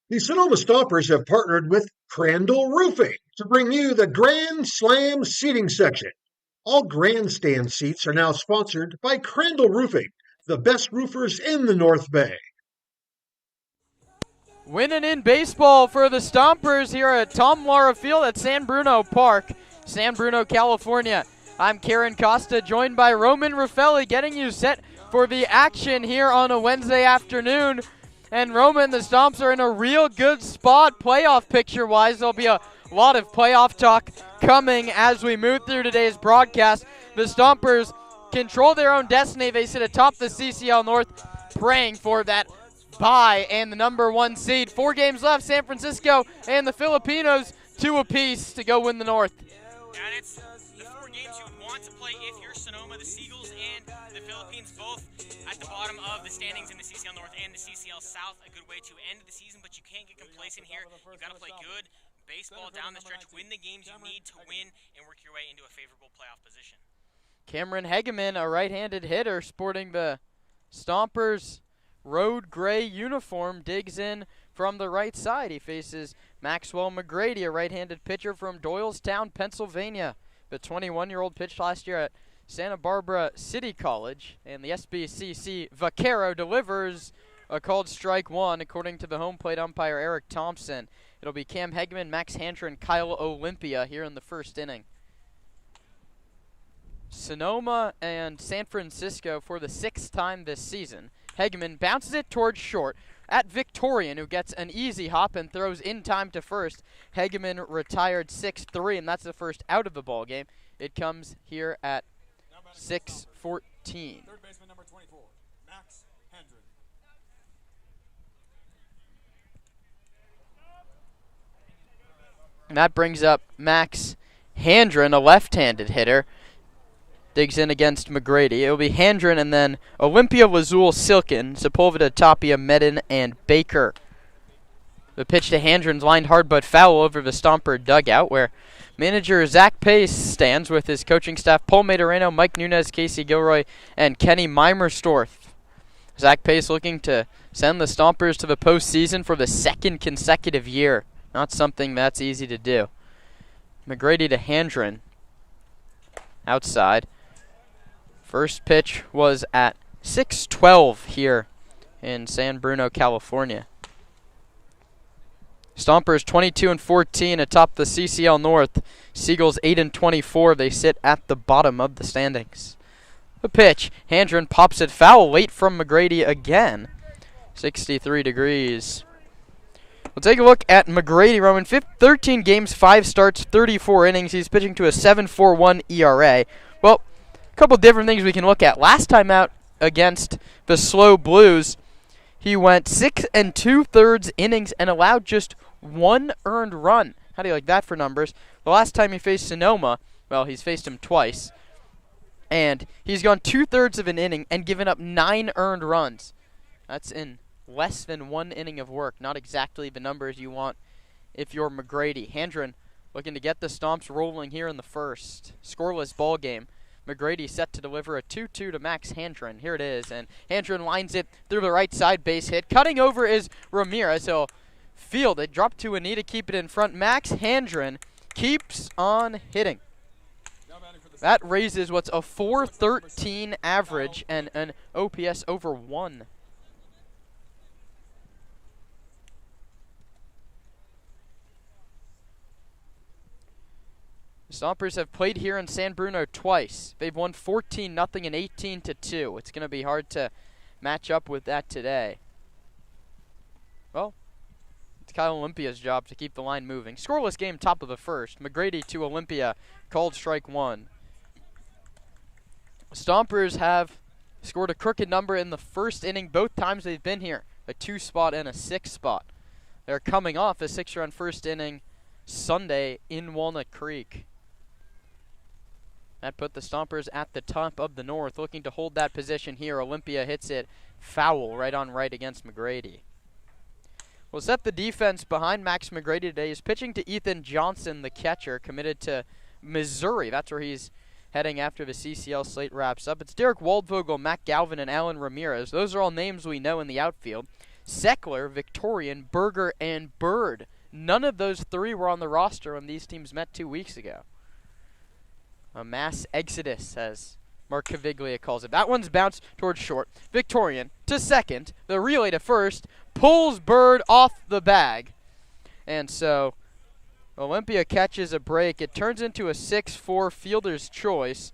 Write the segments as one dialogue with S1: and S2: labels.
S1: The Sonoma Stompers have partnered with Crandall Roofing to bring you the Grand Slam seating section. All grandstand seats are now sponsored by Crandall Roofing, the best roofers in the North Bay.
S2: Winning in baseball for the Stompers here at Tom Lara Field at San Bruno Park, San Bruno, California. I'm Karen Costa, joined by Roman Raffelli, getting you set for the action here on a Wednesday afternoon. And Roman, the Stomps are in a real good spot playoff picture-wise. There'll be a lot of playoff talk coming as we move through today's broadcast. The Stompers control their own destiny. They sit atop the CCL North, praying for that bye and the number 1 seed. 4 games left, San Francisco and the Filipinos 2 apiece to go win the North.
S3: And it's the 4 games you would want to play if you're Sonoma. The Seagulls and the Philippines both at the bottom of the standings in the CCL North and the CCL South. A good way to end the season, but you can't get complacent here. You've got to play good baseball down the stretch, win the games you need to win, and work your way into a favorable playoff position.
S2: Cameron Hegeman, a right-handed hitter, sporting the Stompers road gray uniform, digs in from the right side. He faces Maxwell McGrady, a right-handed pitcher from Doylestown, Pennsylvania. The 21-year-old pitched last year at Santa Barbara City College, and the SBCC Vaquero delivers a called strike 1, according to the home plate umpire Eric Thompson. It'll be Cam Hegeman, Max Hantra, and Kyle Olympia here in the first inning. Sonoma and San Francisco for the 6th time this season. Hegeman bounces it towards short at Victorian, who gets an easy hop and throws in time to first. Hegeman retired 6-3, and that's the first out of the ball game. It comes here at 6:14.
S4: Third baseman number 24, Max Hendren.
S2: And that brings up Max Handren, a left-handed hitter. Digs in against McGrady. It'll be Handren and then Olympia, Lazul, Silken, Sepulveda, Tapia, Medin, and Baker. The pitch to Handren's lined hard but foul over the Stomper dugout, where manager Zach Pace stands with his coaching staff Paul Maderano, Mike Nunez, Casey Gilroy, and Kenny Meimerstorff. Zach Pace looking to send the Stompers to the postseason for the 2nd consecutive year. Not something that's easy to do. McGrady to Handren. Outside. First pitch was at 6:12 here in San Bruno, California. Stompers 22-14 atop the CCL North. Seagulls 8-24. They sit at the bottom of the standings. The pitch. Handren pops it foul late from McGrady again. 63 degrees. We'll take a look at McGrady, Roman. 13 games, 5 starts, 34 innings. He's pitching to a 7.41 ERA. Well, a couple different things we can look at. Last time out against the Slow Blues, he went 6 2/3 innings and allowed just 1 earned run. How do you like that for numbers? The last time he faced Sonoma, well, he's faced him twice, and he's gone 2/3 of an inning and given up 9 earned runs. That's in less than 1 inning of work. Not exactly the numbers you want if you're McGrady. Handren looking to get the Stomps rolling here in the first. Scoreless ball game. McGrady set to deliver a 2-2 to Max Handren. Here it is, and Handren lines it through the right side, base hit. Cutting over is Ramirez. He'll field it, drop to a knee to keep it in front. Max Handren keeps on hitting. That raises what's a 4.13 average and an OPS over 1. Stompers have played here in San Bruno twice. They've won 14-0 and 18-2. It's going to be hard to match up with that today. Well, it's Kyle Olympia's job to keep the line moving. Scoreless game, top of the first. McGrady to Olympia, called strike 1. Stompers have scored a crooked number in the first inning both times they've been here, a 2 spot and a 6 spot. They're coming off a 6-run first inning Sunday in Walnut Creek. That put the Stompers at the top of the North, looking to hold that position here. Olympia hits it foul right on right against McGrady. We'll set the defense behind Max McGrady today. He's pitching to Ethan Johnson, the catcher, committed to Missouri. That's where he's heading after the CCL slate wraps up. It's Derek Waldvogel, Matt Galvin, and Alan Ramirez. Those are all names we know in the outfield. Seckler, Victorian, Berger, and Bird. None of those three were on the roster when these teams met 2 weeks ago. A mass exodus, as Mark Caviglia calls it. That one's bounced towards short. Victorian to second. The relay to first. Pulls Bird off the bag. And so Olympia catches a break. It turns into a 6-4 fielder's choice.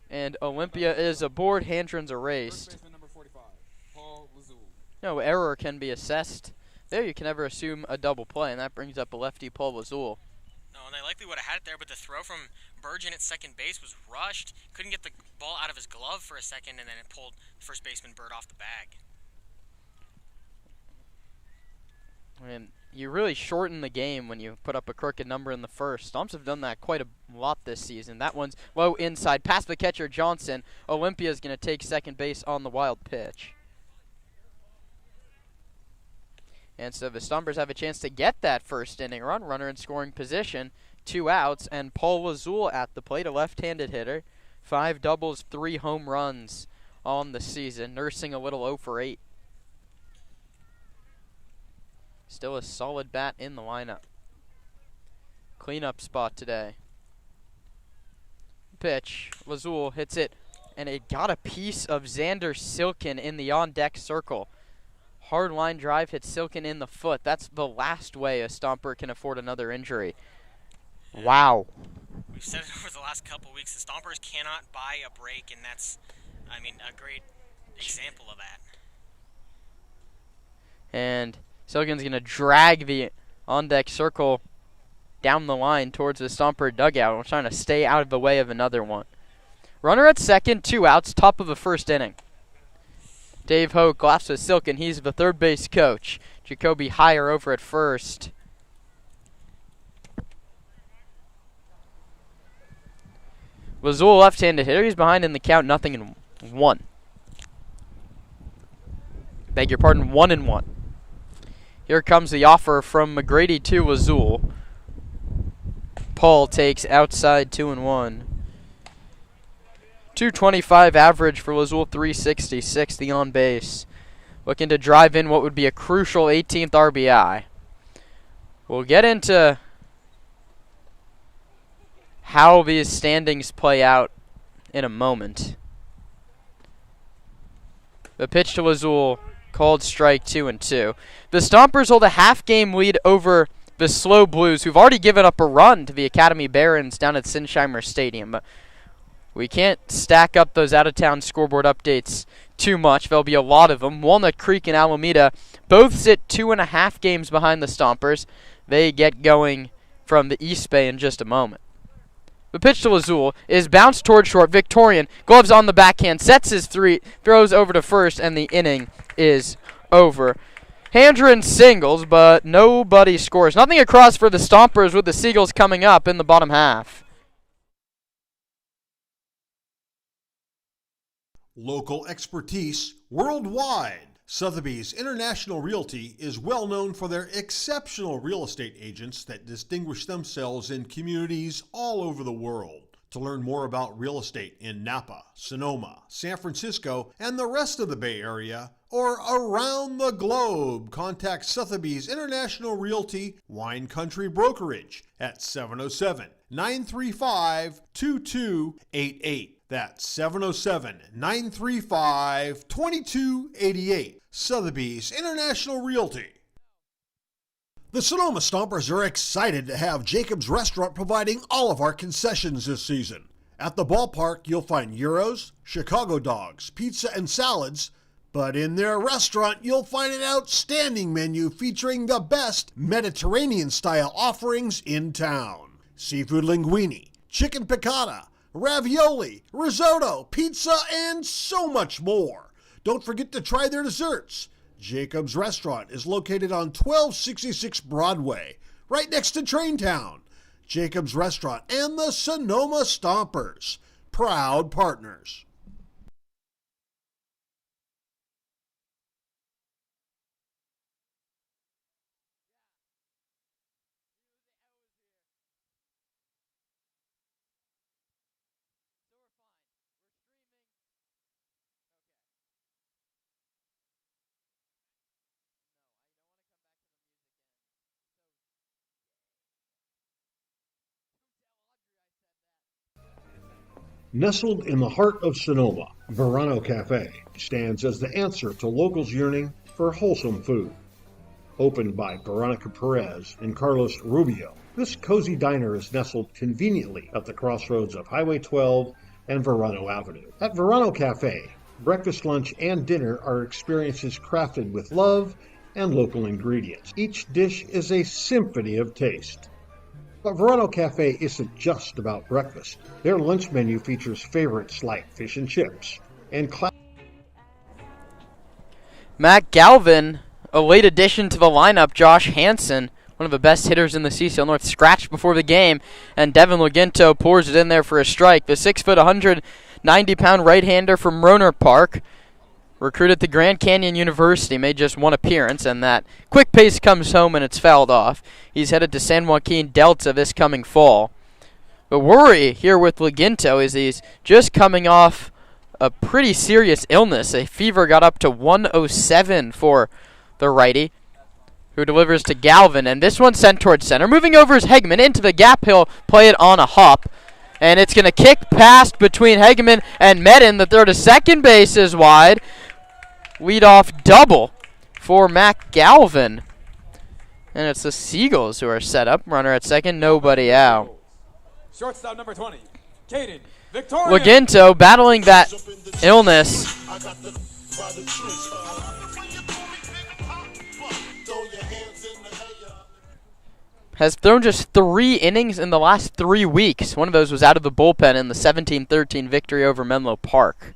S2: And Olympia is aboard. Handren's erased.
S4: First baseman number 45, Paul Lazul.
S2: No error can be assessed. There you can never assume a double play, and that brings up a lefty, Paul Lazul.
S3: No, and they likely would have had it there, but the throw from Burgeon at second base was rushed. Couldn't get the ball out of his glove for a second, and then it pulled first baseman Bird off the bag.
S2: And you really shorten the game when you put up a crooked number in the first. Stomps have done that quite a lot this season. That one's low inside, past the catcher Johnson. Olympia's going to take second base on the wild pitch. And so the Stompers have a chance to get that first inning run. Runner in scoring position, 2 outs, and Paul Lazul at the plate, a left-handed hitter. 5 doubles, 3 home runs on the season, nursing a little 0 for 8. Still a solid bat in the lineup. Cleanup spot today. Pitch, Lazul hits it, and it got a piece of Xander Silken in the on-deck circle. Hard line drive hits Silken in the foot. That's the last way a Stomper can afford another injury. Wow.
S3: We've said it over the last couple weeks. The Stompers cannot buy a break, and that's, I mean, a great example of that.
S2: And Silken's going to drag the on-deck circle down the line towards the Stomper dugout. We're trying to stay out of the way of another one. Runner at second, 2 outs, top of the first inning. Dave Hoke laughs with Silken. He's the third base coach. Jacoby Heyer over at first. Lazul, left-handed hitter. He's behind in the count, 0-1. Beg your pardon, 1-1. Here comes the offer from McGrady to Lazul. Paul takes outside 2-1. 225 average for Lazul, 366 the on base. Looking to drive in what would be a crucial 18th RBI. We'll get into how these standings play out in a moment. The pitch to Lazul, called strike 2-2. The Stompers hold a half-game lead over the Slow Blues, who've already given up a run to the Academy Barons down at Sinsheimer Stadium. But we can't stack up those out-of-town scoreboard updates too much. There'll be a lot of them. Walnut Creek and Alameda both sit 2.5 games behind the Stompers. They get going from the East Bay in just a moment. The pitch to Lazul is bounced toward short. Victorian, gloves on the backhand, sets his 3, throws over to first, and the inning is over. Handren singles, but nobody scores. Nothing across for the Stompers with the Seagulls coming up in the bottom half.
S1: Local expertise worldwide. Sotheby's International Realty is well known for their exceptional real estate agents that distinguish themselves in communities all over the world. To learn more about real estate in Napa, Sonoma, San Francisco, and the rest of the Bay Area, or around the globe, contact Sotheby's International Realty Wine Country Brokerage at 707-935-2288. That's 707-935-2288. Sotheby's International Realty. The Sonoma Stompers are excited to have Jacob's Restaurant providing all of our concessions this season. At the ballpark, you'll find gyros, Chicago dogs, pizza, and salads. But in their restaurant, you'll find an outstanding menu featuring the best Mediterranean-style offerings in town. Seafood linguine, chicken piccata, ravioli, risotto, pizza, and so much more. Don't forget to try their desserts. Jacob's Restaurant is located on 1266 Broadway, right next to Traintown. Jacob's Restaurant and the Sonoma Stompers, proud partners. Nestled in the heart of Sonoma, Verano Cafe stands as the answer to locals yearning for wholesome food. Opened by Veronica Perez and Carlos Rubio, this cozy diner is nestled conveniently at the crossroads of Highway 12 and Verano Avenue. At Verano Cafe, breakfast, lunch, and dinner are experiences crafted with love and local ingredients. Each dish is a symphony of taste. But Verano Cafe isn't just about breakfast. Their lunch menu features favorites like fish and chips and
S2: Matt Galvin, a late addition to the lineup. Josh Hansen, one of the best hitters in the CCL North, scratched before the game, and Devin Laginto pours it in there for a strike. The 6', 190-pound right-hander from Rohnert Park, recruited to Grand Canyon University, made just one appearance, and that quick pace comes home and it's fouled off. He's headed to San Joaquin Delta this coming fall. The worry here with Laginto is he's just coming off a pretty serious illness. A fever got up to 107 for the righty, who delivers to Galvin, and this one's sent towards center. Moving over is Hegman into the gap. He'll play it on a hop, and it's going to kick past between Hegman and Medin. The throw to second base is wide. Leadoff double for Matt Galvin. And it's the Seagulls who are set up. Runner at second, nobody out.
S4: Shortstop number 20, Caden Victoria.
S2: Laginto battling that illness. Has thrown just 3 innings in the last 3 weeks. One of those was out of the bullpen in the 17-13 victory over Menlo Park.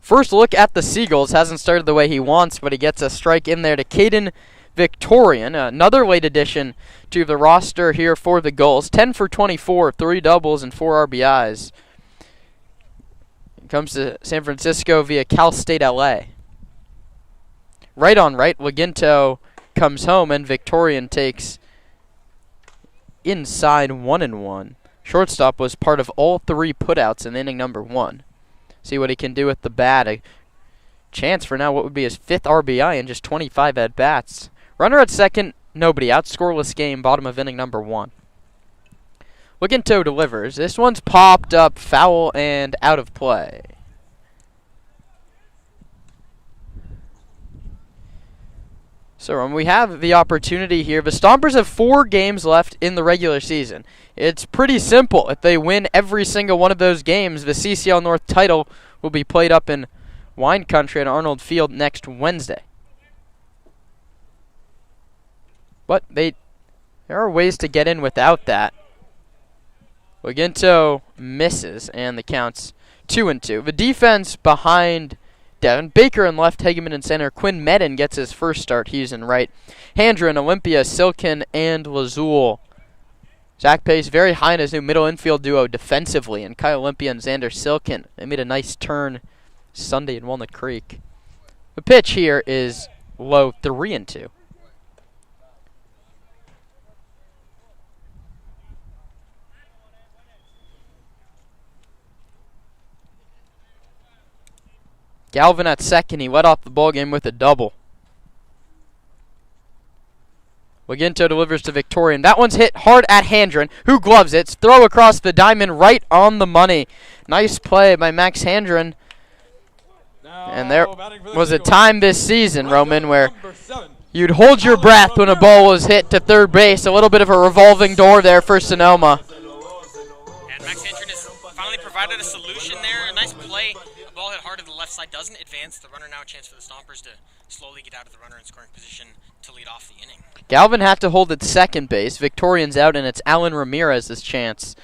S2: First look at the Seagulls. Hasn't started the way he wants, but he gets a strike in there to Caden Victorian. Another late addition to the roster here for the Gulls. 10 for 24, 3 doubles and 4 RBIs. Comes to San Francisco via Cal State LA. Right on right, Laginto comes home, and Victorian takes inside 1-1. Shortstop was part of all 3 putouts in inning number 1. See what he can do with the bat. A chance for now what would be his 5th RBI in just 25 at-bats. Runner at second, nobody out. Scoreless game, bottom of inning number 1. Laginto delivers. This one's popped up, foul, and out of play. So we have the opportunity here. The Stompers have 4 games left in the regular season. It's pretty simple. If they win every single one of those games, the CCL North title will be played up in Wine Country at Arnold Field next Wednesday. But there are ways to get in without that. Laginto misses, and the count's 2-2. The defense behind Devin Baker in left, Hegman in center. Quinn Medin gets his first start. He's in right. Handren, Olympia, Silkin, and Lazul. Zach Pace very high in his new middle infield duo defensively, and Kyle Olympia and Xander Silkin. They made a nice turn Sunday in Walnut Creek. The pitch here is low, 3-2. Galvin at second. He led off the ballgame with a double. Laginto delivers to Victorian. That one's hit hard at Handren, who gloves it. Throw across the diamond, right on the money. Nice play by Max Handren. And there was a time this season, Roman, where you'd hold your breath when a ball was hit to third base. A little bit of a revolving door there for Sonoma.
S3: And Max Handren has finally provided a solution there. A nice play. The ball hit hard to the left side. Doesn't advance. The runner now a chance for the Stompers to slowly get out of the runner in scoring position to lead off the inning.
S2: Galvin had to hold at second base. Victorian's out, and it's Alan Ramirez's chance.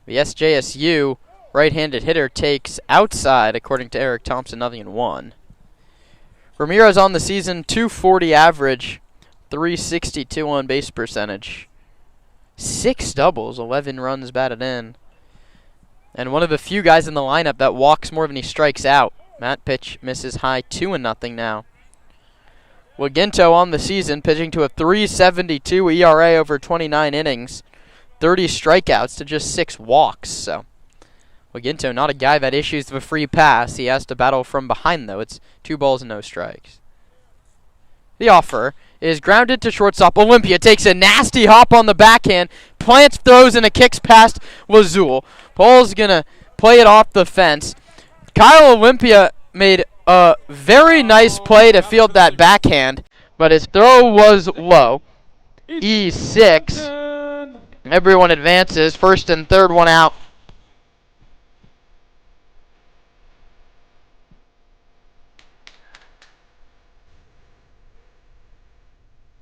S2: The SJSU right-handed hitter takes outside, according to Eric Thompson, 0-1. Ramirez on the season, .240 average, .362 on base percentage. 6 doubles, 11 runs batted in. And one of the few guys in the lineup that walks more than he strikes out. Matt pitch misses high, 2-0 now. Laginto on the season, pitching to a .372 ERA over 29 innings. 30 strikeouts to just 6 walks. So Laginto, not a guy that issues the free pass. He has to battle from behind, though. It's 2 balls and no strikes. The offer is grounded to shortstop. Olympia takes a nasty hop on the backhand, plants, throws, and a kicks past Lazul. Paul's going to play it off the fence. Kyle Olympia made a very nice play to field that backhand, but his throw was low. E6. Everyone advances. First and third, one out.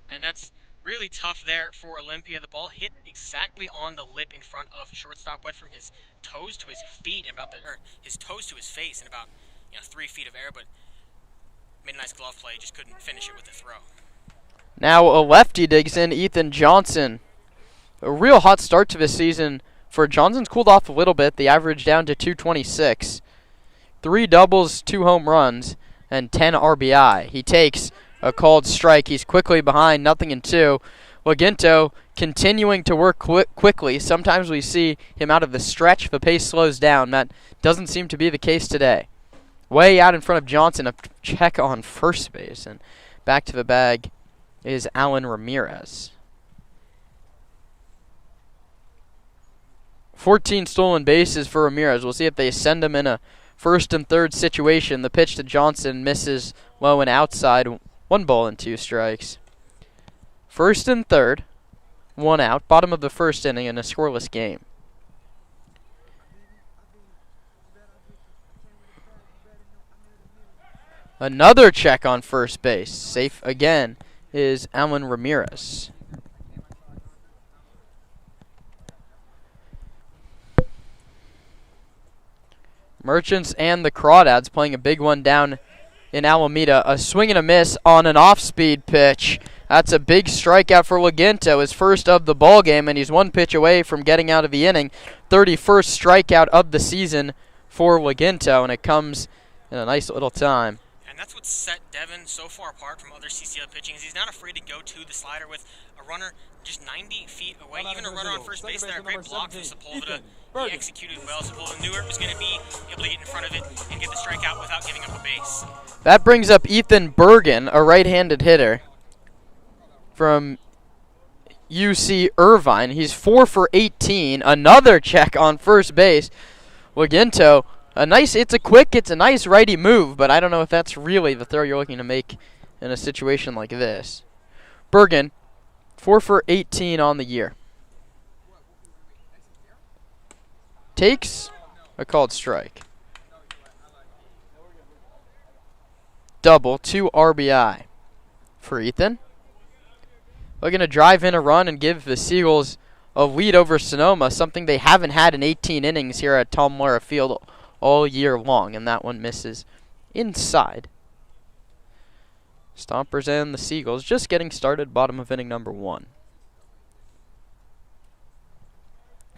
S3: And that's really tough there for Olympia. The ball hit exactly on the lip in front of shortstop. Went from his toes to his feet and his toes to his face in about 3 feet of air, but made a nice glove play. Just couldn't finish it with the throw.
S2: Now a lefty digs in, Ethan Johnson. A real hot start to this season for Johnson's cooled off a little bit. The average down to 226. 3 doubles, 2 home runs, and 10 RBI. He takes a called strike. He's quickly behind, 0-2. Laginto continuing to work quickly. Sometimes we see him out of the stretch. The pace slows down. That doesn't seem to be the case today. Way out in front of Johnson, a check on first base. And back to the bag is Alan Ramirez. 14 stolen bases for Ramirez. We'll see if they send him in a first and third situation. The pitch to Johnson misses low and outside. 1 ball and 2 strikes. First and third, 1 out. Bottom of the first inning in a scoreless game. Another check on first base. Safe again is Alan Ramirez. Merchants and the Crawdads playing a big one down in Alameda. A swing and a miss on an off-speed pitch. That's a big strikeout for Laginto, his first of the ball game, and he's 1 pitch away from getting out of the inning. 31st strikeout of the season for Laginto, and it comes in a nice little time.
S3: And that's what set Devin so far apart from other CCL pitching, is he's not afraid to go to the slider with a runner just 90 feet away. Even a runner on first base there. Great block from Sepulveda. He executed well. Sepulveda knew it was going to be able to get in front of it and get the strikeout without giving up a base.
S2: That brings up Ethan Bergen, a right-handed hitter from UC Irvine. He's 4 for 18. Another check on first base. Laginto, it's a nice righty move, but I don't know if that's really the throw you're looking to make in a situation like this. Bergen, 4 for 18 on the year. Takes a called strike. Double, 2 RBI for Ethan. Looking to drive in a run and give the Seagulls a lead over Sonoma, something they haven't had in 18 innings here at Tom Lehrer Field all year long, and that one misses inside. Stompers and the Seagulls just getting started, bottom of inning number 1.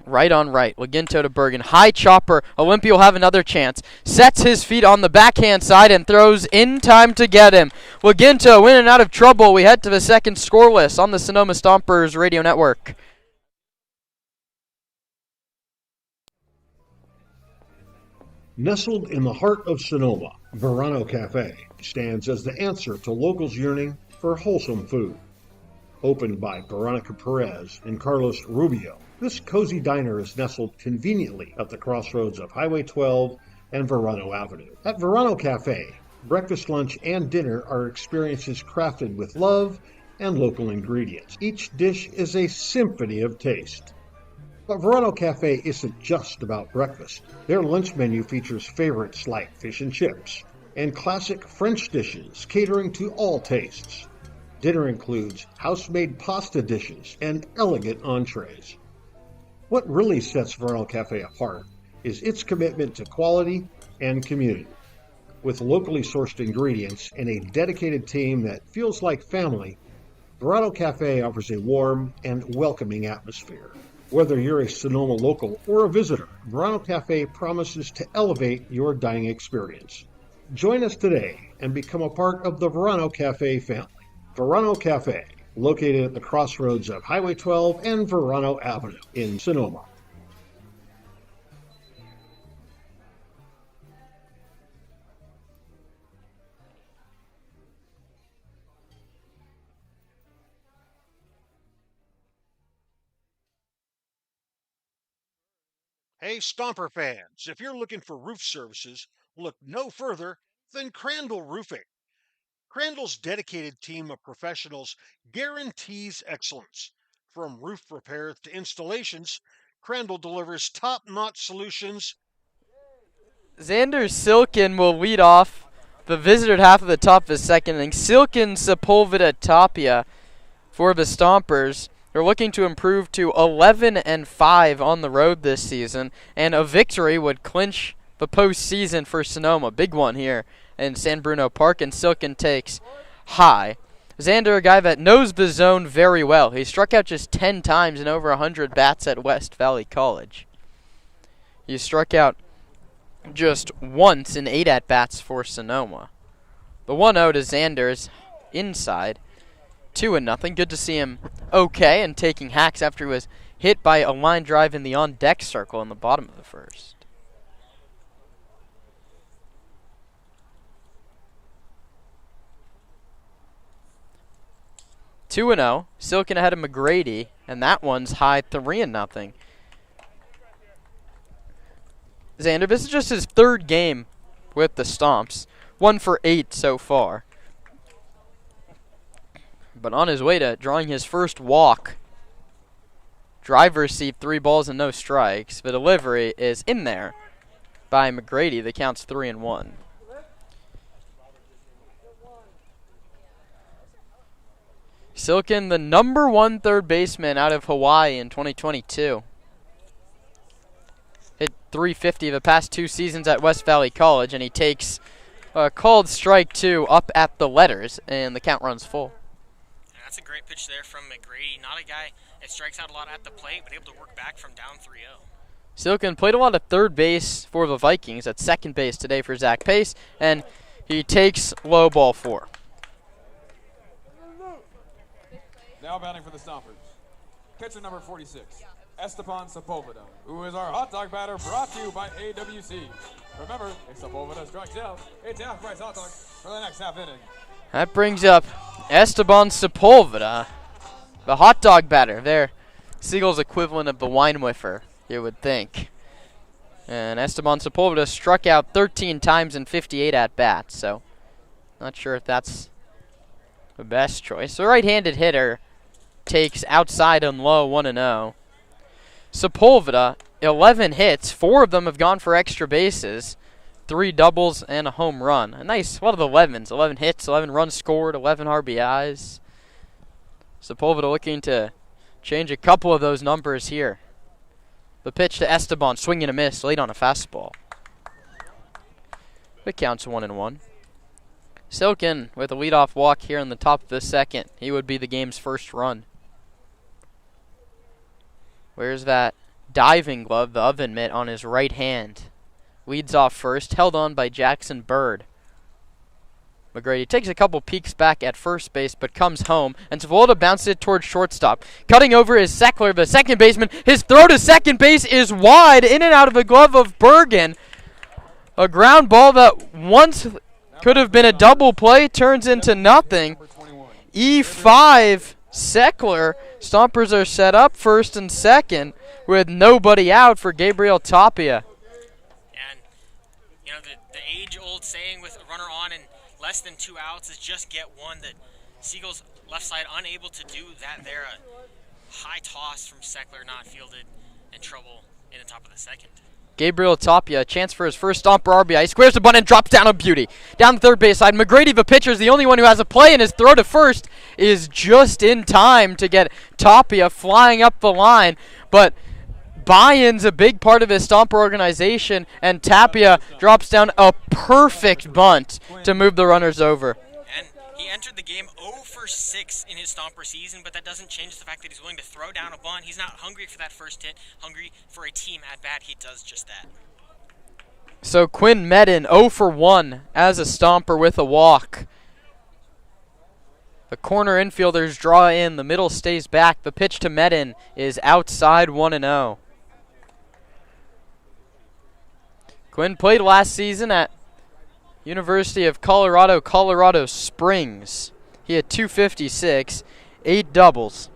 S2: Right on right, Laginto to Bergen. High chopper, Olympia will have another chance. Sets his feet on the backhand side and throws in time to get him. Laginto in and out of trouble. We head to the second scoreless on the Sonoma Stompers Radio Network.
S1: Nestled in the heart of Sonoma, Verano Cafe stands as the answer to locals yearning for wholesome food. Opened by Veronica Perez and Carlos Rubio, this cozy diner is nestled conveniently at the crossroads of Highway 12 and Verano Avenue. At Verano Cafe, breakfast, lunch, and dinner are experiences crafted with love and local ingredients. Each dish is a symphony of taste. But Verano Cafe isn't just about breakfast. Their lunch menu features favorites like fish and chips and classic French dishes catering to all tastes. Dinner includes house-made pasta dishes and elegant entrees. What really sets Verano Cafe apart is its commitment to quality and community. With locally sourced ingredients and a dedicated team that feels like family, Verano Cafe offers a warm and welcoming atmosphere. Whether you're a Sonoma local or a visitor, Verano Cafe promises to elevate your dining experience. Join us today and become a part of the Verano Cafe family. Verano Cafe, located at the crossroads of Highway 12 and Verano Avenue in Sonoma. Hey, Stomper fans, if you're looking for roof services, look no further than Crandall Roofing. Crandall's dedicated team of professionals guarantees excellence. From roof repairs to installations, Crandall delivers top-notch solutions.
S2: Xander Silkin will lead off the visitor half of the top of the second inning. Silkin, Sepulveda, Tapia for the Stompers. They're looking to improve to 11-5 on the road this season, and a victory would clinch the postseason for Sonoma. Big one here in San Bruno Park, and Silkin takes high. Xander, a guy that knows the zone very well. He struck out just 10 times in over 100 bats at West Valley College. He struck out just once in 8 at-bats for Sonoma. The 1-0 to Xander is inside. 2-0. Good to see him okay and taking hacks after he was hit by a line drive in the on-deck circle in the bottom of the first. Two and 0. Silkin ahead of McGrady, and that one's high 3-0. Xander, this is just his third game with the Stomps. 1 for 8 so far. But on his way to drawing his first walk. Driver received 3 balls and no strikes. The delivery is in there by McGrady. The count's 3-1. Silkin, the number 1 third baseman out of Hawaii in 2022. Hit .350 the past 2 seasons at West Valley College, and he takes a called strike 2 up at the letters, and the count runs full.
S3: And that's a great pitch there from McGrady. Not a guy that strikes out a lot at the plate, but able to work back from down 3-0.
S2: Silkin played a lot of third base for the Vikings, at second base today for Zach Pace, and he takes low ball 4.
S4: Now batting for the Stompers. Pitcher number 46, Esteban Sepulveda, who is our hot dog batter, brought to you by AWC. Remember, if Sepulveda strikes out, it's half-price hot dog for the next half inning.
S2: That brings up Esteban Sepulveda, the hot dog batter. Their Seagulls equivalent of the wine whiffer, you would think. And Esteban Sepulveda struck out 13 times in 58 at-bats, so not sure if that's the best choice. The right-handed hitter takes outside and low 1-0. Sepulveda, 11 hits. 4 of them have gone for extra bases. 3 doubles and a home run. A nice, what are the 11s? 11 hits, 11 runs scored, 11 RBIs. Sepulveda looking to change a couple of those numbers here. The pitch to Esteban, swing and a miss, late on a fastball. It counts 1-1. Silkin with a leadoff walk here in the top of the second. He would be the game's first run. Where's that diving glove, the oven mitt on his right hand? Leads off first, held on by Jackson Bird. McGrady takes a couple peeks back at first base, but comes home, and Sepulveda bounces it towards shortstop. Cutting over is Seckler, the second baseman. His throw to second base is wide, in and out of the glove of Bergen. A ground ball that once could have been a double play turns into nothing. E5, Seckler. Stompers are set up first and second with nobody out for Gabriel Tapia.
S3: And, you know, the age-old saying with a runner on and less than 2 outs is just get one. The Seagulls left side unable to do that there. A high toss from Seckler not fielded and trouble in the top of the second.
S2: Gabriel Tapia, a chance for his first Stomper RBI. He squares the bunt and drops down a beauty. Down the third base side, McGrady, the pitcher, is the only one who has a play, and his throw to first is just in time to get Tapia flying up the line. But buy-in's a big part of his Stomper organization, and Tapia drops down a perfect bunt to move the runners over.
S3: And he entered the game 0 for 6 in his Stomper season, but that doesn't change the fact that he's willing to throw down a bunt. He's not hungry for that first hit, hungry for a team at bat. He does just that.
S2: So Quinn Medin 0 for 1 as a Stomper with a walk. The corner infielders draw in, the middle stays back. The pitch to Medin is outside 1-0. Quinn played last season at University of Colorado, Colorado Springs. He had 256, 8 doubles.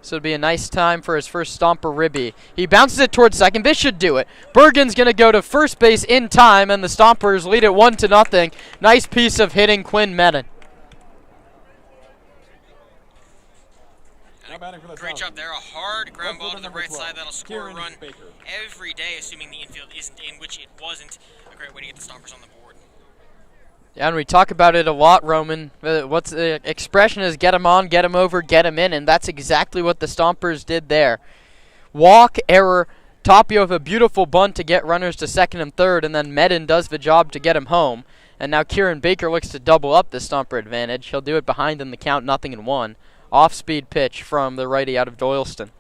S2: So it'd be a nice time for his first Stomper ribby. He bounces it towards second. This should do it. Bergen's going to go to first base in time, and the Stompers lead it 1-0. Nice piece of hitting Quinn Medin.
S3: Great job there. A hard ground ball to the right side that'll score a run every day, assuming the infield isn't in, which it wasn't. A great way to get the Stompers on the board.
S2: Yeah, and we talk about it a lot, Roman. What's the expression is get him on, get him over, get him in, and that's exactly what the Stompers did there. Walk, error, Tapio with a beautiful bunt to get runners to second and third, and then Medin does the job to get him home. And now Kieran Baker looks to double up the Stomper advantage. He'll do it behind in the count, 0-1. Off-speed pitch from the righty out of Doylston.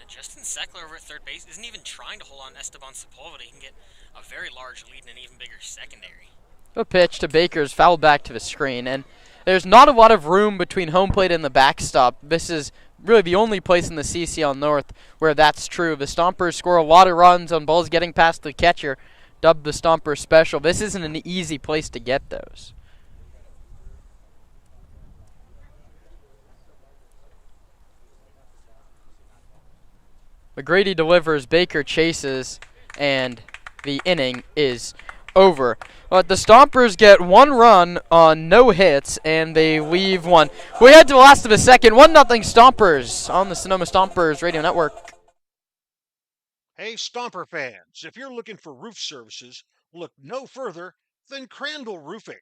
S3: Justin Seckler over at third base isn't even trying to hold on Esteban Sepulveda. He can get a very large lead and an even bigger secondary.
S2: A pitch to Baker's fouled back to the screen, and there's not a lot of room between home plate and the backstop. This is really the only place in the CCL North where that's true. The Stompers score a lot of runs on balls getting past the catcher, dubbed the Stomper Special. This isn't an easy place to get those. McGrady delivers, Baker chases, and the inning is over. But the Stompers get one run on no hits, and they leave one. We head to the last of the second. 1-0 Stompers on the Sonoma Stompers Radio Network.
S1: Hey, Stomper fans, if you're looking for roof services, look no further than Crandall Roofing.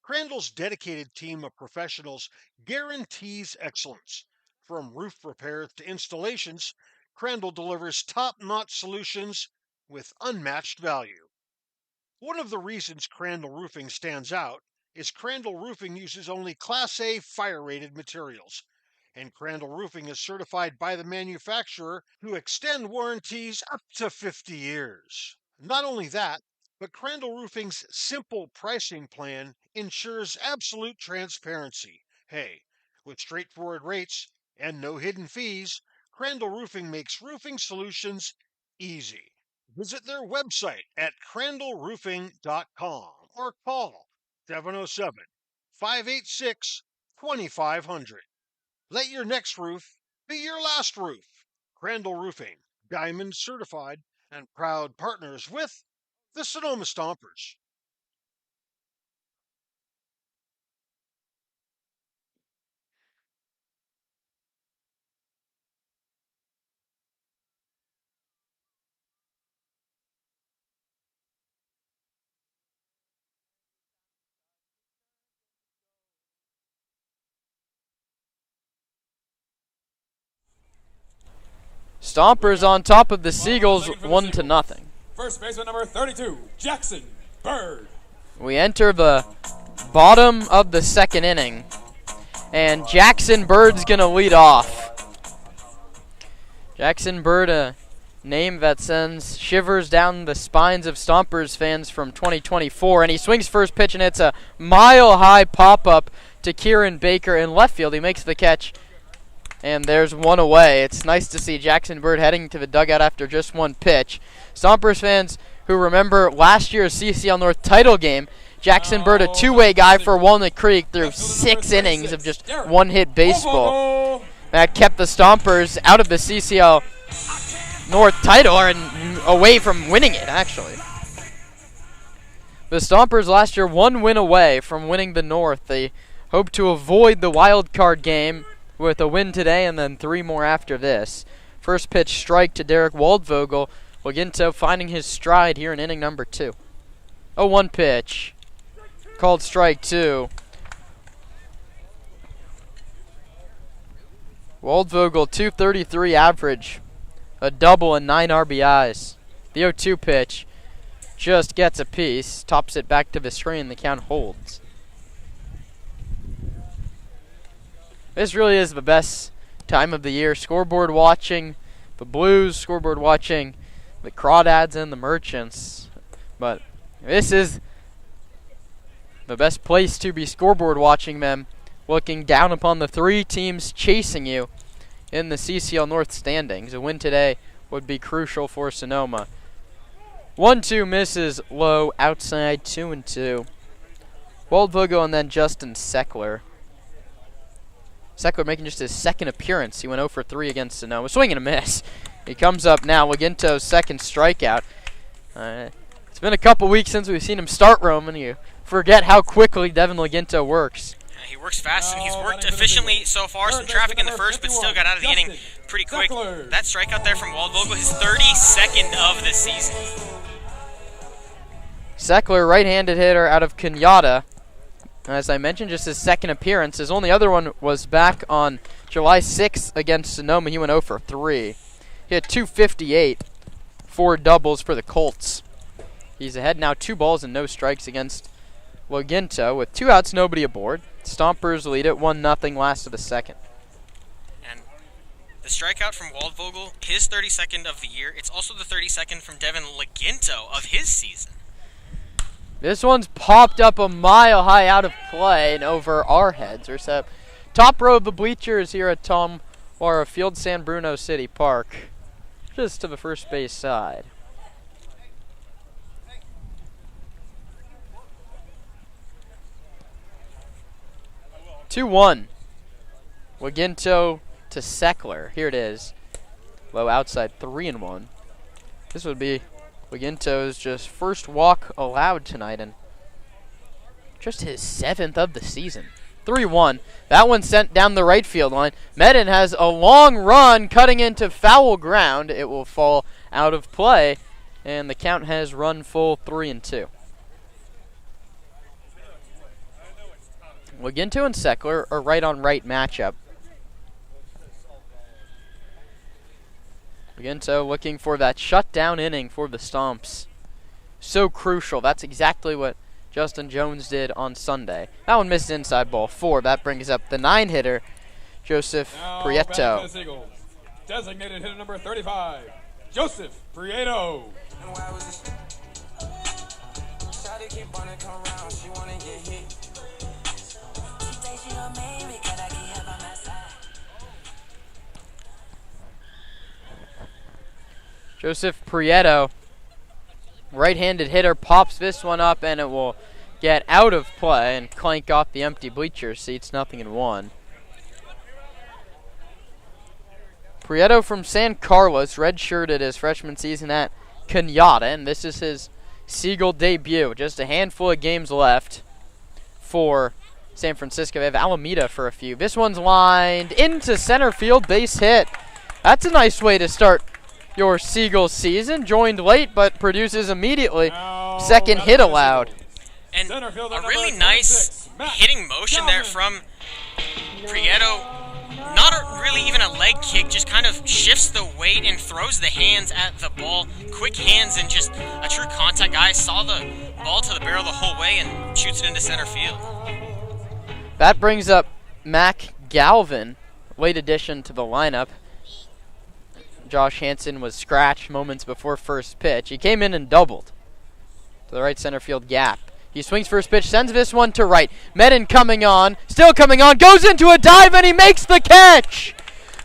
S1: Crandall's dedicated team of professionals guarantees excellence. From roof repairs to installations, Crandall delivers top-notch solutions with unmatched value. One of the reasons Crandall Roofing stands out is Crandall Roofing uses only Class A fire-rated materials, and Crandall Roofing is certified by the manufacturer to extend warranties up to 50 years. Not only that, but Crandall Roofing's simple pricing plan ensures absolute transparency. Hey, with straightforward rates and no hidden fees, Crandall Roofing makes roofing solutions easy. Visit their website at crandallroofing.com or call 707-586-2500. Let your next roof be your last roof. Crandall Roofing, Diamond certified and proud partners with the Sonoma Stompers.
S2: Stompers on top of the Seagulls, 1-0.
S4: First baseman number 32, Jackson Bird.
S2: We enter the bottom of the second inning, and Jackson Bird's going to lead off. Jackson Bird, a name that sends shivers down the spines of Stompers fans from 2024, and he swings first pitch, and it's a mile-high pop-up to Kieran Baker in left field. He makes the catch, and there's one away. It's nice to see Jackson Bird heading to the dugout after just one pitch. Stompers fans who remember last year's CCL North title game, Jackson Bird, a two-way guy for Walnut Creek through 6 innings of just one-hit baseball. That kept the Stompers out of the CCL North title, and away from winning it, actually. The Stompers last year 1 win away from winning the North. They hope to avoid the wild card game with a win today and then 3 more after this. First pitch strike to Derek Waldvogel. Waginto finding his stride here in inning number 2. 0-1 pitch. Called strike 2. Waldvogel, 233 average. A double and 9 RBIs. The 0-2 pitch just gets a piece. Tops it back to the screen. The count holds. This really is the best time of the year. Scoreboard watching, the Blues, scoreboard watching, the Crawdads and the Merchants. But this is the best place to be scoreboard watching them, looking down upon the 3 teams chasing you in the CCL North standings. A win today would be crucial for Sonoma. 1-2 misses low, outside, 2-2. Waldvogel and then Justin Seckler. Seckler making just his second appearance. He went 0 for 3 against Sonoma. Swing and a miss. He comes up now. Laginto's second strikeout. It's been a couple weeks since we've seen him start, Roman. You forget how quickly Devin Laginto works.
S3: He works fast, and he's worked efficiently so far. Some traffic in the first, but still got out of the inning pretty quick. That strikeout there from Waldvogel, his 32nd of the season.
S2: Seckler, right-handed hitter out of Kenyatta. As I mentioned, just his second appearance. His only other one was back on July 6th against Sonoma. He went 0 for 3. He had 258, 4 doubles for the Colts. He's ahead now, 2 balls and no strikes against Laginto with 2 outs, nobody aboard. Stompers lead it 1-0 last of the second.
S3: And the strikeout from Waldvogel, his 32nd of the year. It's also the 32nd from Devin Laginto of his season.
S2: This one's popped up a mile high out of play and over our heads. There's that top row of the bleachers here at Tom Wara Field, San Bruno City Park, just to the first base side. Two-one. Laginto to Seckler. Here it is. Low outside, 3-1. This would be Laginto's just first walk allowed tonight and just his 7th of the season. 3-1. That one sent down the right field line. Medin has a long run cutting into foul ground. It will fall out of play, and the count has run full 3-2. Laginto and Seckler are right-on-right matchup. Laginto looking for that shutdown inning for the Stomps. So crucial. That's exactly what Justin Jones did on Sunday. That one missed inside ball 4. That brings up the 9-hitter, Joseph Prieto.
S4: Designated hitter number 35, Joseph Prieto.
S2: Joseph Prieto, right-handed hitter, pops this one up, and it will get out of play and clank off the empty bleacher seats, 0-1. Prieto from San Carlos, redshirted his freshman season at Kenyatta, and this is his Seagull debut. Just a handful of games left for San Francisco. They have Alameda for a few. This one's lined into center field, base hit. That's a nice way to start your Seagulls season. Joined late, but produces immediately. Second hit allowed.
S3: And a really nice hitting motion there from Prieto. Not really even a leg kick, just kind of shifts the weight and throws the hands at the ball. Quick hands and just a true contact guy. Saw the ball to the barrel the whole way and shoots it into center field.
S2: That brings up Mac Galvin, late addition to the lineup. Josh Hansen was scratched moments before first pitch. He came in and doubled to the right center field gap. He swings first pitch, sends this one to right. Medin coming on, still coming on, goes into a dive, and he makes the catch!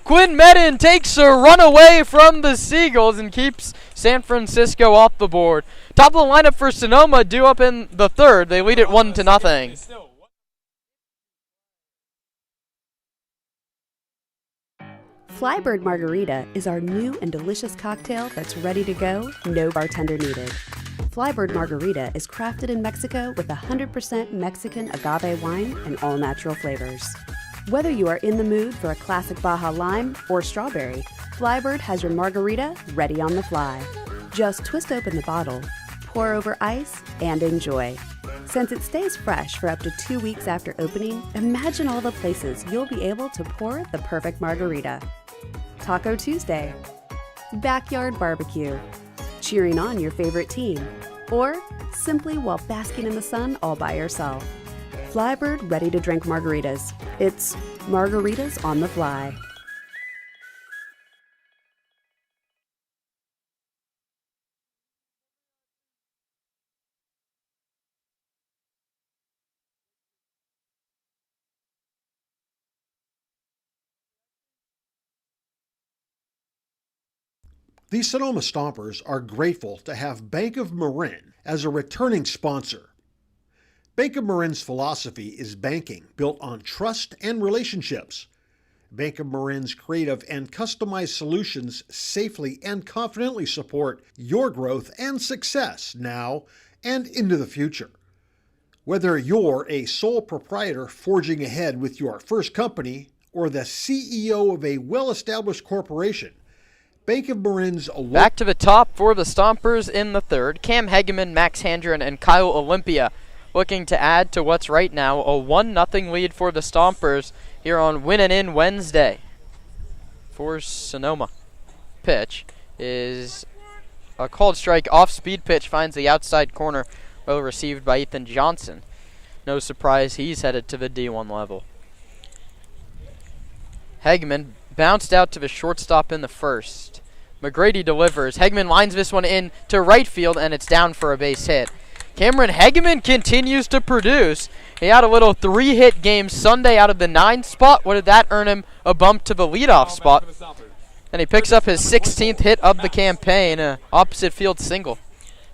S2: Quinn Medin takes a run away from the Seagulls and keeps San Francisco off the board. Top of the lineup for Sonoma, due up in the third. They lead it 1-0.
S5: Flybird Margarita is our new and delicious cocktail that's ready to go, no bartender needed. Flybird Margarita is crafted in Mexico with 100% Mexican agave wine and all-natural flavors. Whether you are in the mood for a classic Baja Lime or strawberry, Flybird has your margarita ready on the fly. Just twist open the bottle, pour over ice, and enjoy. Since it stays fresh for up to 2 weeks after opening, imagine all the places you'll be able to pour the perfect margarita. Taco Tuesday, backyard barbecue, cheering on your favorite team, or simply while basking in the sun all by yourself. Flybird ready-to-drink margaritas. It's margaritas on the fly.
S1: The Sonoma Stompers are grateful to have Bank of Marin as a returning sponsor. Bank of Marin's philosophy is banking built on trust and relationships. Bank of Marin's creative and customized solutions safely and confidently support your growth and success now and into the future. Whether you're a sole proprietor forging ahead with your first company or the CEO of a well-established corporation, Bank of Marin's...
S2: Back to the top for the Stompers in the third. Cam Hegeman, Max Handren, and Kyle Olympia looking to add to what's right now a 1-0 lead for the Stompers here on Win and In Wednesday. For Sonoma. Pitch is a called strike, off-speed pitch, finds the outside corner, well received by Ethan Johnson. No surprise, he's headed to the D1 level. Hegeman bounced out to the shortstop in the first. McGrady delivers. Hegeman lines this one in to right field, and it's down for a base hit. Cameron Hegeman continues to produce. He had a little 3-hit game Sunday out of the 9 spot. What did that earn him? A bump to the leadoff spot. And he picks up his 16th hit of the campaign, an opposite field single.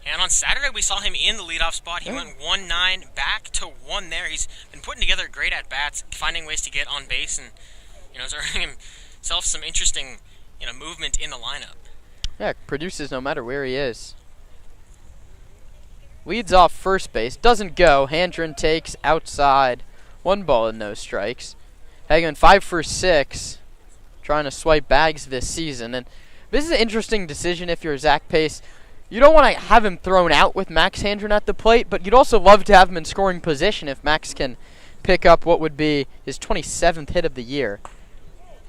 S3: And on Saturday, we saw him in the leadoff spot. He went 1-9, back to 1 there. He's been putting together great at-bats, finding ways to get on base, and is earning himself some interesting movement in the lineup.
S2: Yeah, produces no matter where he is. Leads off first base, doesn't go. Handren takes outside. 1 ball and no strikes. Hageman 5 for 6, trying to swipe bags this season. And this is an interesting decision if you're Zach Pace. You don't want to have him thrown out with Max Handren at the plate, but you'd also love to have him in scoring position if Max can pick up what would be his 27th hit of the year.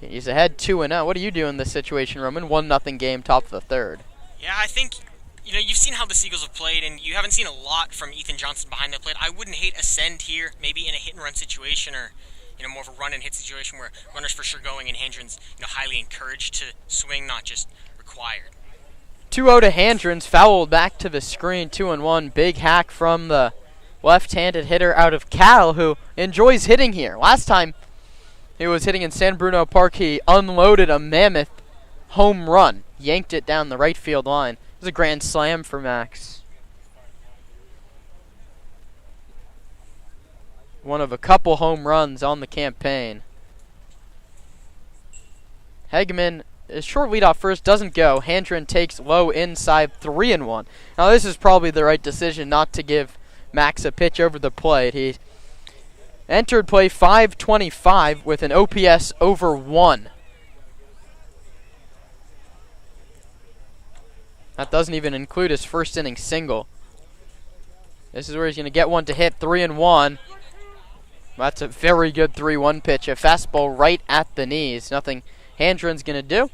S2: He's ahead 2-0. What do you do in this situation, Roman? 1-0 game, top of the third.
S3: Yeah, I think, you've seen how the Seagulls have played, and you haven't seen a lot from Ethan Johnson behind the plate. I wouldn't hate a send here, maybe in a hit-and-run situation, or more of a run-and-hit situation where runners for sure going, and Handren's highly encouraged to swing, not just required.
S2: 2-0 to Handren's, fouled back to the screen, 2-1. Big hack from the left-handed hitter out of Cal, who enjoys hitting here. Last time he was hitting in San Bruno Park, he unloaded a mammoth home run, yanked it down the right field line. It was a grand slam for Max. One of a couple home runs on the campaign. Hegeman is short leadoff first, doesn't go. Handren takes low inside, 3-1. Now this is probably the right decision not to give Max a pitch over the plate. He entered play .525 with an OPS over 1. That doesn't even include his first inning single. This is where he's going to get one to hit, 3-1. That's a very good 3-1 pitch. A fastball right at the knees. Nothing Handren's going to do.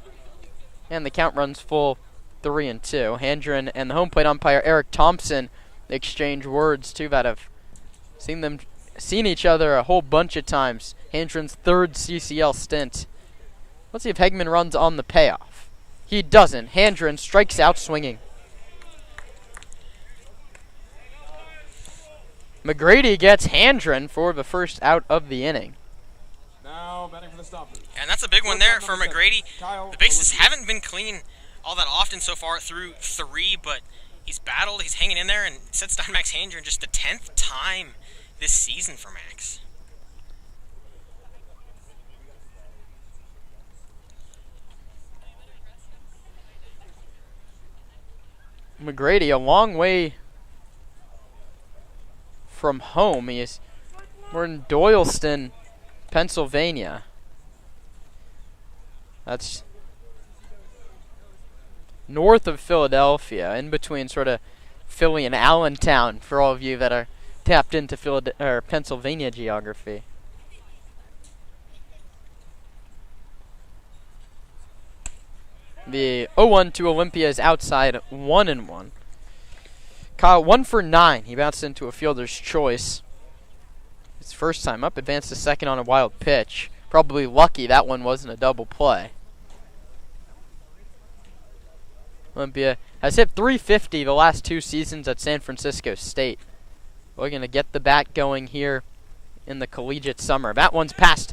S2: And the count runs full 3-2. Handren and the home plate umpire Eric Thompson exchange words too that have seen each other a whole bunch of times. Handren's 3rd CCL stint. Let's see if Hegeman runs on the payoff. He doesn't. Handren strikes out swinging. McGrady gets Handren for the first out of the inning.
S4: Now batting for the Stompers.
S3: And that's a big one there for McGrady. The bases haven't been clean all that often so far through 3, but he's battled, he's hanging in there, and sets down Max Handren just the 10th time this season for Max.
S2: McGrady a long way from home. We're in Doyleston, Pennsylvania. That's north of Philadelphia, in between sort of Philly and Allentown, for all of you that are tapped into Pennsylvania geography. The 0-1 to Olympia is outside, 1-1. Kyle 1 for 9. He bounced into a fielder's choice. His first time up, advanced to second on a wild pitch. Probably lucky that one wasn't a double play. Olympia has hit .350 the last 2 seasons at San Francisco State. We're going to get the bat going here in the collegiate summer. That one's past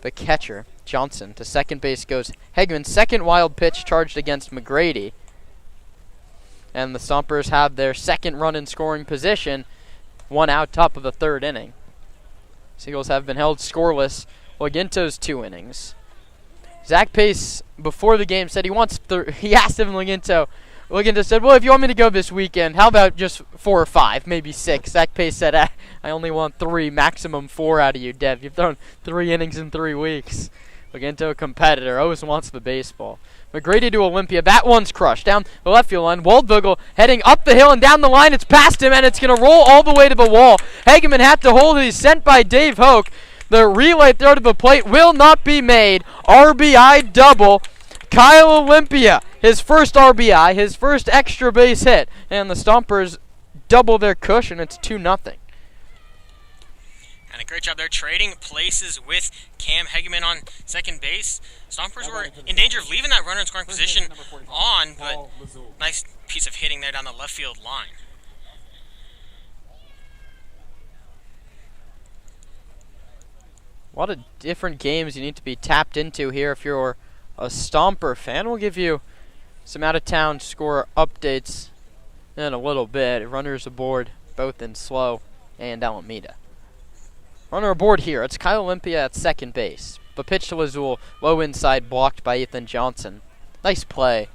S2: the catcher, Johnson. To second base goes Hegeman. Second wild pitch charged against McGrady. And the Stompers have their second run in scoring position. 1 out, top of the 3rd inning. Seagulls have been held scoreless Laginto's 2 innings. Zach Pace, before the game, said he wants he asked him Laginto. Laginto said, well, if you want me to go this weekend, how about just 4 or 5, maybe 6? Zach Pace said, I only want 3, maximum 4 out of you, Dev. You've thrown 3 innings in 3 weeks. Laginto, a competitor, always wants the baseball. McGrady to Olympia. That one's crushed down the left field line. Waldvogel heading up the hill and down the line. It's past him, and it's going to roll all the way to the wall. Hageman had to hold it. He's sent by Dave Hoke. The relay throw to the plate will not be made. RBI double. Kyle Olympia, his first RBI, his first extra base hit. And the Stompers double their cushion. It's 2-0.
S3: And a great job there trading places with Cam Hageman on second base. Stompers were in danger of leaving that runner in scoring position on, but nice piece of hitting there down the left field line.
S2: A lot of different games you need to be tapped into here if you're a Stomper fan. We'll give you some out-of-town score updates in a little bit. Runners aboard both in Slow and Alameda. Runner aboard here. It's Kyle Olympia at second base. The pitch to Lazul, low inside, blocked by Ethan Johnson. Nice play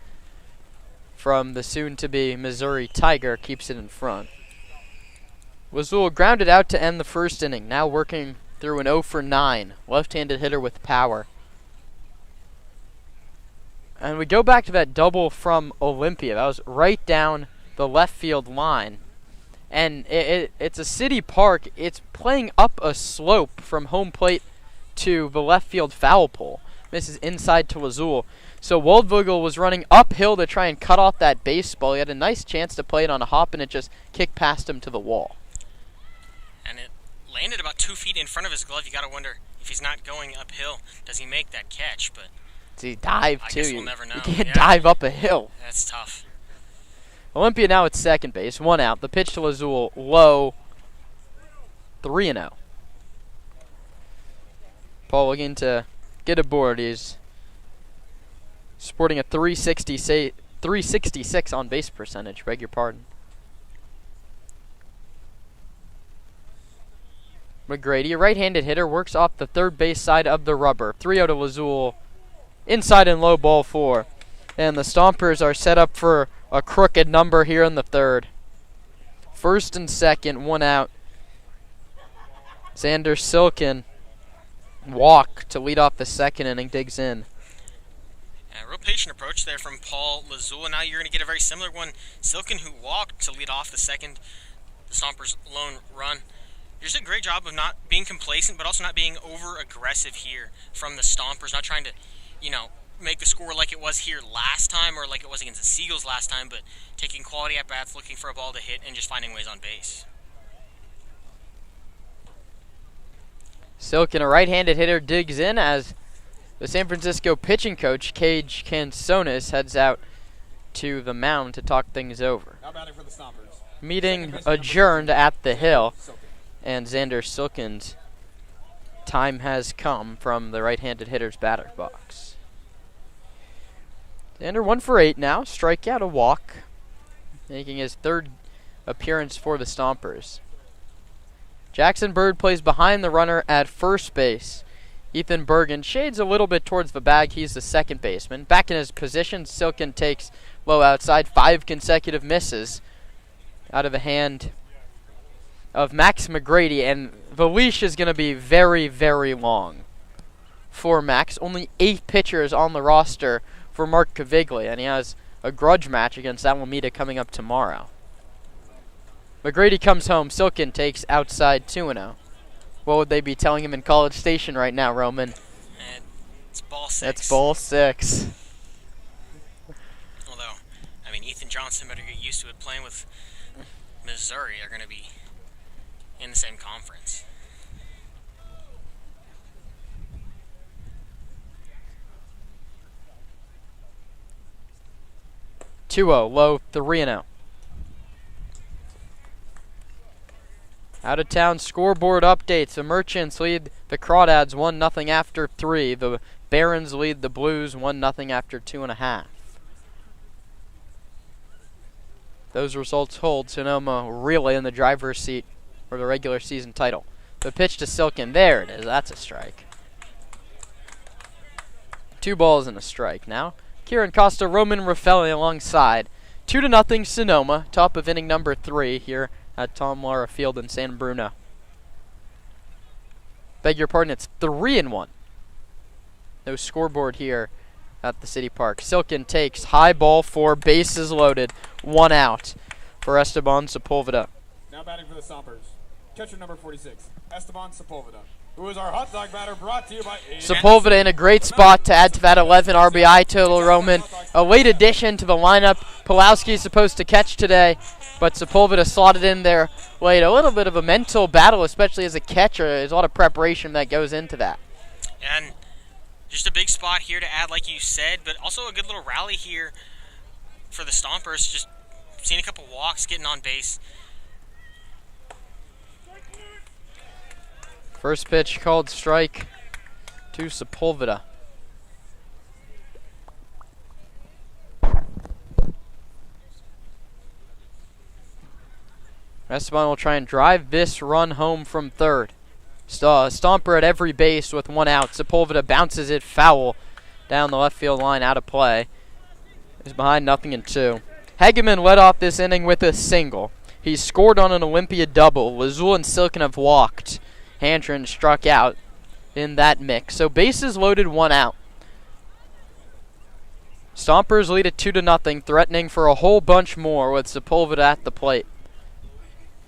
S2: from the soon-to-be Missouri Tiger. Keeps it in front. Lazul grounded out to end the first inning. Now working through an 0 for 9. Left-handed hitter with power. And we go back to that double from Olympia. That was right down the left field line. And it's a city park. It's playing up a slope from home plate to the left field foul pole. Misses inside to Lazul. So Waldvogel was running uphill to try and cut off that baseball. He had a nice chance to play it on a hop, and it just kicked past him to the wall.
S3: And it landed about 2 feet in front of his glove. You got to wonder if he's not going uphill, does he make that catch? But
S2: does he dive too?
S3: I guess we'll never know.
S2: You can't dive up a hill.
S3: That's tough.
S2: Olympia now at second base, 1 out. The pitch to Lazul, low, 3-0. Paul looking to get aboard. He's sporting a 366 on base percentage. Beg your pardon. McGrady, a right-handed hitter, works off the third base side of the rubber. 3-0 to Lazul, inside and low, ball 4. And the Stompers are set up for a crooked number here in the third. First and second, 1 out. Xander Silken, walk to lead off the second inning, digs in.
S3: A real patient approach there from Paul Lazul. Now you're going to get a very similar one. Silken, who walked to lead off the second, the Stompers' lone run. You're doing a great job of not being complacent, but also not being over-aggressive here from the Stompers. Not trying to, make the score like it was here last time or like it was against the Seagulls last time, but taking quality at-bats, looking for a ball to hit, and just finding ways on base.
S2: Silken, a right-handed hitter, digs in as the San Francisco pitching coach, Cage Cansonis, heads out to the mound to talk things over.
S4: Now batting for the Stompers.
S2: Meeting adjourned at the Hill, and Xander Silken's time has come from the right-handed hitter's batter's box. Xander 1 for 8 now, strikeout, a walk, making his third appearance for the Stompers. Jackson Bird plays behind the runner at first base. Ethan Bergen shades a little bit towards the bag. He's the second baseman. Back in his position, Silken takes low outside. 5 consecutive misses out of the hand of Max McGrady. And the leash is going to be very, very long for Max. Only 8 pitchers on the roster for Mark Caviglia, and he has a grudge match against Alameda coming up tomorrow. McGrady comes home. Silken takes outside 2-0. What would they be telling him in College Station right now, Roman?
S3: It's ball 6.
S2: That's ball 6.
S3: Although, Ethan Johnson better get used to it. Playing with Missouri, they're going to be in the same conference.
S2: 2-0, low, 3-0. Out-of-town scoreboard updates. The Merchants lead the Crawdads 1-0 after 3. The Barons lead the Blues 1-0 after 2.5. Those results hold Sonoma really in the driver's seat for the regular season title. The pitch to Silken. There it is. That's a strike. 2 balls and a strike. Now, Kieran Costa, Roman Raffelli alongside. 2-0 Sonoma, top of inning number 3 here at Tom Lara Field in San Bruno. Beg your pardon, it's 3-1. No scoreboard here at the City Park. Silkin takes high ball 4, bases loaded, 1 out for Esteban Sepulveda.
S4: Now batting for the Stompers, catcher number 46, Esteban Sepulveda, who is our hot dog batter, brought to you by
S2: Sepulveda in a great spot to add to that 11 RBI total, Roman. A late addition to the lineup. Pulowski's supposed to catch today, but Sepulveda slotted in there late. A little bit of a mental battle, especially as a catcher. There's a lot of preparation that goes into that.
S3: And just a big spot here to add, like you said, but also a good little rally here for the Stompers. Just seeing a couple walks, getting on base.
S2: First pitch called strike to Sepulveda. Esteban will try and drive this run home from third. Stomper at every base with 1 out. Sepulveda bounces it foul down the left field line, out of play. He's behind 0-2. Hegeman led off this inning with a single. He scored on an Olympia double. Lazul and Silkin have walked. Handren struck out in that mix. So bases loaded, 1 out. Stompers lead at 2-0, threatening for a whole bunch more with Sepulveda at the plate.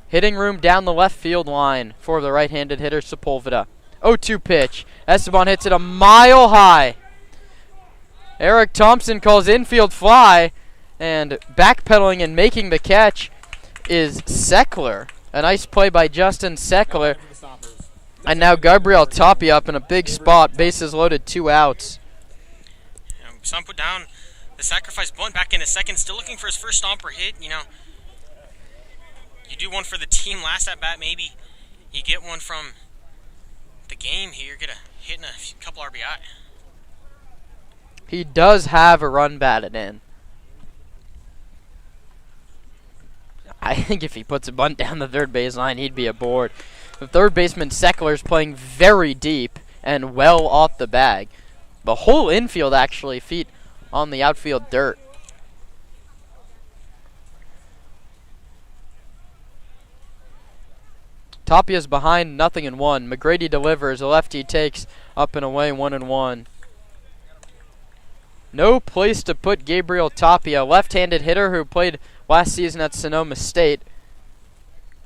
S2: Hitting room down the left field line for the right-handed hitter Sepulveda. 0-2 pitch. Esteban hits it a mile high. Eric Thompson calls infield fly, and backpedaling and making the catch is Seckler. A nice play by Justin Seckler. And now Gabriel Tapia up in a big spot. Bases loaded, 2 outs.
S3: Some put down the sacrifice bunt back into second. Still looking for his first Stomper hit. You know, you do one for the team last at bat. Maybe you get one from the game here. Get a hit and a couple RBI.
S2: He does have a run batted in. I think if he puts a bunt down the third base line, he'd be aboard. The third baseman Seckler is playing very deep and well off the bag. The whole infield actually feet on the outfield dirt. Tapia's behind 0-1. McGrady delivers. A lefty takes up and away, 1-1. No place to put Gabriel Tapia, left-handed hitter who played last season at Sonoma State.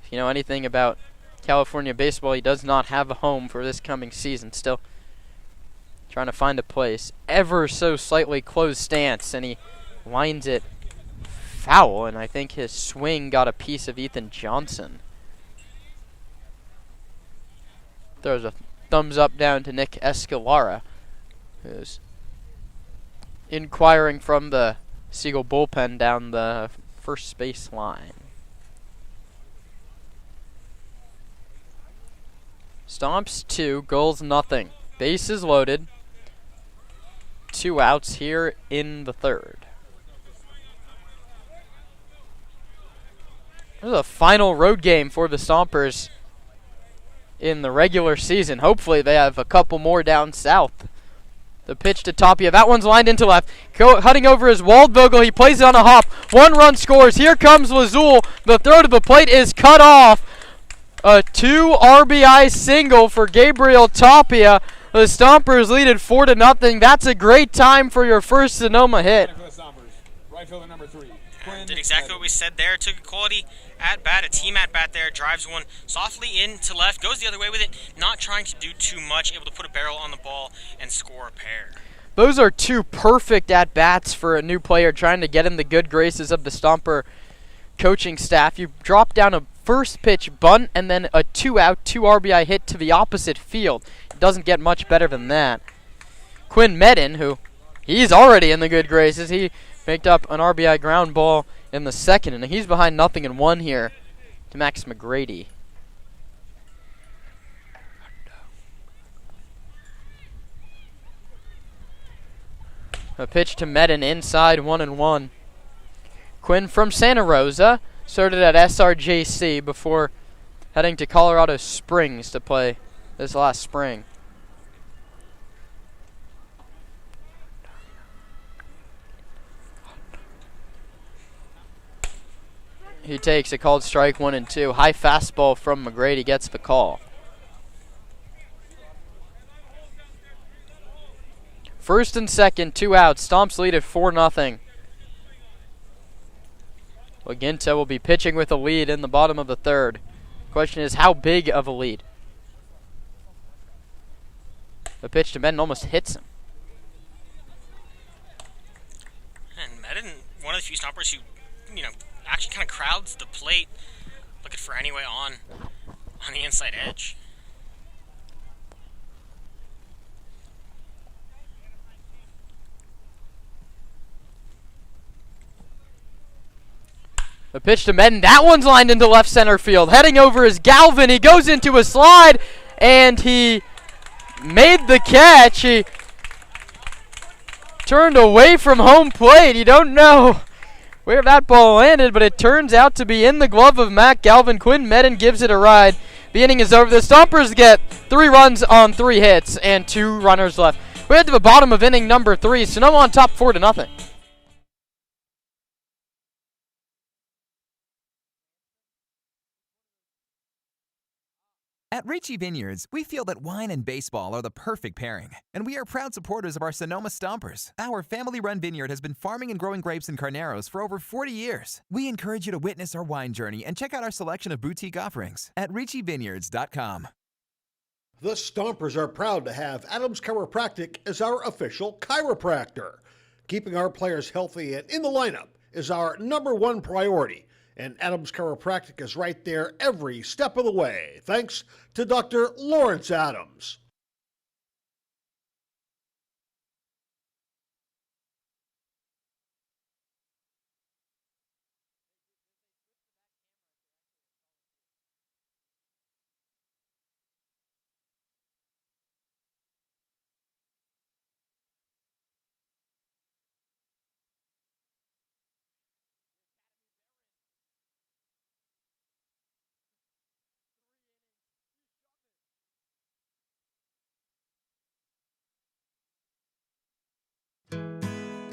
S2: If you know anything about California baseball, he does not have a home for this coming season. Still trying to find a place. Ever so slightly closed stance, and he lines it foul, and I think his swing got a piece of Ethan Johnson. Throws a thumbs up down to Nick Escalara, who's inquiring from the Seagull bullpen down the first base line. Stomps 2, goals nothing. Bases loaded. 2 outs here in the third. This is a final road game for the Stompers in the regular season. Hopefully they have a couple more down south. The pitch to Tapia. That one's lined into left. Cutting over is Waldvogel. He plays it on a hop. 1 run scores. Here comes Lazul. The throw to the plate is cut off. A 2 RBI single for Gabriel Tapia. The Stompers lead at 4-0. That's a great time for your first Sonoma hit.
S4: Right fielder number 3.
S3: Did exactly what we said there. Took a quality at-bat, a team at-bat there. Drives one softly in to left. Goes the other way with it. Not trying to do too much. Able to put a barrel on the ball and score a pair.
S2: Those are 2 perfect at-bats for a new player trying to get in the good graces of the Stomper coaching staff. You drop down a first pitch bunt and then a 2-out, 2 RBI hit to the opposite field. It doesn't get much better than that. Quinn Medin, who he's already in the good graces, he picked up an RBI ground ball in the second, and he's behind 0-1 here to Max McGrady. A pitch to Medin inside, 1-1. Quinn from Santa Rosa started at SRJC before heading to Colorado Springs to play this last spring. He takes a called strike 1-2. High fastball from McGrady gets the call. First and second, 2 outs. Stomps lead at 4-0. Laginta will be pitching with a lead in the bottom of the third. Question is, how big of a lead? The pitch to Medin almost hits him.
S3: And Medin, one of the few stompers who, actually kind of crowds the plate, looking for any way on the inside edge.
S2: The pitch to Medin. That one's lined into left center field. Heading over is Galvin. He goes into a slide, and he made the catch. He turned away from home plate. You don't know where that ball landed, but it turns out to be in the glove of Matt Galvin. Quinn Medin gives it a ride. The inning is over. The Stompers get 3 runs on 3 hits and 2 runners left. We head to the bottom of inning number 3. Sonoma on top 4-0.
S6: At Ricci Vineyards, we feel that wine and baseball are the perfect pairing, and we are proud supporters of our Sonoma Stompers. Our family-run vineyard has been farming and growing grapes and carneros for over 40 years. We encourage you to witness our wine journey and check out our selection of boutique offerings at RicciVineyards.com.
S1: The Stompers are proud to have Adams Chiropractic as our official chiropractor. Keeping our players healthy and in the lineup is our #1 priority. And Adams Chiropractic is right there every step of the way, thanks to Dr. Lawrence Adams.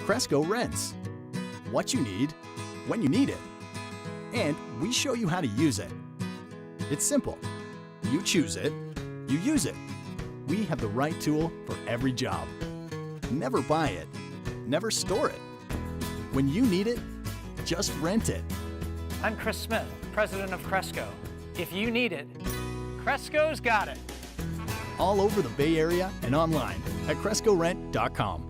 S7: Cresco Rents. What you need, when you need it. And we show you how to use it. It's simple. You choose it, you use it. We have the right tool for every job. Never buy it, never store it. When you need it, just rent it.
S8: I'm Chris Smith, president of Cresco. If you need it, Cresco's got it.
S7: All over the Bay Area and online at CrescoRent.com.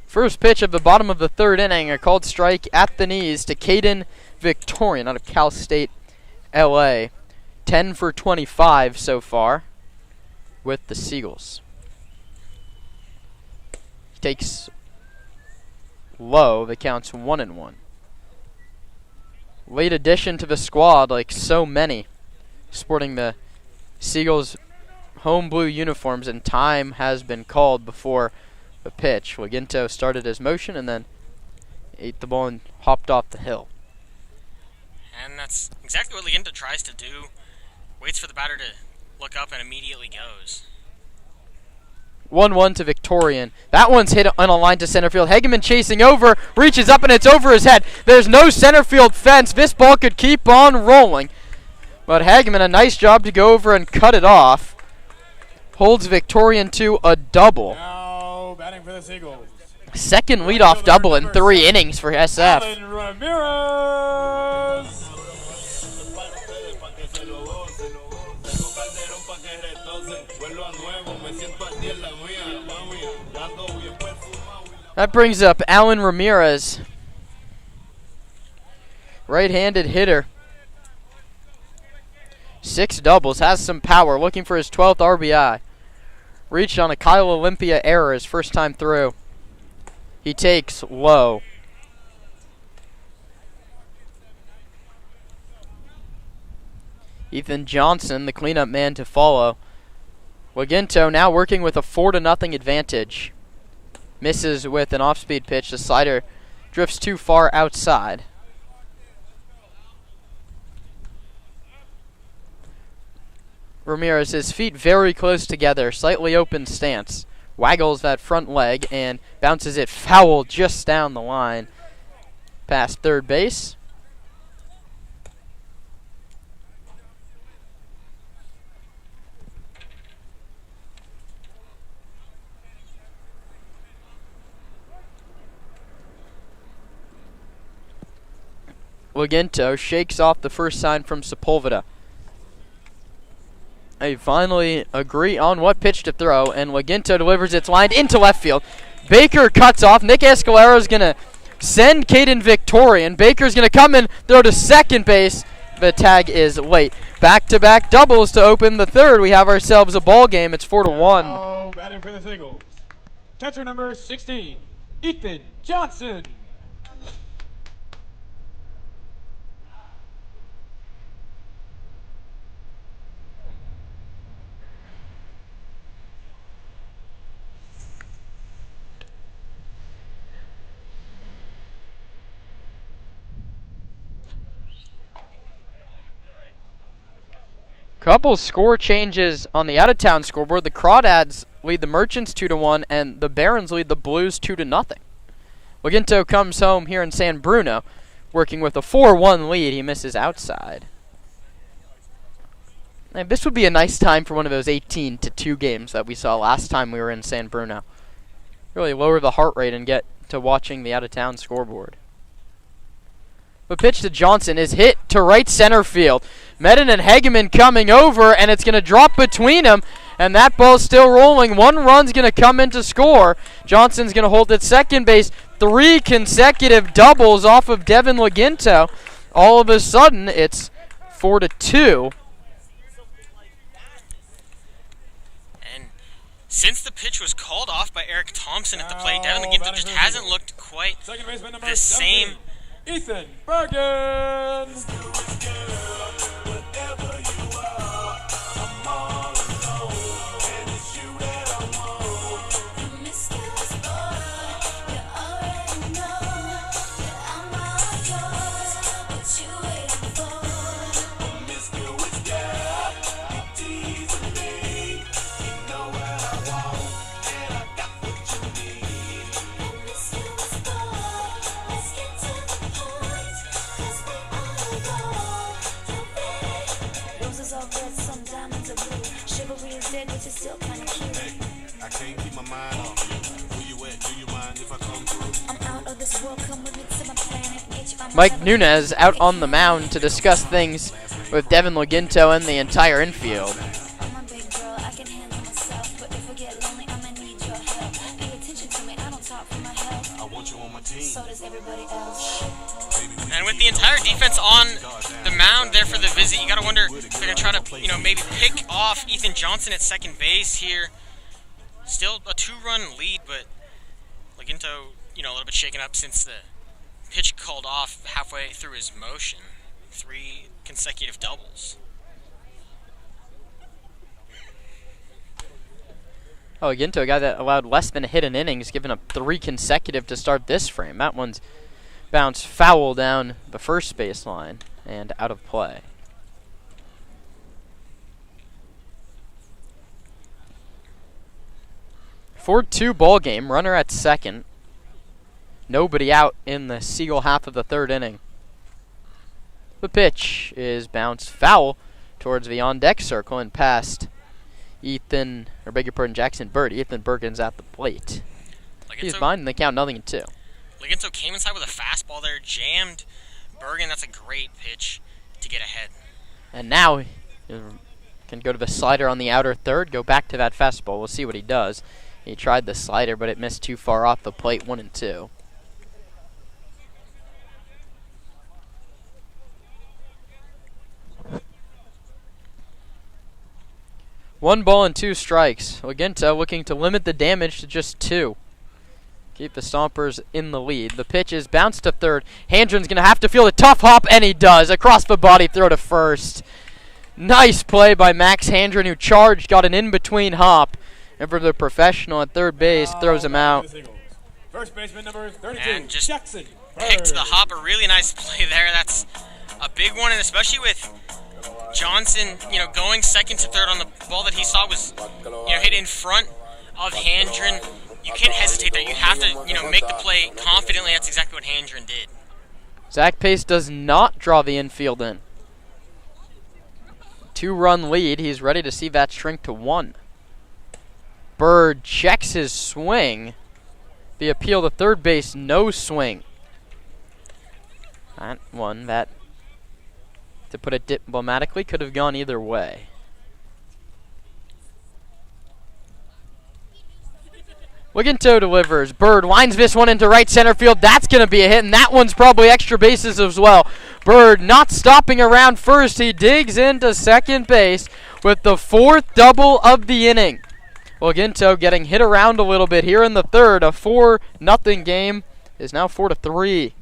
S2: First pitch of the bottom of the third inning, a called strike at the knees to Caden Victorian out of Cal State, LA. 10 for 25 so far with the Seagulls. He takes low, the count's 1-1. Late addition to the squad, like so many, sporting the Seagulls home blue uniforms, and time has been called before the pitch. Laginto started his motion and then ate the ball and hopped off the hill.
S3: And that's exactly what Laginto tries to do. Waits for the batter to look up and immediately goes.
S2: 1-1 to Victorian. That one's hit on a line to center field. Hageman chasing over, reaches up and it's over his head. There's no center field fence. This ball could keep on rolling. But Hageman, a nice job to go over and cut it off. Holds Victorian to a double.
S4: Now batting for the Seagulls.
S2: Second leadoff double in 3 innings for SF.
S4: Alan Ramirez.
S2: That brings up Alan Ramirez. Right-handed hitter. 6 doubles, has some power, looking for his 12th RBI. Reached on a Kyle Olympia error his first time through. He takes low. Ethan Johnson, the cleanup man to follow. Laginto now working with a 4-0 advantage. Misses with an off-speed pitch. The slider drifts too far outside. Ramirez, his feet very close together, slightly open stance. waggles that front leg and bounces it foul just down the line past third base. Laginto shakes off the first sign from Sepulveda. They finally agree on what pitch to throw, and Laginto delivers its line into left field. Baker cuts off. Nick Escalero's going to send Caden Victorian. Baker's going to come in, throw to second base. The tag is late. Back-to-back doubles to open the third. We have ourselves a ball game. It's 4-1.
S4: Now batting for the Seagulls. Catcher number 16, Ethan Johnson.
S2: Couple score changes on the out-of-town scoreboard. The Crawdads lead the Merchants 2-1, and the Barons lead the Blues 2-0. Laginto comes home here in San Bruno, working with a 4-1 lead. He misses outside. And this would be a nice time for one of those 18-2 games that we saw last time we were in San Bruno. Really lower the heart rate and get to watching the out-of-town scoreboard. The pitch to Johnson is hit to right center field. Medin and Hegeman coming over, and it's going to drop between them, and that ball's still rolling. One run's going to come in to score. Johnson's going to hold at second base. 3 consecutive doubles off of Devin Laginto. All of a sudden, it's 4-2.
S3: And since the pitch was called off by Eric Thompson at the plate, Devin Laginto just hasn't looked quite the same.
S4: Ethan Bergen.
S9: I can't keep my mind off you. Where you at? Do you mind if I come through? I'm out of this world, come with me to my planet.
S2: Mike Nunez out on the mound to discuss things with Devin Laginto and the entire infield.
S9: I'm a big girl, I can handle myself. But if I get lonely, I'ma need your help. Pay attention to me, I don't talk for my health. I want you on my team. So does everybody else.
S3: And with the entire defense on the mound there for the visit, you got to wonder if they're going to try to, maybe pick off Ethan Johnson at second base here. Still a 2-run lead, but Laginto, a little bit shaken up since the pitch called off halfway through his motion. 3 consecutive doubles.
S2: Oh, Laginto, a guy that allowed less than a hit in innings, giving up 3 consecutive to start this frame. That one's bounced foul down the first baseline and out of play. (4-2) ball game. Runner at second. Nobody out in the Seagull half of the third inning. The pitch is bounced foul towards the on-deck circle and past Jackson Bird. Ethan Bergen's at the plate. He's behind the count, 0-2.
S3: Laginto came inside with a fastball there, jammed Bergen. That's a great pitch to get ahead.
S2: And now he can go to the slider on the outer third, go back to that fastball. We'll see what he does. He tried the slider, but it missed too far off the plate, 1-2. One ball and 2 strikes. Laginto looking to limit the damage to just 2. Keep the Stompers in the lead. The pitch is bounced to third. Handren's going to have to field a tough hop, and he does. Across the body throw to first. Nice play by Max Handren, who charged, got an in-between hop. And for the professional at third base, throws him out.
S4: First baseman number 32,
S3: and just
S4: Jackson
S3: picked the hop. A really nice play there. That's a big one, and especially with Johnson, going second to third on the ball that he saw was, hit in front of Handren, you can't hesitate there. You have to, make the play confidently. That's exactly what Handren did.
S2: Zach Pace does not draw the infield in. 2-run lead. He's ready to see that shrink to 1. Bird checks his swing. The appeal to third base, no swing. That one, that, to put it diplomatically, could have gone either way. Wiginto delivers. Bird winds this one into right center field. That's going to be a hit, and that one's probably extra bases as well. Bird not stopping around first. He digs into second base with the 4th double of the inning. Wiginto getting hit around a little bit here in the third. A 4-0 game is now 4-3.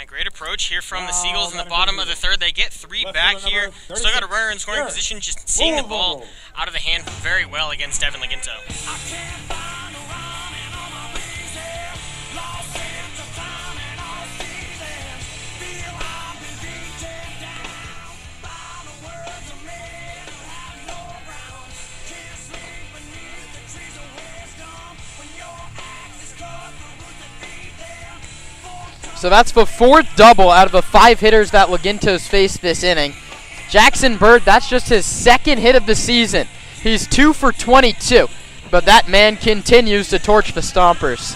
S3: Great approach here from the Seagulls in the bottom of the third. They get 3 back here. Still got a runner in scoring position, just seeing the ball out of the hand very well against Devin Liginto.
S2: So that's the 4th double out of the 5 hitters that Liginto's faced this inning. Jackson Bird, that's just his 2nd hit of the season. He's 2 for 22, but that man continues to torch the Stompers.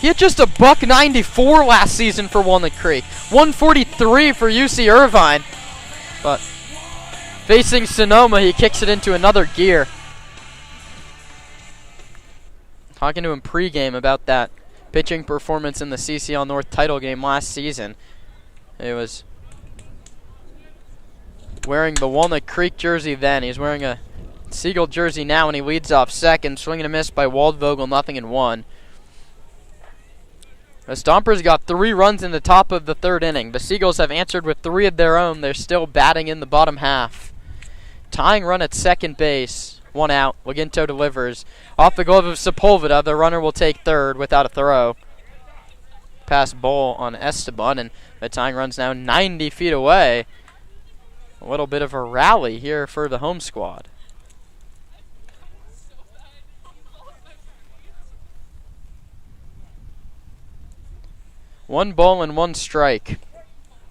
S2: He had just a $194 last season for Walnut Creek, 143 for UC Irvine, but facing Sonoma, he kicks it into another gear. Talking to him pregame about that pitching performance in the CCL North title game last season. He was wearing the Walnut Creek jersey then. He's wearing a Seagull jersey now, and he leads off second. Swinging a miss by Waldvogel, 0-1. The Stompers got 3 runs in the top of the 3rd inning. The Seagulls have answered with 3 of their own. They're still batting in the bottom half. Tying run at second base. 1 out. Liginto delivers. Off the glove of Sepulveda, the runner will take third without a throw. Pass ball on Esteban, and the tying run's now 90 feet away. A little bit of a rally here for the home squad. One ball and 1 strike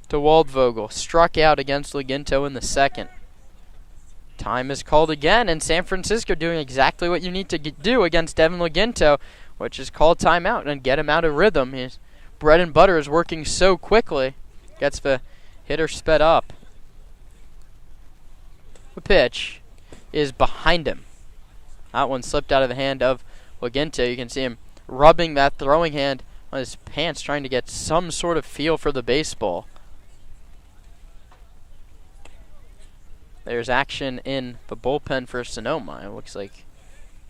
S2: to Waldvogel. Struck out against Liginto in the 2nd. Time is called again, and San Francisco doing exactly what you need to do against Devin Liginto, which is call timeout and get him out of rhythm. His bread and butter is working so quickly. Gets the hitter sped up. The pitch is behind him. That one slipped out of the hand of Liginto. You can see him rubbing that throwing hand on his pants, trying to get some sort of feel for the baseball. There's action in the bullpen for Sonoma. It looks like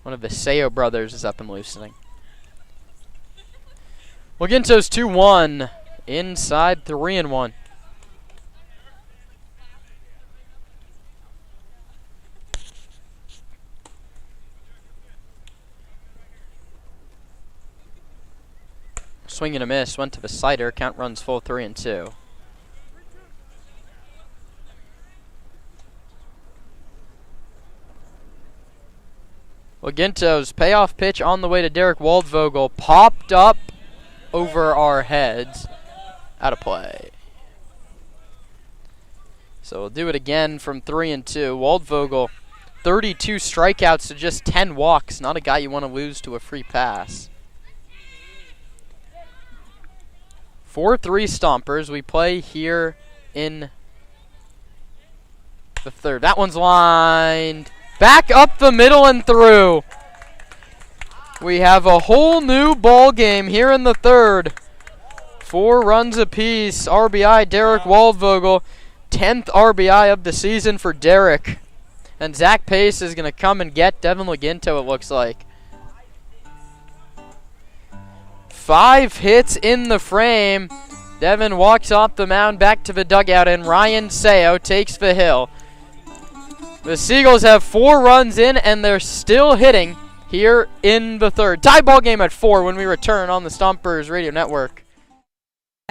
S2: one of the Seo brothers is up and loosening. Liginto's 2-1. Inside 3-1. Swing and a miss. Went to the slider. Count runs full 3-2. Liginto's payoff pitch on the way to Derek Waldvogel popped up over our heads. Out of play. So we'll do it again from 3-2. Waldvogel, 32 strikeouts to just 10 walks. Not a guy you want to lose to a free pass. 4-3 Stompers. We play here in the 3rd. That one's lined back up the middle and through. We have a whole new ball game here in the 3rd. 4 runs apiece. RBI Derek Waldvogel. 10th RBI of the season for Derek. And Zach Pace is going to come and get Devin Liginto, it looks like. 5 hits in the frame. Devin walks off the mound back to the dugout, and Ryan Seo takes the hill. The Seagulls have 4 runs in, and they're still hitting here in the 3rd. Tie ball game at 4 when we return on the Stompers Radio Network.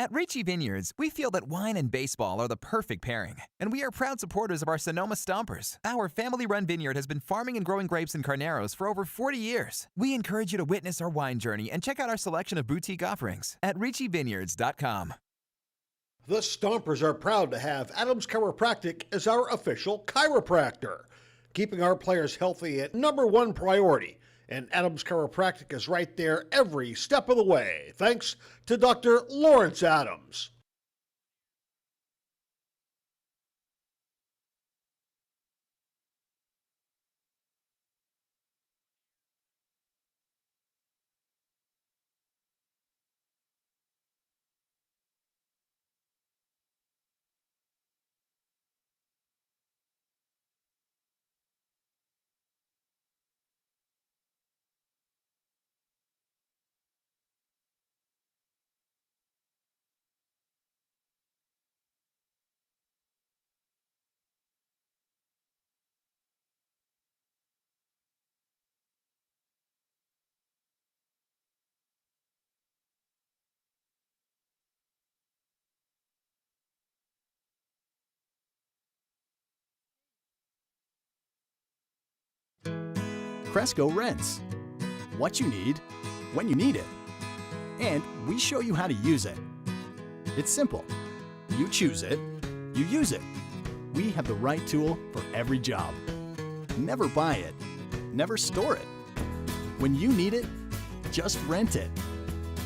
S6: At Ricci Vineyards, we feel that wine and baseball are the perfect pairing, and we are proud supporters of our Sonoma Stompers. Our family-run vineyard has been farming and growing grapes and carneros for over 40 years. We encourage you to witness our wine journey and check out our selection of boutique offerings at RicciVineyards.com.
S1: The Stompers are proud to have Adams Chiropractic as our official chiropractor. Keeping our players healthy at #1 priority, and Adams Chiropractic is right there every step of the way, thanks to Dr. Lawrence Adams.
S7: Cresco Rents. What you need, when you need it. And we show you how to use it. It's simple. You choose it, you use it. We have the right tool for every job. Never buy it, never store it. When you need it, just rent it.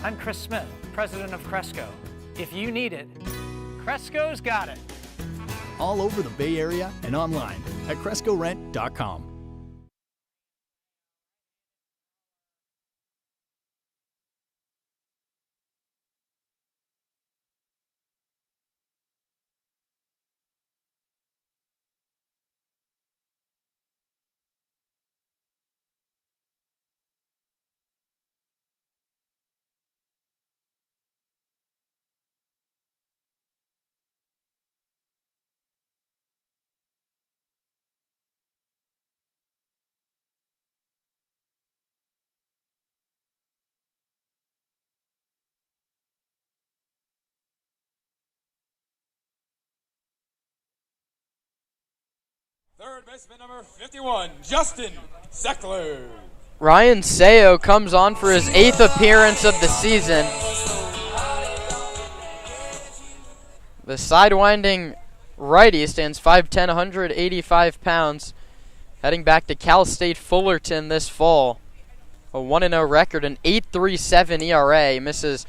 S8: I'm Chris Smith, president of Cresco. If you need it, Cresco's got it.
S7: All over the Bay Area and online at CrescoRent.com.
S4: Third baseman number 51, Justin Seckler.
S2: Ryan Sayo comes on for his 8th appearance of the season. The sidewinding righty stands 5'10", 185 pounds, heading back to Cal State Fullerton this fall. A 1-0 record, an 8.37 ERA. Misses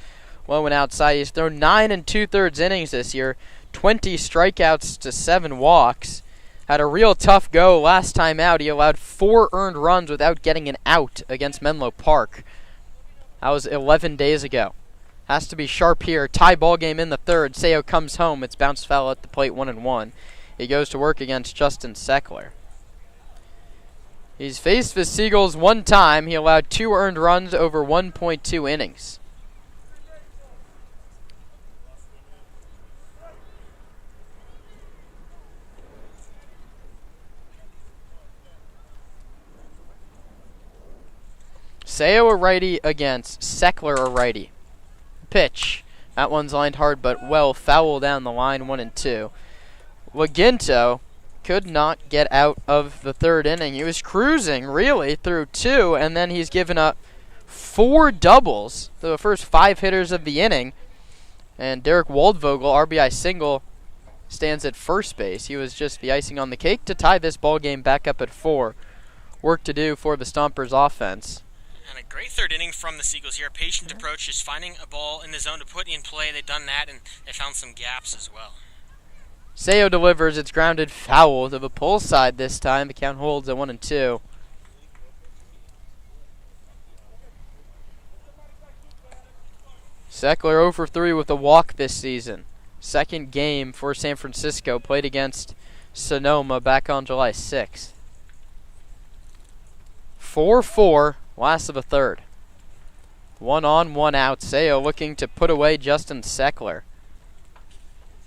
S2: low and outside. He's thrown 9 2/3 innings this year, 20 strikeouts to 7 walks. Had a real tough go last time out. He allowed 4 earned runs without getting an out against Menlo Park. That was 11 days ago. Has to be sharp here. Tie ball game in the third. Sayo comes home. It's bounced foul at the plate, 1-1. He goes to work against Justin Seckler. He's faced the Seagulls one time. He allowed 2 earned runs over 1.2 innings. Sayo a righty against Seckler a righty. Pitch. That one's lined hard but well. Foul down the line, 1-2. Laginto could not get out of the third inning. He was cruising, really, through 2, and then he's given up 4 doubles to the first 5 hitters of the inning. And Derek Waldvogel, RBI single, stands at first base. He was just the icing on the cake to tie this ball game back up at 4. Work to do for the Stompers offense.
S3: And a great third inning from the Seagulls here. Patient approach, just finding a ball in the zone to put in play. They've done that, and they found some gaps as well.
S2: Sayo delivers. It's grounded foul to the pull side this time. The count holds at 1-2. Seckler 0 for 3 with a walk this season. Second game for San Francisco. Played against Sonoma back on July 6th. 4-4. Last of a third. 1 on, 1 out. Sayo looking to put away Justin Seckler.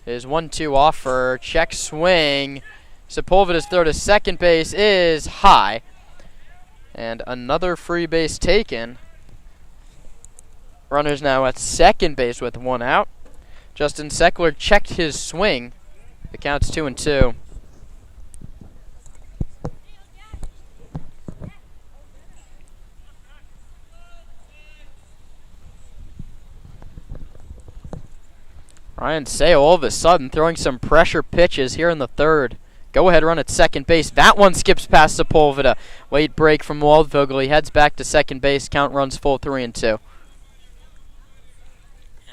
S2: His 1-2 offer. Check swing. Sepulveda's throw to second base is high. And another free base taken. Runners now at second base with 1 out. Justin Seckler checked his swing. The count's 2-2. Ryan Seo all of a sudden throwing some pressure pitches here in the third. Go-ahead run at second base. That one skips past Sepulveda. Late break from Waldvogel. He heads back to second base. Count runs full 3-2.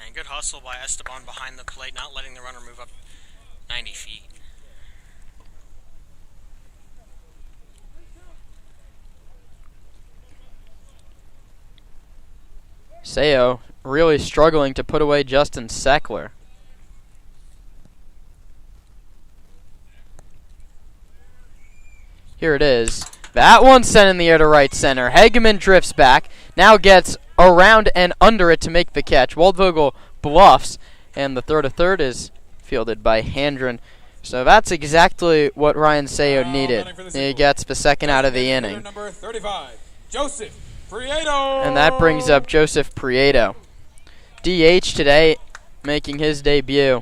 S3: And good hustle by Esteban behind the plate, not letting the runner move up 90 feet.
S2: Seo really struggling to put away Justin Seckler. Here it is. That one sent in the air to right center. Hageman drifts back. Now gets around and under it to make the catch. Waldvogel bluffs. And the throw to third is fielded by Handren. So that's exactly what Ryan Seo needed. He gets the second out of the inning.
S4: Number 35, Joseph Prieto.
S2: And that brings up Joseph Prieto. DH today, making his debut.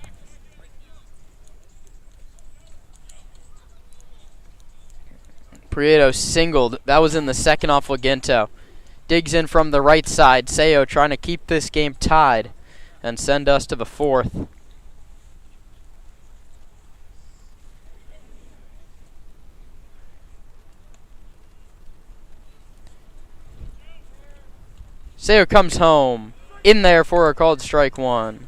S2: Prieto singled. That was in the second off Laginto. Digs in from the right side. Seo trying to keep this game tied and send us to the fourth. Seo comes home. In there for a called strike one.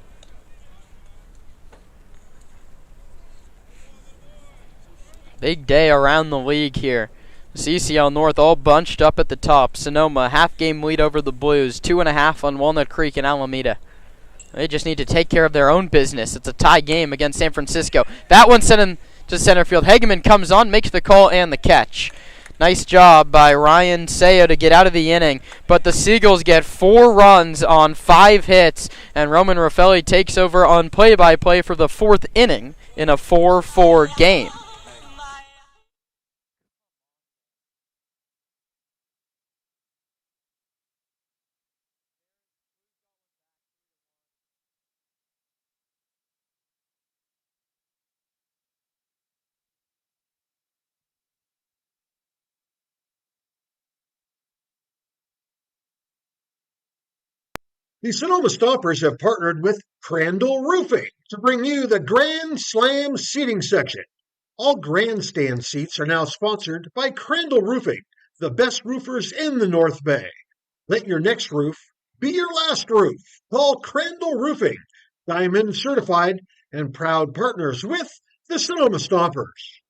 S2: Big day around the league here. CCL North all bunched up at the top. Sonoma, half-game lead over the Blues. 2.5 on Walnut Creek and Alameda. They just need to take care of their own business. It's a tie game against San Francisco. That one sent him to center field. Hageman comes on, makes the call and the catch. Nice job by Ryan Seo to get out of the inning. But the Seagulls get 4 runs on 5 hits. And Roman Raffelli takes over on play-by-play for the 4th inning in a 4-4 game.
S1: The Sonoma Stompers have partnered with Crandall Roofing to bring you the Grand Slam seating section. All grandstand seats are now sponsored by Crandall Roofing, the best roofers in the North Bay. Let your next roof be your last roof. Call Crandall Roofing, Diamond certified and proud partners with the Sonoma Stompers.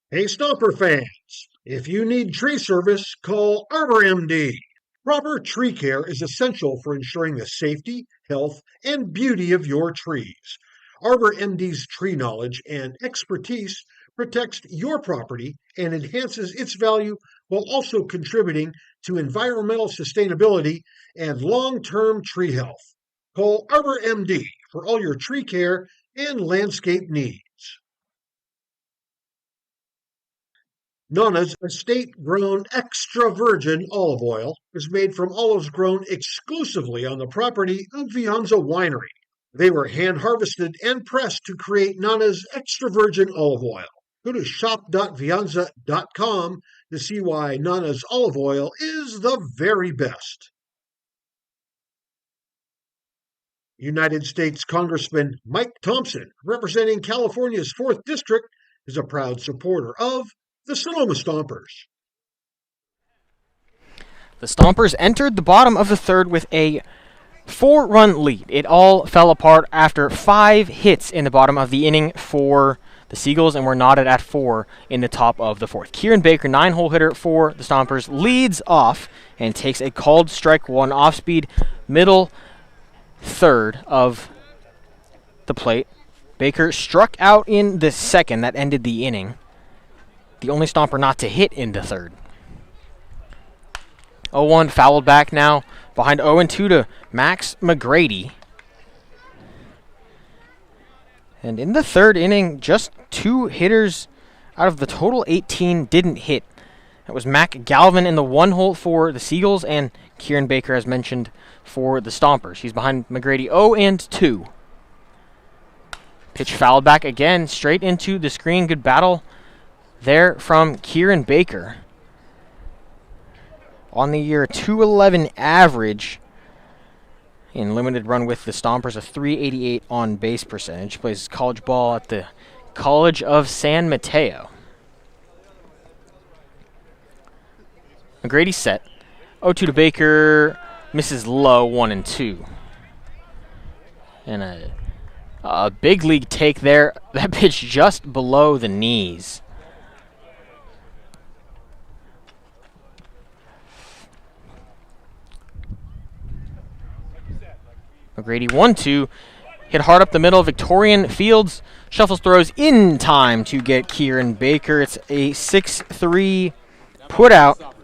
S1: Hey Stomper fans, if you need tree service, call Arbor MD. Proper tree care is essential for ensuring the safety, health, and beauty of your trees. Arbor MD's tree knowledge and expertise protects your property and enhances its value while also contributing to environmental sustainability and long-term tree health. Call Arbor MD for all your tree care and landscape needs. Nana's estate-grown extra virgin olive oil is made from olives grown exclusively on the property of Vianza Winery. They were hand-harvested and pressed to create Nana's extra virgin olive oil. Go to shop.vianza.com to see why Nana's olive oil is the very best. United States Congressman Mike Thompson, representing California's 4th District, is a proud supporter of the Sonoma Stompers.
S10: The Stompers entered the bottom of the third with a 4-run lead. It all fell apart after 5 hits in the bottom of the inning for the Seagulls, and we're knotted at 4 in the top of the 4th. Kieran Baker, 9-hole hitter for the Stompers, leads off and takes a called strike one off-speed middle third of the plate. Baker struck out in the second. That ended the inning. The only Stomper not to hit in the third. 0-1 fouled back now behind 0-2 to Max McGrady. And in the third inning, just 2 hitters out of the total 18 didn't hit. That was Mac Galvin in the 1 hole for the Seagulls, and Kieran Baker, as mentioned, for the Stompers. He's behind McGrady 0-2. Pitch fouled back again, straight into the screen. Good battle there from Kieran Baker. On the year, 211 average in limited run with the Stompers, a 388 on base percentage. Plays college ball at the College of San Mateo. McGrady set. 0-2 to Baker. Misses low, 1-2. And a big league take there. That pitch just below the knees. McGrady 1-2. Hit hard up the middle. Victorian Fields shuffles throws in time to get Kieran Baker. It's a 6-3 put out.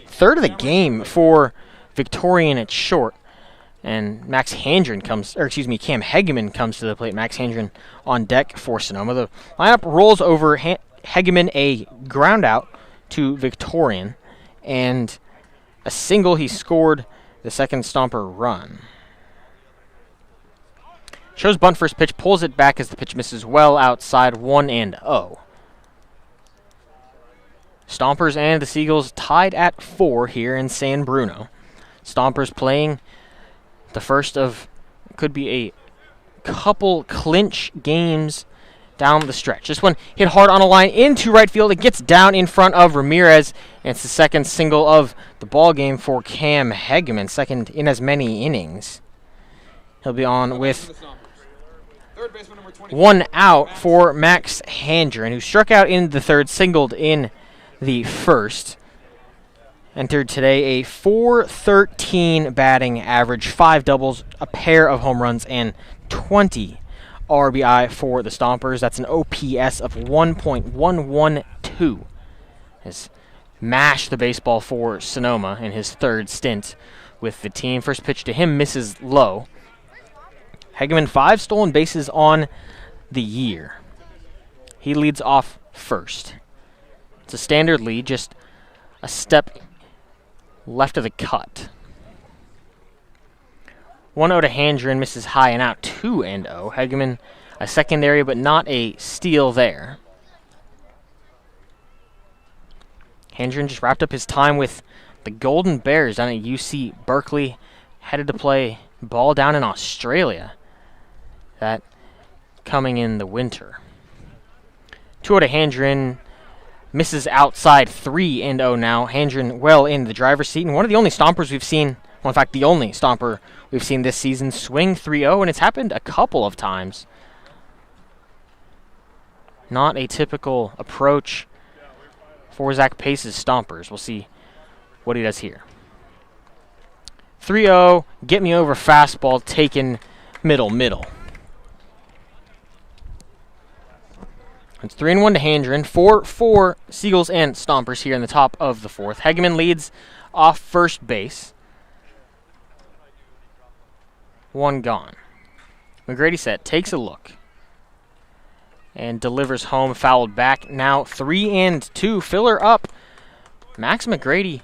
S10: Third of the game for Victorian at short. And Cam Hageman comes to the plate. Max Hageman on deck for Sonoma. The lineup rolls over. Hageman a ground out to Victorian. And a single. He scored the second Stomper run. Shows bunt first pitch, pulls it back as the pitch misses well outside, 1-0. Stompers and the Seagulls tied at 4 here in San Bruno. Stompers playing the first of, could be a couple clinch games down the stretch. This one hit hard on a line into right field. It gets down in front of Ramirez, and it's the second single of the ball game for Cam Hageman, second in as many innings. He'll be on with 1 out for Max Hageman, who struck out in the third, singled in the first. Entered today a .413 batting average, 5 doubles, a pair of home runs, and 20 RBI for the Stompers. That's an OPS of 1.112. Has mashed the baseball for Sonoma in his third stint with the team. First pitch to him misses low. Hageman 5 stolen bases on the year. He leads off first. It's a standard lead, just a step left of the cut. 1-0 to Handren, misses high and out, 2-0. Hageman, a secondary, but not a steal there. Handren just wrapped up his time with the Golden Bears down at UC Berkeley, headed to play ball down in Australia. That coming in the winter. 2-0 to Handren, misses outside, 3-0 now. Handren well in the driver's seat, and one of the only Stompers we've seen, well, in fact, the only Stomper we've seen this season swing 3-0, and it's happened a couple of times. Not a typical approach for Zach Pace's Stompers. We'll see what he does here. 3-0, get me over fastball, taken middle. It's 3-1 to Handren, 4-4 Seagulls and Stompers here in the top of the fourth. Hageman leads off first base. 1 gone. McGrady set, takes a look, and delivers home, fouled back. Now 3-2, filler up. Max McGrady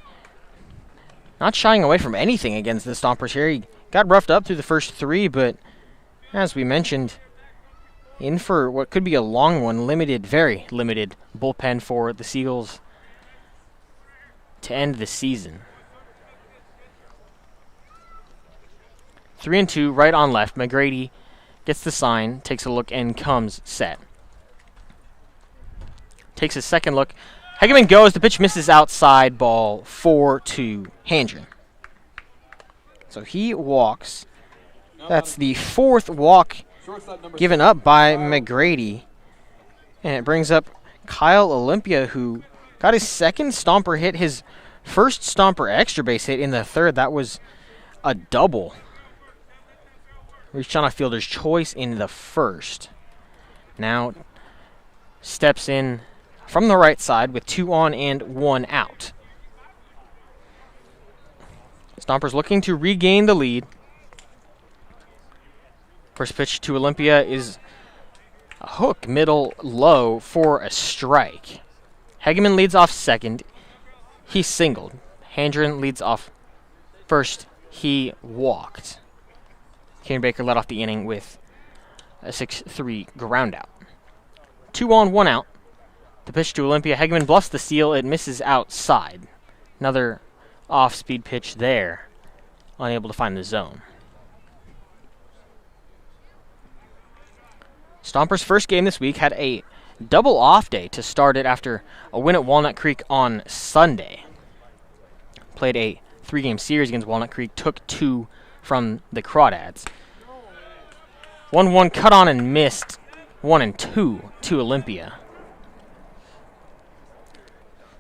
S10: not shying away from anything against the Stompers here. He got roughed up through the first 3, but as we mentioned, in for what could be a long one, very limited bullpen for the Seagulls to end the season. 3-2, right on left. McGrady gets the sign, takes a look, and comes set. Takes a second look. Hageman goes. The pitch misses outside, ball 4-2 Handren. So he walks. That's the 4th walk given up by McGrady. And it brings up Kyle Olympia, who got his second Stomper hit, his first Stomper extra base hit in the third. That was a double. Reached on a fielder's choice in the first. Now steps in from the right side with 2 on and 1 out. Stompers looking to regain the lead. First pitch to Olympia is a hook, middle, low for a strike. Hegeman leads off second. He singled. Handren leads off first. He walked. Kane Baker led off the inning with a 6-3 ground out. 2 on, 1 out. The pitch to Olympia. Hegeman bluffs the steal. It misses outside. Another off-speed pitch there. Unable to find the zone. Stompers' first game this week had a double off day to start it after a win at Walnut Creek on Sunday. Played a 3-game series against Walnut Creek. Took 2 from the Crawdads. 1-1 cut on and missed. 1-2 to Olympia.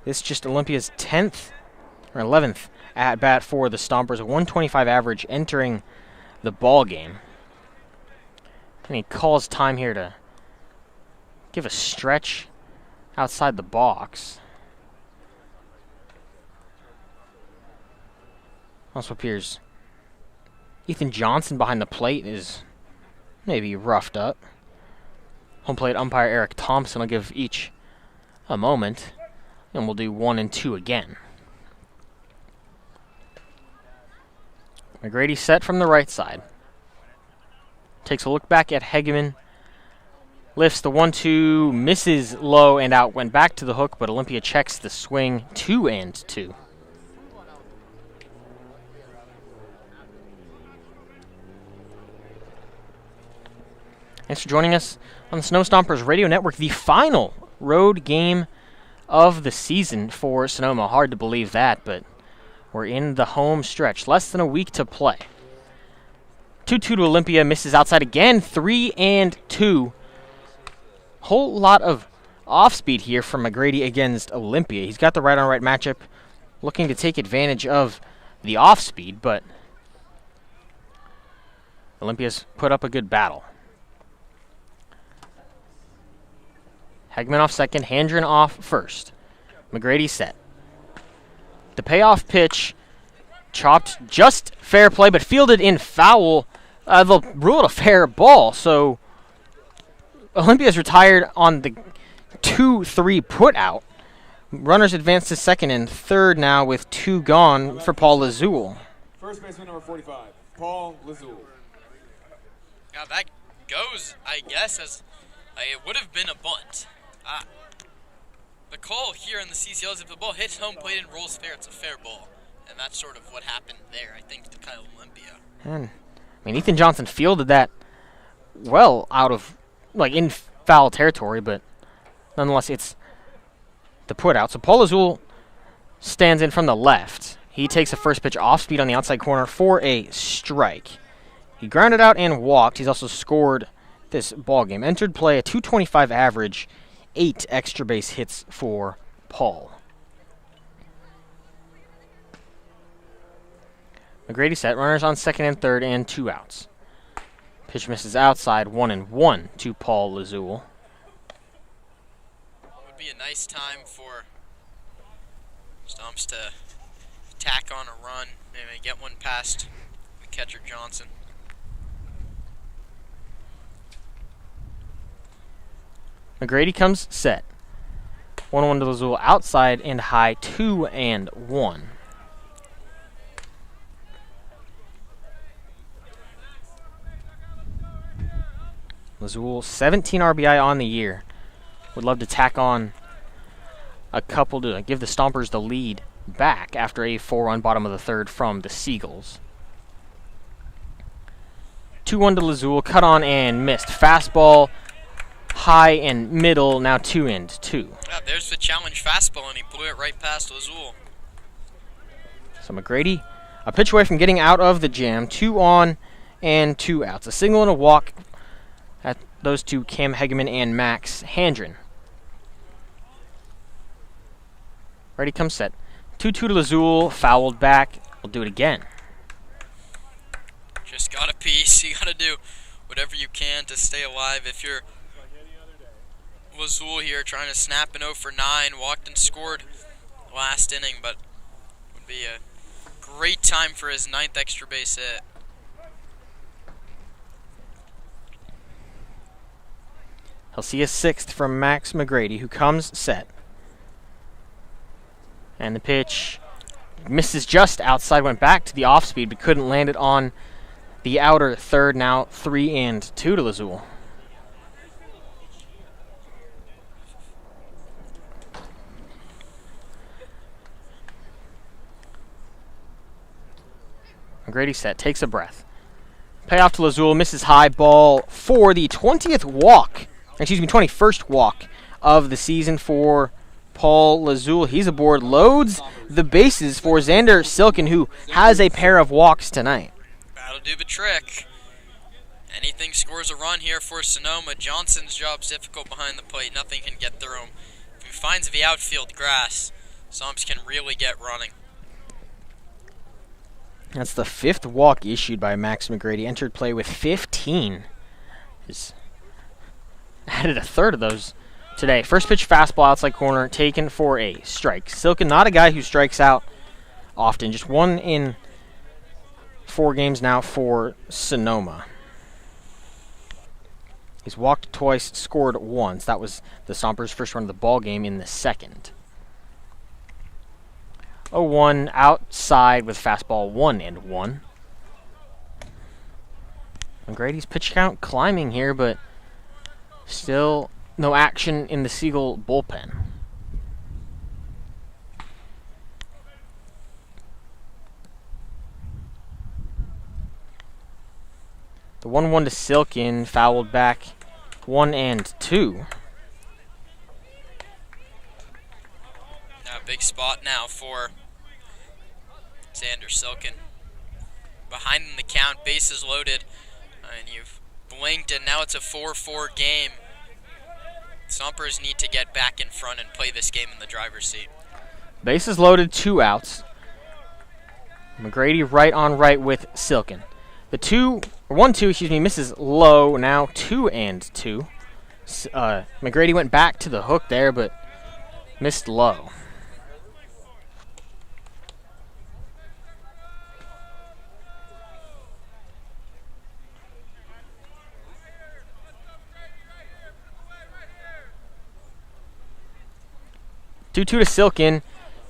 S10: This is just Olympia's 10th or 11th at bat for the Stompers. A 125 average entering the ball game. And he calls time here to give a stretch outside the box. Also appears Ethan Johnson behind the plate is maybe roughed up. Home plate umpire Eric Thompson will give each a moment. And we'll do 1 and 2 again. McGrady set from the right side. Takes a look back at Hegeman. Lifts the 1-2, misses low and out. Went back to the hook, but Olympia checks the swing. 2 and 2. Thanks for joining us on the Sonoma Stompers Radio Network. The final road game of the season for Sonoma. Hard to believe that, but we're in the home stretch. Less than a week to play. 2-2 to Olympia. Misses outside again. 3 and 2. Whole lot of off-speed here from McGrady against Olympia. He's got the right-on-right matchup. Looking to take advantage of the off-speed, but Olympia's put up a good battle. Hegeman off second, Handren off first. McGrady set. The payoff pitch chopped just fair play, but fielded in foul. They'll rule it a fair ball, so Olympia's retired on the 2-3 put out. Runners advance to second and third now with 2 gone for Paul Lazul.
S4: First baseman number 45, Paul Lazul.
S2: Now that goes, I guess, as it would have been a bunt. The call here in the CCL is if the ball hits home plate and rolls fair, it's a fair ball. And that's sort of what happened there, I think, to Kyle Olympia.
S10: And, Ethan Johnson fielded that well out of, in foul territory, but nonetheless, it's the put out. So Paul Azul stands in from the left. He takes a first pitch off speed on the outside corner for a strike. He grounded out and walked. He's also scored this ball game. Entered play, a 225 average, 8 extra base hits for Paul. McGrady set, runners on second and third and 2 outs. Pitch misses outside, 1-1 to Paul Lazul.
S2: It would be a nice time for Stomps to tack on a run, maybe get one past the catcher Johnson.
S10: McGrady comes set. 1-1 to Lazul, outside and high, 2-1. Lazul, 17 RBI on the year. Would love to tack on a couple to give the Stompers the lead back after a 4-run bottom of the third from the Seagulls. 2-1 to Lazul, cut on and missed. Fastball, high and middle, now 2-2.
S2: Yeah, there's the challenge fastball, and he blew it right past Lazul.
S10: So McGrady, a pitch away from getting out of the jam. 2 on and 2 outs. A single and a walk at those two, Cam Hegeman and Max Handren. Ready, comes set. 2-2 to Lazul, fouled back. We'll do it again.
S2: Just got a piece. You got to do whatever you can to stay alive. If you're Lazul here trying to snap an 0 for 9, walked and scored last inning, but would be a great time for his 9th extra base hit.
S10: He'll see a 6th from Max McGrady, who comes set. And the pitch misses just outside, went back to the off speed, but couldn't land it on the outer third. Now 3-2 to Lazul. McGrady set, takes a breath. Payoff to Lazul, misses high, ball for the 21st walk of the season for Paul Lazul. He's aboard, loads the bases for Xander Silken, who has a pair of walks tonight.
S2: That'll do the trick. Anything scores a run here for Sonoma. Johnson's job's difficult behind the plate. Nothing can get through him. If he finds the outfield grass, Stomps can really get running.
S10: That's the 5th walk issued by Max McGrady. Entered play with 15. He's added a third of those today. First pitch fastball outside corner, taken for a strike. Silken, not a guy who strikes out often. Just 1 in 4 games now for Sonoma. He's walked twice, scored once. That was the Stompers' first run of the ball game in the 2nd. 0-1 outside with fastball 1-1. McGrady's pitch count climbing here, but still no action in the Seagull bullpen. The 1-1 to Silken, fouled back 1-2.
S2: Now big spot now for Xander Silken. Behind in the count, bases loaded, and you've blinked, and now it's a 4-4 game. Stompers need to get back in front and play this game in the driver's seat.
S10: Bases loaded, 2 outs. McGrady right on right with Silken. The 1-2, misses low, now 2-2. McGrady went back to the hook there, but missed low. Two to Silken,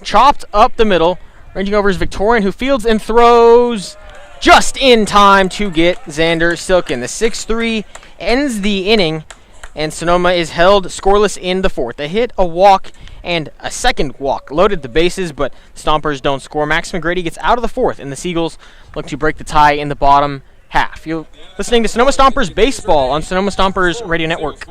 S10: chopped up the middle, ranging over is Victorian, who fields and throws just in time to get Xander Silken. The 6-3 ends the inning, and Sonoma is held scoreless in the 4th. A hit, a walk, and a second walk loaded the bases, but Stompers don't score. Max McGrady gets out of the 4th, and the Seagulls look to break the tie in the bottom half. You're listening to Sonoma Stompers Baseball on Sonoma Stompers Radio Network.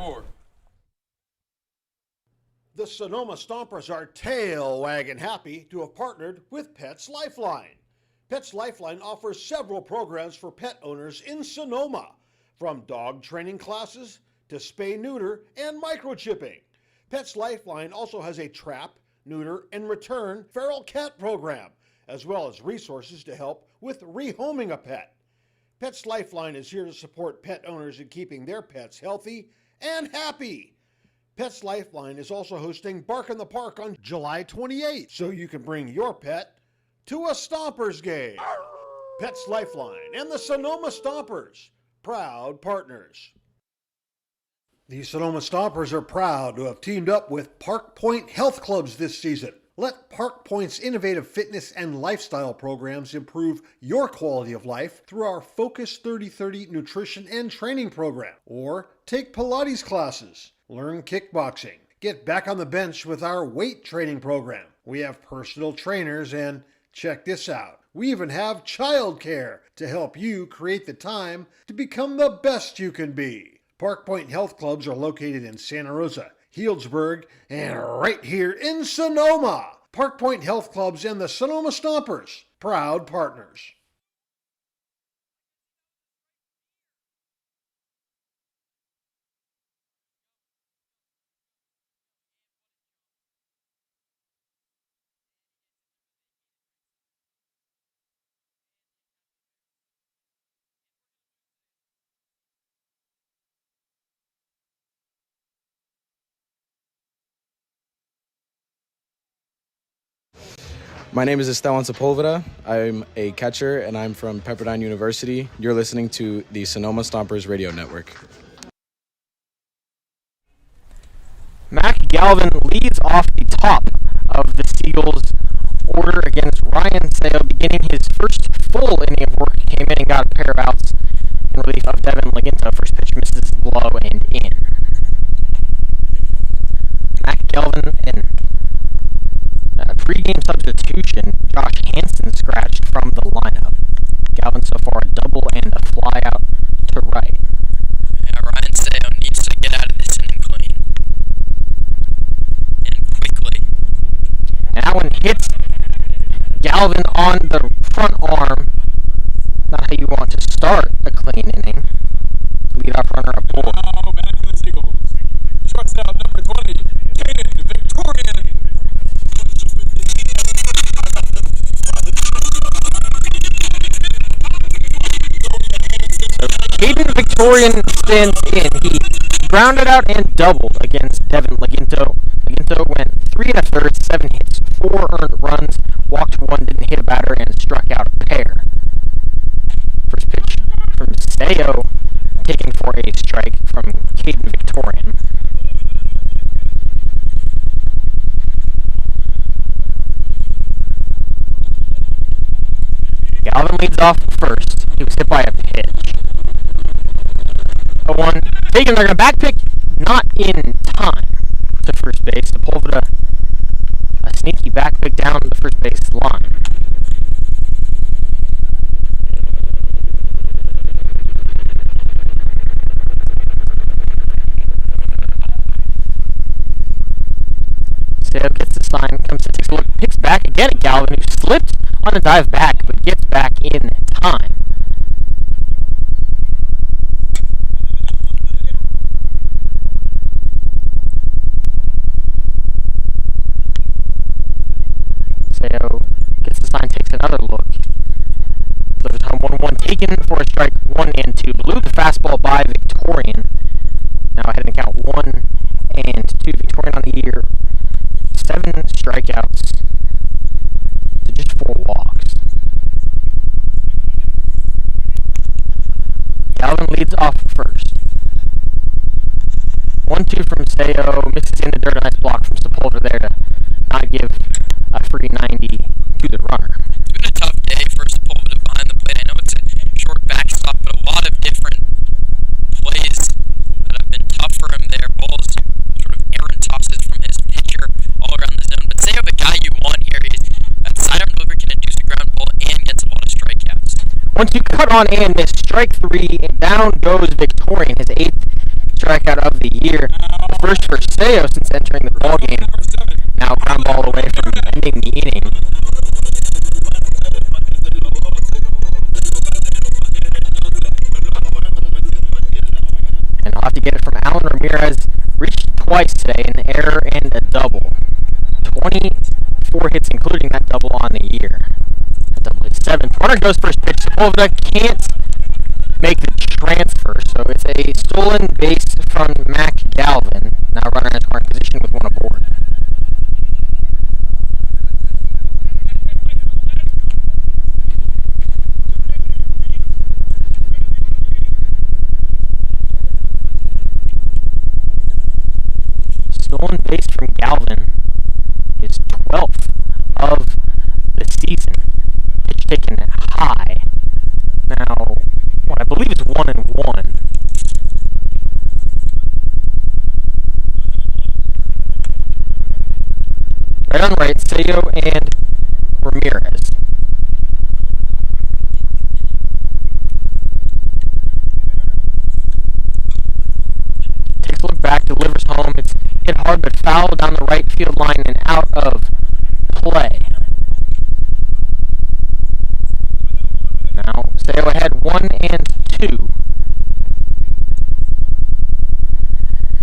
S1: The Sonoma Stompers are tail-wagging happy to have partnered with Pets Lifeline. Pets Lifeline offers several programs for pet owners in Sonoma, from dog training classes to spay-neuter and microchipping. Pets Lifeline also has a trap, neuter, and return feral cat program, as well as resources to help with rehoming a pet. Pets Lifeline is here to support pet owners in keeping their pets healthy and happy. Pets Lifeline is also hosting Bark in the Park on July 28th, so you can bring your pet to a Stompers game. Pets Lifeline and the Sonoma Stompers, proud partners. The Sonoma Stompers are proud to have teamed up with Park Point Health Clubs this season. Let Park Point's innovative fitness and lifestyle programs improve your quality of life through our Focus 30/30 nutrition and training program. Or take Pilates classes, learn kickboxing, get back on the bench with our weight training program. We have personal trainers, and check this out, we even have childcare to help you create the time to become the best you can be. Park Point Health Clubs are located in Santa Rosa, Healdsburg, and right here in Sonoma. Park Point Health Clubs and the Sonoma Stompers, proud partners.
S11: My name is Esteban Sepulveda. I'm a catcher, and I'm from Pepperdine University. You're listening to the Sonoma Stompers Radio Network.
S10: Mac Galvin leads off the top of the Seagulls order against Ryan Sale, beginning his first full inning of work. Came in and got a pair of outs in relief of Devin Laginto. First pitch misses low and in. Mac Galvin and pregame substitution, Josh Hansen scratched from the lineup. Galvin so far a double and a fly out to right.
S2: Yeah, Ryan Seo needs to get out of this inning clean. And quickly.
S10: And that one hits Galvin on the front arm. Not how you want to start a clean inning. Leadoff runner aboard.
S4: Now batting for the Seagulls. Shortstop number 20, Caden Victorian.
S10: So Caden Victorian stands in. He grounded out and doubled against Devin Laginto. Laginto went 3 1/3, 7 hits, 4 earned runs, walked 1, didn't hit a batter, and struck out a pair. First pitch from Seo, taken for a strike from Caden Victorian. Galvin leads off first. He was hit by a pitch. The one taken, they're going to back pick, not in time to first base. Sepulveda, a sneaky back pick down the first base line. Seo gets the sign, comes to takes a look, picks back again at Galvin, who slipped on a dive back, but gets back in time. Seo gets the sign, takes another look. Delivers home 1-1, taken for a strike 1 and 2. Blew the fastball by Victorian. Now ahead in count 1 and 2. Victorian on the year. 7 strikeouts to just 4 walks. Galvin leads off first. 1-2 from Seo, misses in the dirt. A nice block from Sepulveda there to not give a free 90 to the runner.
S2: It's been a tough day for Sepulveda behind the plate. I know it's a short backstop, but a lot of different plays that have been tough for him there. Balls, sort of errant tosses from his pitcher all around the zone. But Seo, the guy you want here, he's that sidearm delivery can induce a ground ball and gets a lot of strikeouts.
S10: Once you cut on and miss, strike 3, down goes Victorian, his 8th strikeout of the year. The first for Seo since entering the ballgame. Now ground ball away from ending the inning. And I'll have to get it from Alan Ramirez. Reached twice today, an error and a double. 24 hits, including that double on the year. That double is 7th. Runner goes first pitch. Sepulveda can't make the transfer, so it's a stolen base from Mac Galvin. Now runner in scoring position with 1 aboard. Stolen base from Galvin is 12th of the season. Pitch taken high. Now, what I believe is 1-1. Right on right, Seo and Ramirez. Takes a look back, delivers home. It's hit hard but foul down the right field line and out of play. Now, Seo ahead 1 and 2.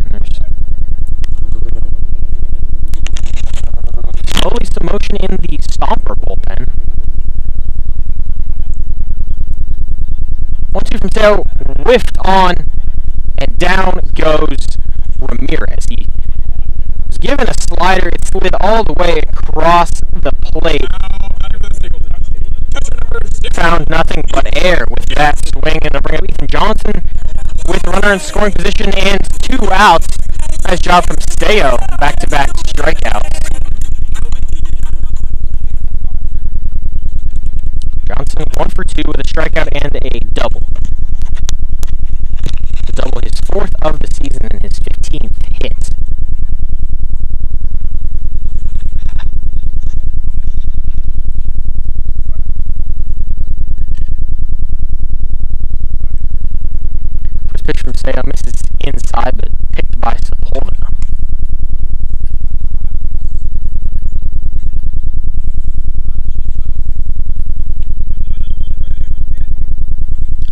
S10: And there's slowly some motion in the Stomper bullpen. 1-2 from Seo, whiffed on, and down goes Ramirez. He was given a slider, it slid all the way across the plate. Found nothing but air with that swing, and they'll bring up Ethan Johnson with runner in scoring position and 2 outs. Nice job from Seo, back-to-back strikeouts. Johnson 1 for 2 with a strikeout and a double. The double, his 4th of the season and his 15th hit. First pitch from Seo misses inside, but picked by Sepulveda.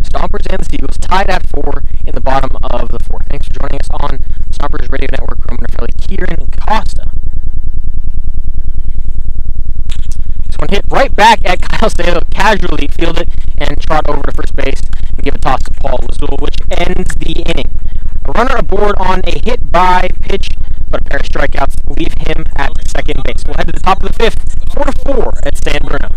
S10: Stompers and the Seagulls tied at 4 in the bottom of the 4th. Thanks for joining us on Stompers Radio Network. Roman Rafaeli, Kieran Costa. This one hit right back at Kyle Seo, casually fielded and trot over to first base and give a toss to Paul Lizzul, which ends the inning. A runner aboard on a hit by pitch, but a pair of strikeouts leave him at second base. We'll head to the top of the 5th, 4-4 at San Bruno.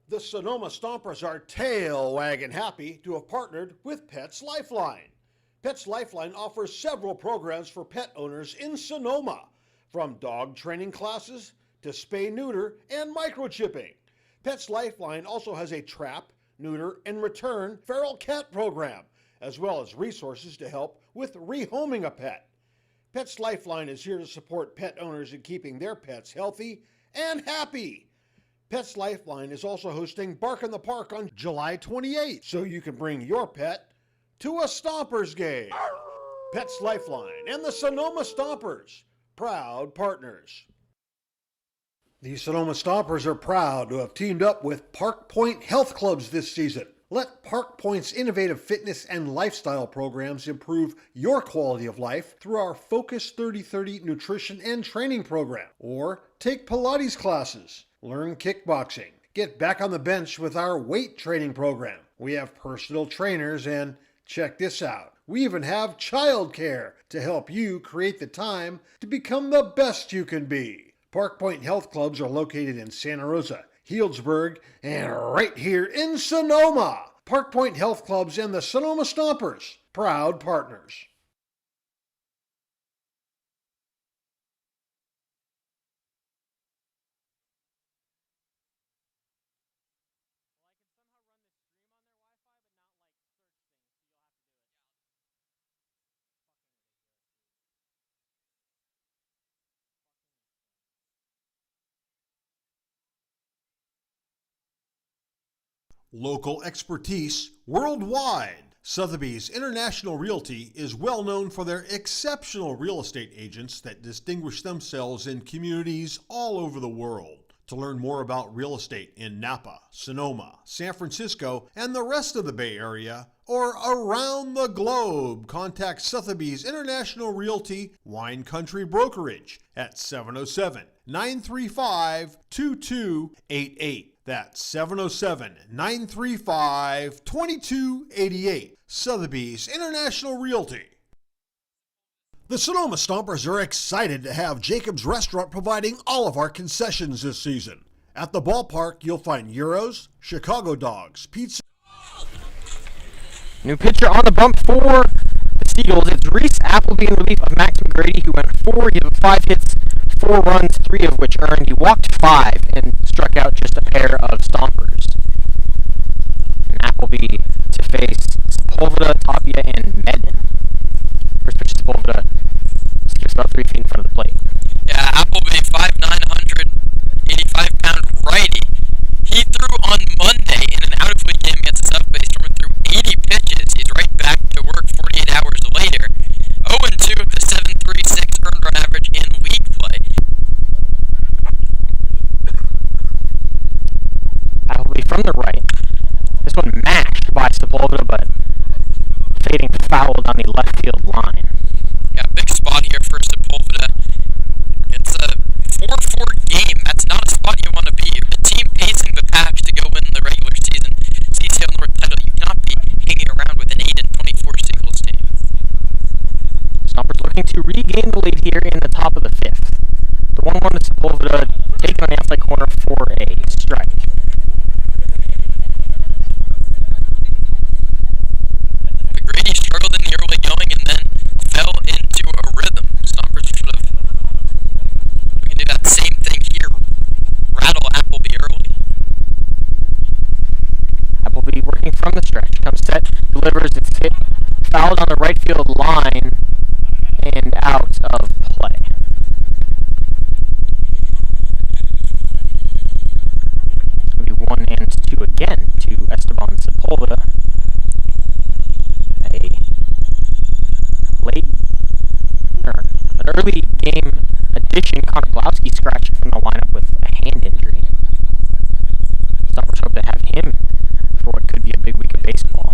S1: The Sonoma Stompers are tail wagging happy to have partnered with Pets Lifeline. Pets Lifeline offers several programs for pet owners in Sonoma, from dog training classes to spay-neuter and microchipping. Pets Lifeline also has a trap, neuter, and return feral cat program, as well as resources to help with rehoming a pet. Pets Lifeline is here to support pet owners in keeping their pets healthy and happy. Pets Lifeline is also hosting Bark in the Park on July 28th, so you can bring your pet to a Stompers game. Pets Lifeline and the Sonoma Stompers, proud partners. The Sonoma Stompers are proud to have teamed up with Park Point Health Clubs this season. Let Park Point's innovative fitness and lifestyle programs improve your quality of life through our Focus 30/30 nutrition and training program. Or take Pilates classes, learn kickboxing, get back on the bench with our weight training program. We have personal trainers and, check this out, we even have childcare to help you create the time to become the best you can be. Park Point Health Clubs are located in Santa Rosa, Healdsburg, and right here in Sonoma. Park Point Health Clubs and the Sonoma Stompers, proud partners. Local expertise worldwide. Sotheby's International Realty is well known for their exceptional real estate agents that distinguish themselves in communities all over the world. To learn more about real estate in Napa, Sonoma, San Francisco, and the rest of the Bay Area, or around the globe, contact Sotheby's International Realty Wine Country Brokerage at 707-935-2288. That's 707-935-2288. Sotheby's International Realty. The Sonoma Stompers are excited to have Jacob's Restaurant providing all of our concessions this season. At the ballpark, you'll find gyros, Chicago dogs, pizza.
S10: New pitcher on the bump for the Seagulls. It's Reese Appleby in relief of Max McGrady, who went 4. He had 5 hits, 4 runs, 3 of which earned. He walked 5 and struck out just a pair of stompers. And Appleby to face Sepulveda, Tapia, and Medden. First pitch, Sepulveda skips about 3 feet in front of the plate.
S2: Yeah, Appleby, 5'9", 185-pound righty. He threw on Monday in an out-of-league game against the South Base, throwing through 80 pitches. He's right back to work 48 hours later. 0-2 with a 7.36 earned run average in league play.
S10: Appleby from the right. This one mashed by Sepulveda, but fading foul down the left field line.
S2: Yeah, big spot here for Sepulveda. It's a 4-4 game. That's not a spot you want to be. The team pacing the pack to go win the regular season CCL North title. You cannot be hanging around with an 8-24 Seagulls team.
S10: Stompers looking to regain the lead here in the top of the 5th. The 1-1 to Sepulveda, taken on the outside corner for a strike.
S2: McGrady struggled in the early going and then fell into a rhythm. Stompers should have. We can do that same thing here.
S10: looking from the stretch. Comes set, delivers, it's hit, fouled on the right field line, and out of play. It'll be 1-2 again to Esteban Sepulveda. An early game addition, Connor Blowski scratching from the lineup with a hand injury. Stompers hope to have him for what could be a big week of baseball.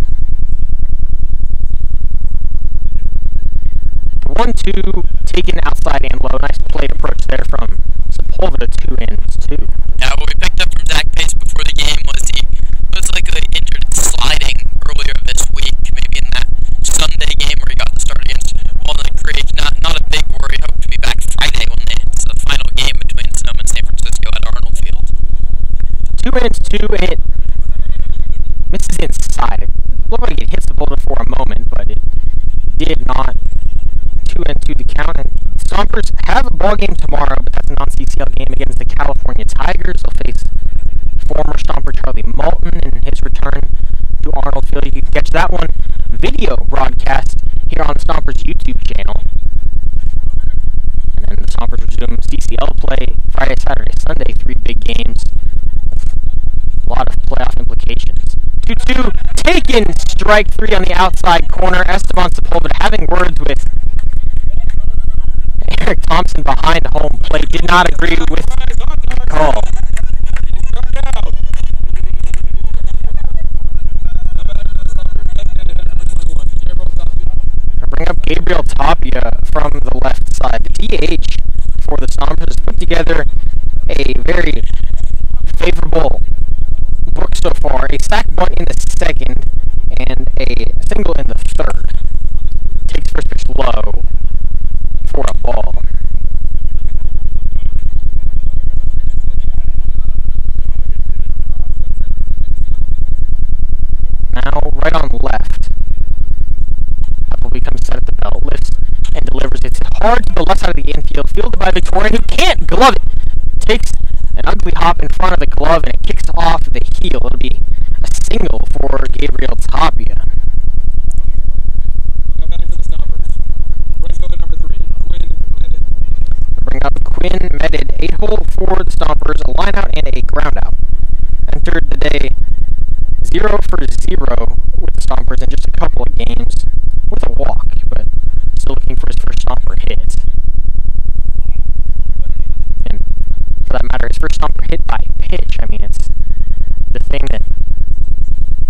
S10: 1-2, taken outside and low. Nice plate approach there from Sepulveda, 2-2.
S12: Yeah, what we picked up from Zach Pace before the game was he was likely injured sliding earlier this week, maybe in that Sunday game where he got the start against Walnut Creek. Not a big worry. Hope to be back Friday when it's the final game between Sonoma and San Francisco at Arnold Field.
S10: 2-2, and it misses inside. It looked like it hit Sepulveda for a moment, but it did not. 2-2 to count, and Stompers have a ball game tomorrow, but that's a non-CCL game against the California Tigers. They'll face former Stomper Charlie Malton in his return to Arnold Field. You can catch that one video broadcast here on the Stompers YouTube channel. And then the Stompers resume CCL play Friday, Saturday, Sunday, 3 big games. A lot of playoff implications. 2-2, taken, strike 3 on the outside corner. Esteban Sepulveda having words with Eric Thompson behind home plate. Did not agree with the call. Bring up Gabriel Tapia from the left side. The DH for the Stompers has put together a very favorable book so far. A sac bunt in the second and a single in the third. Takes first pitch low for a ball. Now right on left. Appleby comes set at the belt, lifts and delivers. It's hard to the left side of the infield, fielded by Victorian, who can't glove it. Takes an ugly hop in front of the glove, and it kicks off the heel. It'll be a single for Gabriel Tapia. Bring up Quinn Medded, 8-hole for the Stompers, a line out and a ground out. Entered the day 0 for 0 with the Stompers in just a couple of games with a walk, but still looking for his first Stomper hit. And for that matter, his first Stomper hit by pitch. I mean, it's the thing that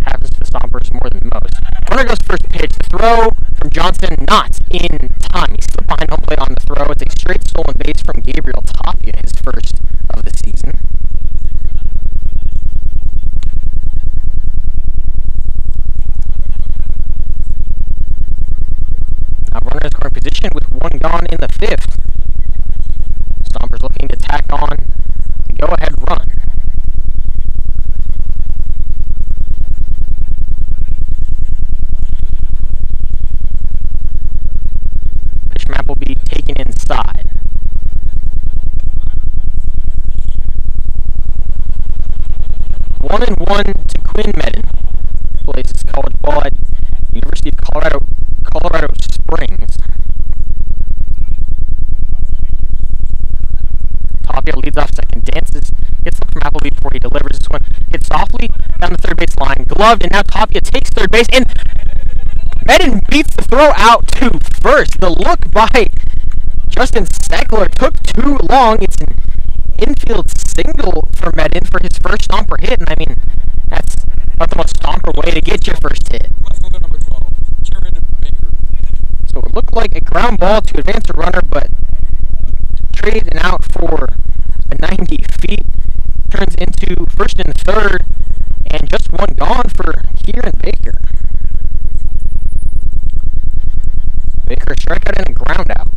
S10: happens to the Stompers more than most. Runner goes first pitch. The throw from Johnson, not in time. He's still behind home plate on the throw. It's a straight stolen base from Gabriel Tapia, his first of the season. Now runner in scoring position with 1 gone in the 5th. Stompers looking to tack on the go-ahead run. Pitch map will be taken inside. One and 1 to Quinn Meddon. Plays his college ball at University of Colorado Springs. Tapia leads off second, dances, gets up from Appleby before he delivers this one. Hits softly down the third base line, gloved, and now Tapia takes third base, and Meddon beats the throw out to first. The look by Justin Steckler took too long. It's an infield single for Meddon for his first Stomper hit, and I mean, that's about the most Stomper way to get your first hit. So it looked like a ground ball to advance the runner, but traded and out for a 90 feet. Turns into first and third, and just 1 gone for Kieran Baker. Baker, a strikeout and a ground out.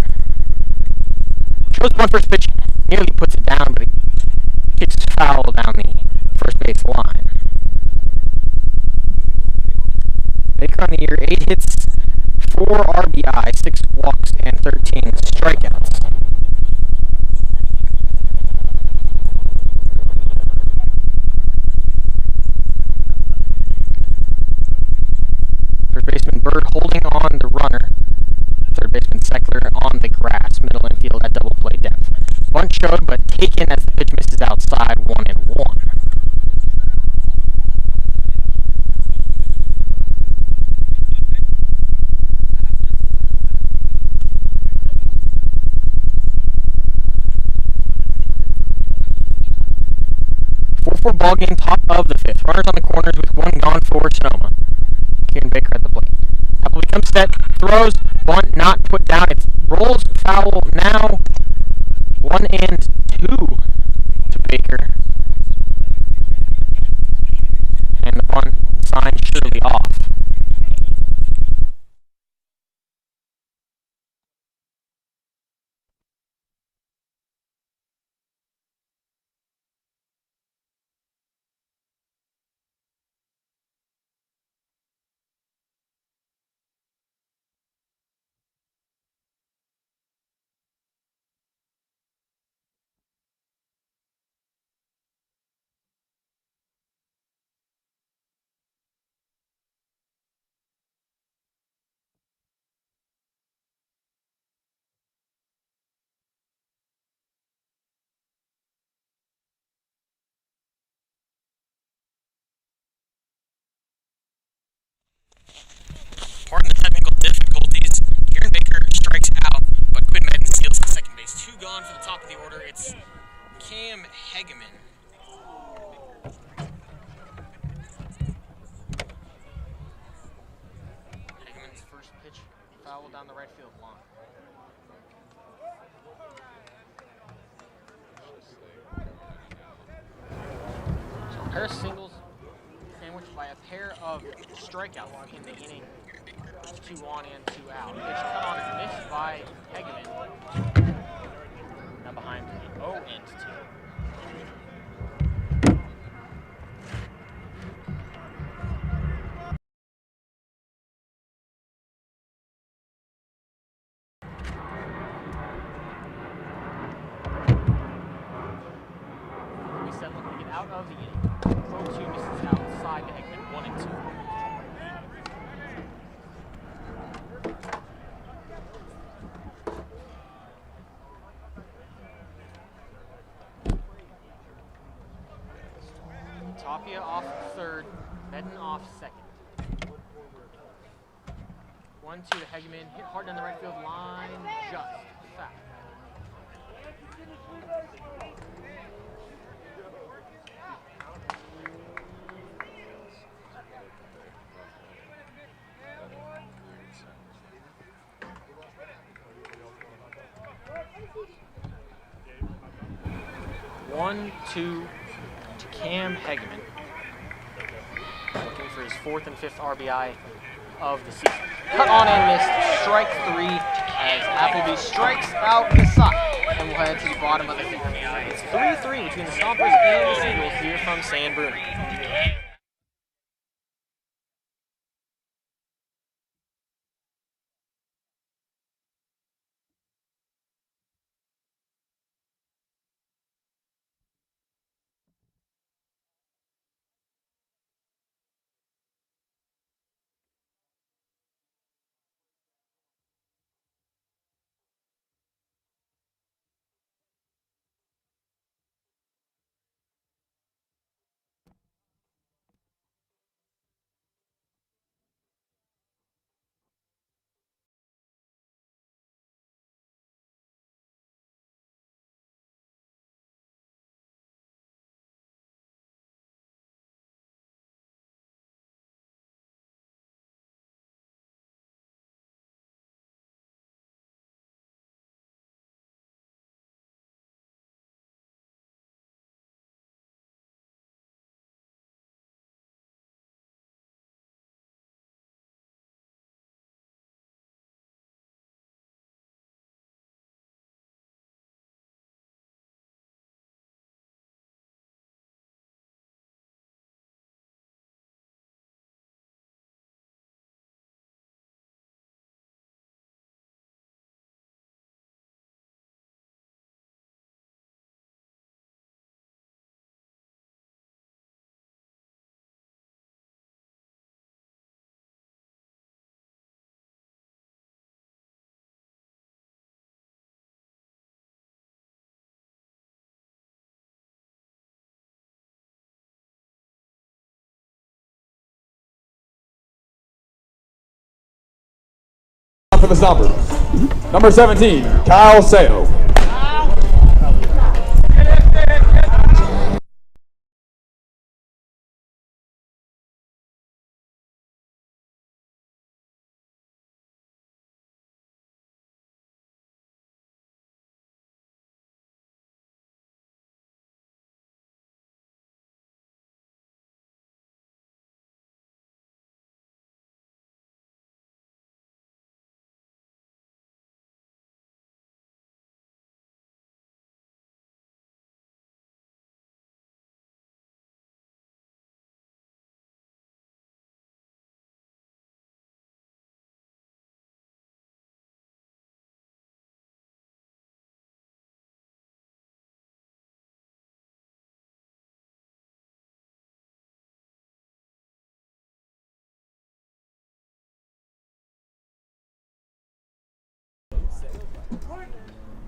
S10: Shows one first pitch, nearly puts it down, but it kicks foul down the first base line. Baker on the year, 8 hits, 4 RBI, 6 walks, and 13 strikeouts. on the runner. Third baseman Seckler on the grass, middle infield at double play depth. Bunt showed, but taken as the pitch misses outside, 1-1. Four ball game, top of the fifth. Runners on the corners with one gone for Sonoma. Kieran Baker at the plate. Appleby comes set, throws, bunt not put down. It rolls foul now. 1-2 to Baker. And the bunt sign surely off.
S3: Pardon the technical difficulties. Kieran Baker strikes out, but Quinn Madden steals the second base. Two gone for the top of the order. It's Cam Hegeman.
S10: Hegeman's first pitch foul down the right field line. So a pair of singles sandwiched by a pair of strikeouts in the inning. 2 on and 2 out. Pitch cut on is missed by Hegeman. Now behind the 0-2. We said looking to get out of the inning. 0-2 misses outside to Hegeman. 1-2. Tapia off third, Medden off second. 1-2 to Hegeman, hit hard down the right field line, just foul. One, two to Cam Hegeman. Looking for his 4th and 5th RBI of the season. Cut on and missed. Strike 3 as Appleby strikes out the side. And we'll head to the bottom of the 5th. It's 3-3 between the Stompers and the Seagulls here from San Bruno.
S4: For the Stompers, number 17, Kyle Sale.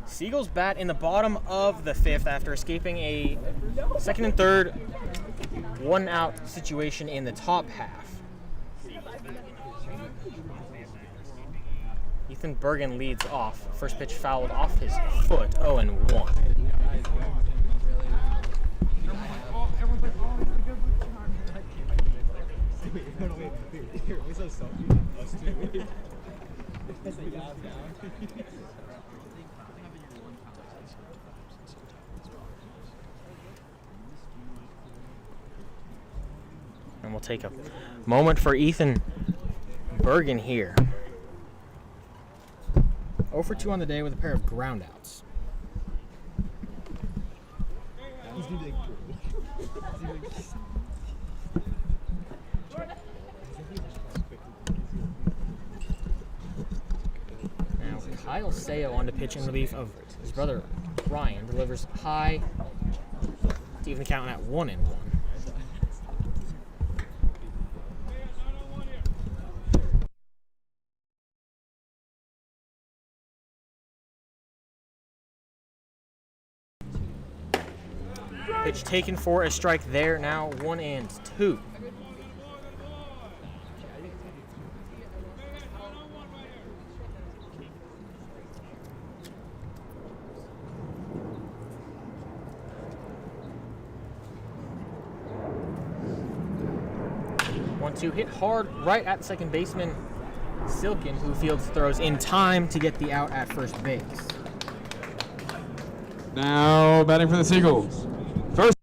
S10: Seagulls bat in the bottom of the 5th after escaping a 2nd and 3rd 1-out situation in the top half. Ethan Bergen leads off. First pitch fouled off his foot, 0-1. And we'll take a moment for Ethan Bergen here. 0 for 2 on the day with a pair of groundouts. Now Kyle Sale on to pitch in relief of his brother Ryan. Delivers high to even the count at 1-1. Pitch taken for a strike there. Now 1-2. One-two hit hard right at second baseman Silkin, who fields throws in time to get the out at first base.
S4: Now batting for the Seagulls. First.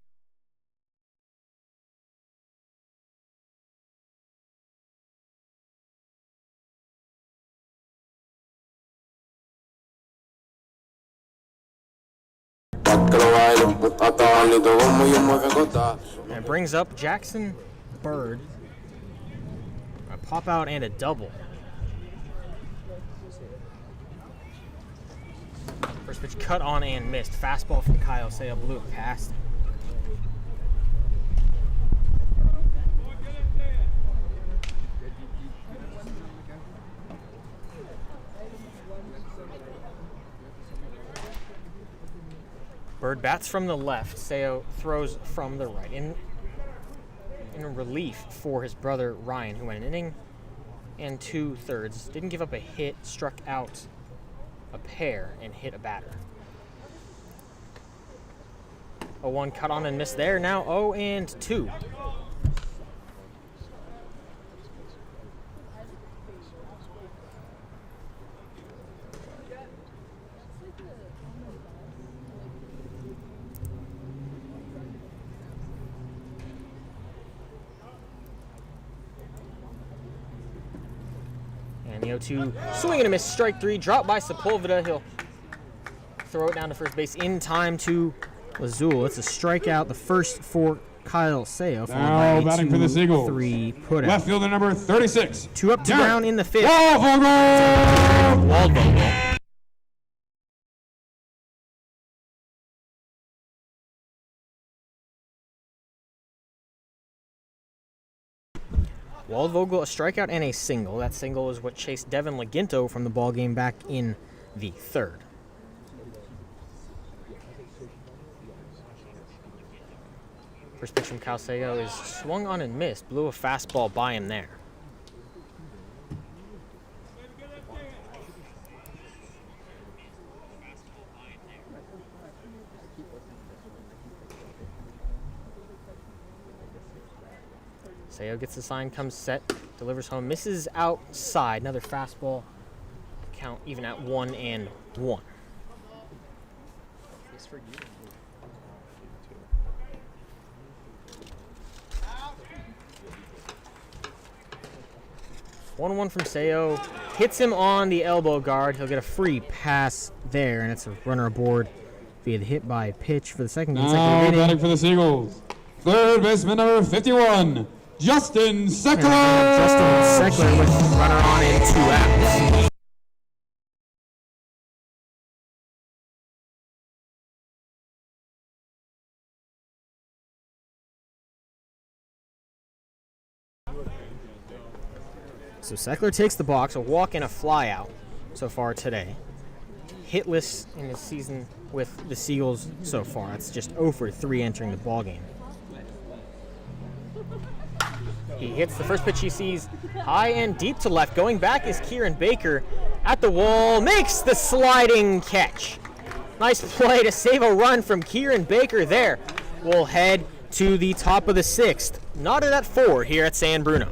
S10: And it brings up Jackson Bird. A pop out and a double. First pitch cut on and missed. Fastball from Kyle Sale blew it past. Bird bats from the left. Seo throws from the right. In relief for his brother Ryan, who went an inning and 2/3. Didn't give up a hit, struck out a pair, and hit a batter. 0-1 cut on and missed there. Now 0-2. And the 0-2 swing and a miss, strike 3, dropped by Sepulveda. He'll throw it down to first base in time to Lazul. It's a strikeout, the first for Kyle Seo.
S4: Now batting for the Seagulls.
S10: 3 put out.
S4: Left fielder number 36.
S10: 2 up, 2 down in the 5th.
S4: Waldvogel!
S10: Waldvogel, a strikeout and a single. That single is what chased Devin Laginto from the ballgame back in the 3rd. First pitch from Calceo is swung on and missed. Blew a fastball by him there. Seo gets the sign, comes set, delivers home, misses outside. Another fastball. Count even at 1-1. One from Seo. Hits him on the elbow guard. He'll get a free pass there, and it's a runner aboard via the hit by pitch for the second
S4: Now
S10: consecutive inning.
S4: batting for the Seagulls, third baseman number 51, Justin Seckler.
S10: Justin Seckler with runner on in 2 outs. So Seckler takes the box, a walk and a fly out so far today. Hitless in his season with the Seagulls so far. That's just 0 for 3 entering the ballgame. He hits the first pitch he sees high and deep to left. Going back is Kieran Baker at the wall. Makes the sliding catch. Nice play to save a run from Kieran Baker there. We'll head to the top of the 6th. Knotted at 4 here at San Bruno.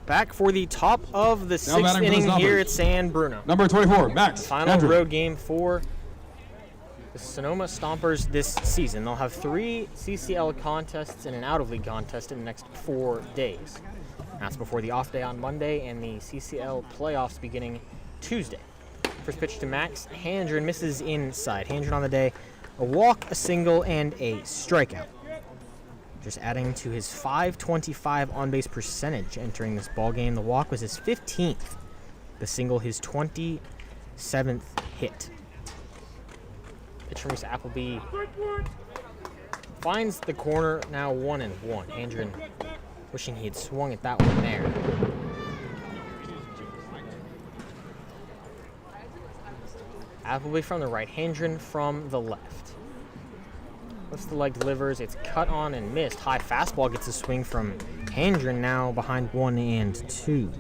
S10: Back for the top of the 6th inning here at San Bruno.
S4: Number 24, Max.
S10: Final
S4: Andrew.
S10: road game for the Sonoma Stompers this season. They'll have 3 CCL contests and an out-of-league contest in the next 4 days. That's before the off day on Monday and the CCL playoffs beginning Tuesday. First pitch to Max. Handren misses inside. Handren on the day, a walk, a single, and a strikeout. Just adding to his .525 on-base percentage entering this ballgame. The walk was his 15th. The single, his 27th hit. Pitch from Mr. Appleby finds the corner, now 1-1. Handren wishing he had swung at that one there. Appleby from the right, Handren from the left. Lifts the leg, delivers, it's cut on and missed. High fastball gets a swing from Handren, now behind 1-2.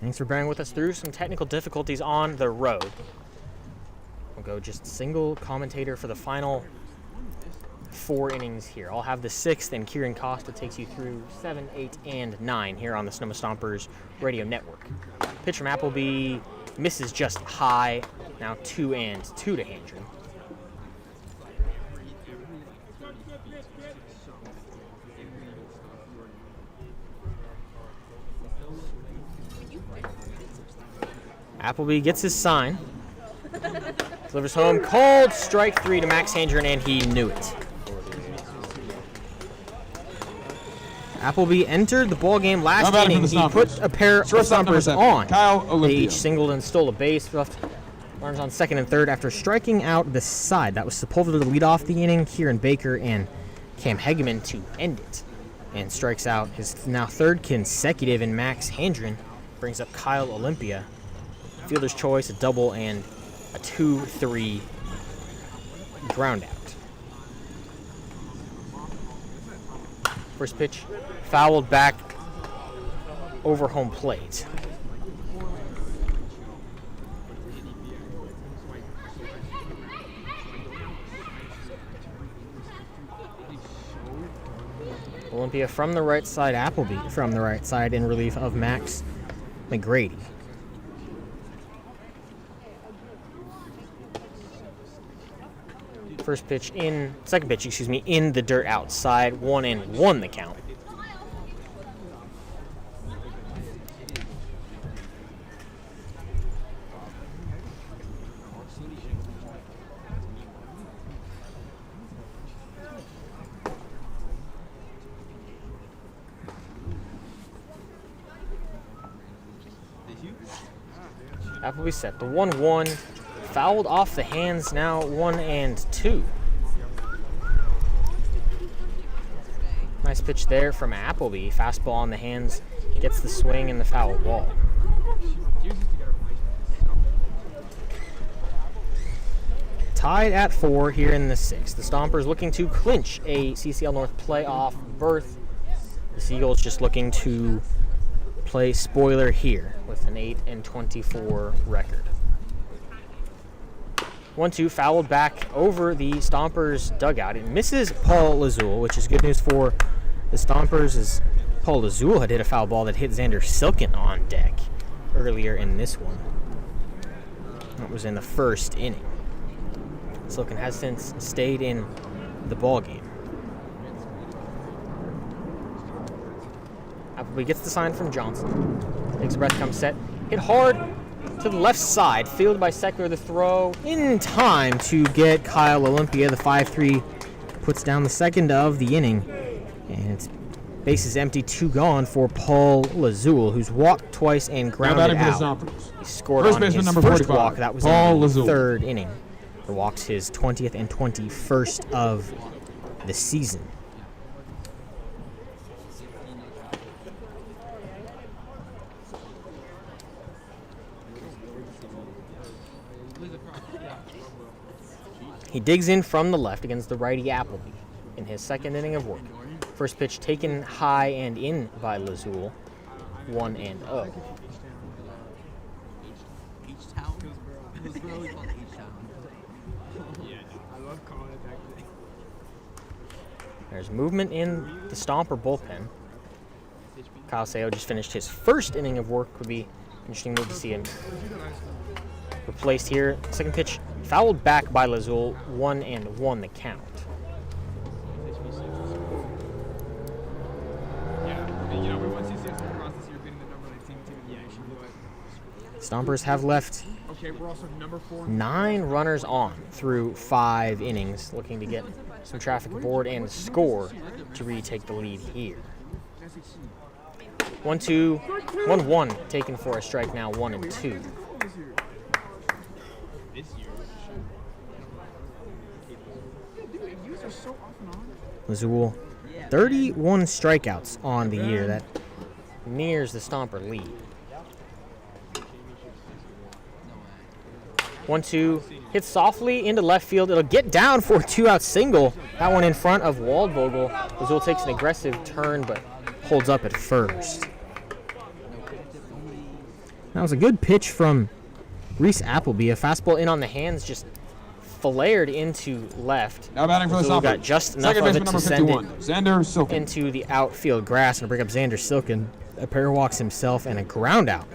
S10: Thanks for bearing with us through some technical difficulties on the road. We'll go just single commentator for the final 4 innings here. I'll have the 6th, and Kieran Costa takes you through 7, 8, and 9 here on the Sonoma Stompers Radio Network. Pitch from Appleby misses just high. Now 2-2 to Handren. Appleby gets his sign. Delivers home, called strike 3 to Max Handren, and he knew it. Appleby entered the ball game last inning. He put a pair of Stompers on. They each singled and stole a base. Left runners on second and third after striking out the side. That was Sepulveda to lead off the inning. Kieran Baker and Cam Hegeman to end it. And strikes out his now third consecutive, and Max Handren brings up Kyle Olympia. Fielder's choice, a double, and a 2-3 ground out. First pitch fouled back over home plate. Olympia from the right side, Appleby from the right side in relief of Max McGrady. Second pitch, in the dirt outside, 1-1 the count. Appleby set the 1-1. Fouled off the hands, now 1-2. Nice pitch there from Appleby. Fastball on the hands, gets the swing and the foul ball. Tied at 4 here in the 6th. The Stompers looking to clinch a CCL North playoff berth. The Seagulls just looking to play spoiler here with an 8-24 record. 1-2 fouled back over the Stompers dugout. It misses Paul Lazul, which is good news for the Stompers, as Paul Lazul had hit a foul ball that hit Xander Silken on deck earlier in this one. That was in the first inning. Silken has since stayed in the ball game. Appleby gets the sign from Johnson. Takes a breath, comes set. Hit hard to the left side. Fielded by Seckler. The throw in time to get Kyle Olympia. The 5-3 puts down the second of the inning. And it's bases empty, 2 gone for Paul Lazul, who's walked twice and grounded out. He scored on his first walk. That was in the third inning. The walk's his 20th and 21st of the season. He digs in from the left against the righty Appleby in his second inning of work. First pitch taken high and in by Lazul, 1-0. There's movement in the Stomper bullpen. Kyle Seo just finished his first inning of work. Would be interesting move to see him replaced here. Second pitch fouled back by Lazul, 1-1 the count. Stompers have left 9 runners on through 5 innings, looking to get some traffic aboard and score to retake the lead here. 1-2, 1-1 taken for a strike, now 1-2. Lazul, 31 strikeouts on the year. That nears the Stomper lead. 1-2, hits softly into left field. It'll get down for a 2-out single. That one in front of Waldvogel. Lazul takes an aggressive turn, but holds up at first. That was a good pitch from Reese Appleby. A fastball in on the hands, just flared into left.
S4: Now batting for the
S10: Lazul got just enough of it to send it
S4: Xander Silken
S10: into the outfield grass and bring up Xander Silken. A pair walks himself and a ground out.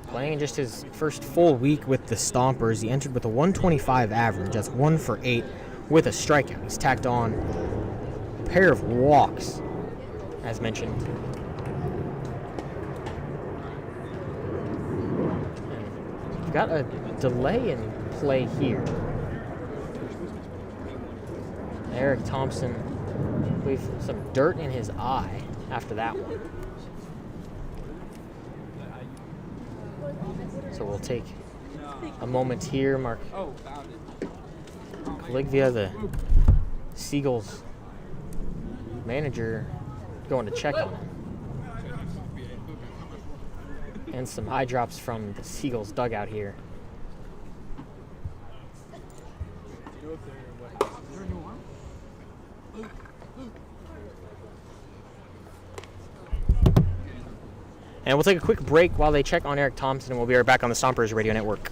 S10: Playing in just his first full week with the Stompers, he entered with a 125 average. That's 1 for 8 with a strikeout. He's tacked on a pair of walks, as mentioned. got a delay in play here. Eric Thompson with some dirt in his eye after that one. So we'll take a moment here. Mark Caligvia, the Seagulls manager, going to check on him. And some eye drops from the Seagulls dugout here. And we'll take a quick break while they check on Eric Thompson, and we'll be right back on the Stompers Radio Network.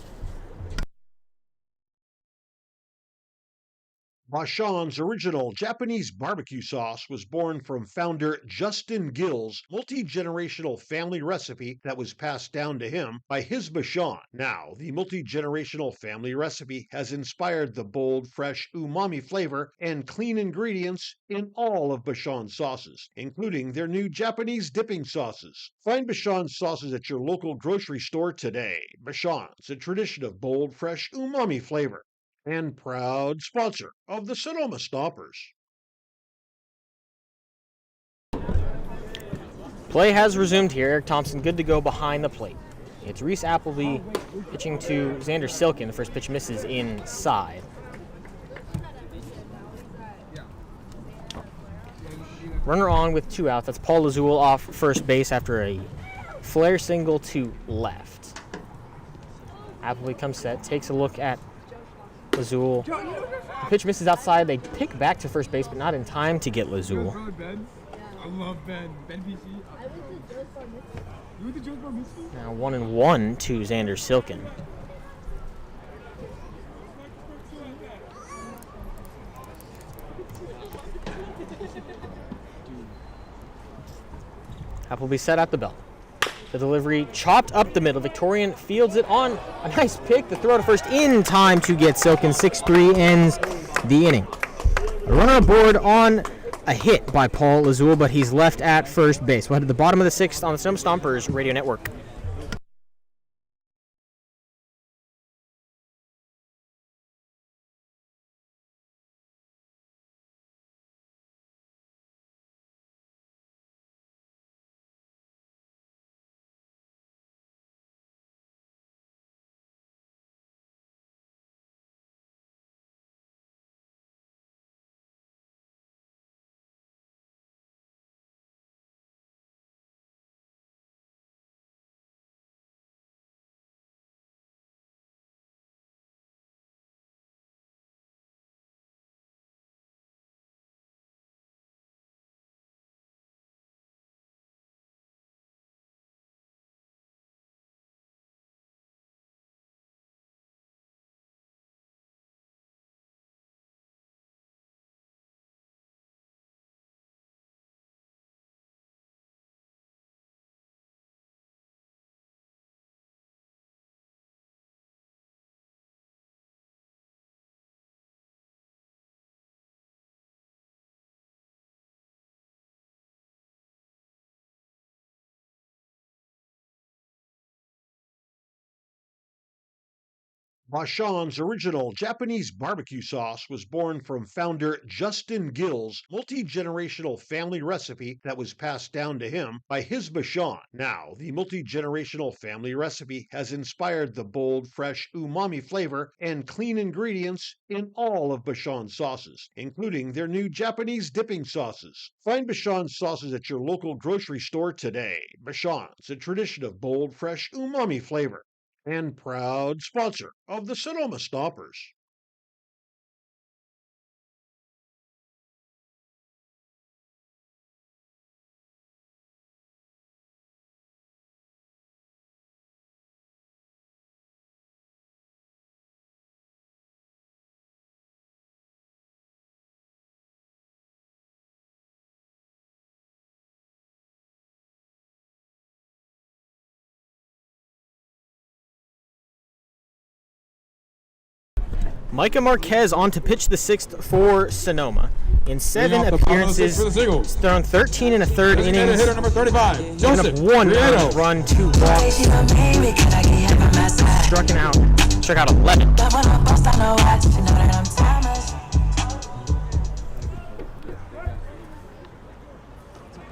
S1: Vachon's original Japanese barbecue sauce was born from founder Justin Gill's multi-generational family recipe that was passed down to him by his Vachon. Now, the multi-generational family recipe has inspired the bold, fresh umami flavor and clean ingredients in all of Vachon's sauces, including their new Japanese dipping sauces. Find Vachon's sauces at your local grocery store today. Vachon's, a tradition of bold, fresh umami flavor, and proud sponsor of the Sonoma Stompers.
S10: Play has resumed here. Eric Thompson good to go behind the plate. It's Reese Appleby pitching to Xander Silkin. The first pitch misses inside. Runner on with 2 outs. That's Paul Lazul off first base after a flare single to left. Appleby comes set, takes a look at Lazul. The pitch misses outside. They pick back to first base, but not in time to get Lazul.
S4: I love Ben. Ben PC.
S10: Now 1-1 to Xander Silkin. Appleby set at the belt. The delivery chopped up the middle. Victorian fields it on a nice pick. The throw to first in time to get Silkin. 6-3 ends the inning. A runner aboard on a hit by Paul Lazul, but he's left at first base. We'll head to the bottom of the 6th on the Sonoma Stompers Radio Network.
S1: Vachon's original Japanese barbecue sauce was born from founder Justin Gill's multi-generational family recipe that was passed down to him by his Vachon. Now, the multi-generational family recipe has inspired the bold, fresh umami flavor and clean ingredients in all of Vachon's sauces, including their new Japanese dipping sauces. Find Vachon's sauces at your local grocery store today. Vachon's, a tradition of bold, fresh umami flavor, and proud sponsor of the Sonoma Stompers.
S10: Micah Marquez on to pitch the 6th for Sonoma. In 7 appearances, he's thrown 13 and a third innings.
S4: Hitter number 35,
S10: given up 1 run, 2 walks. Struck out 11.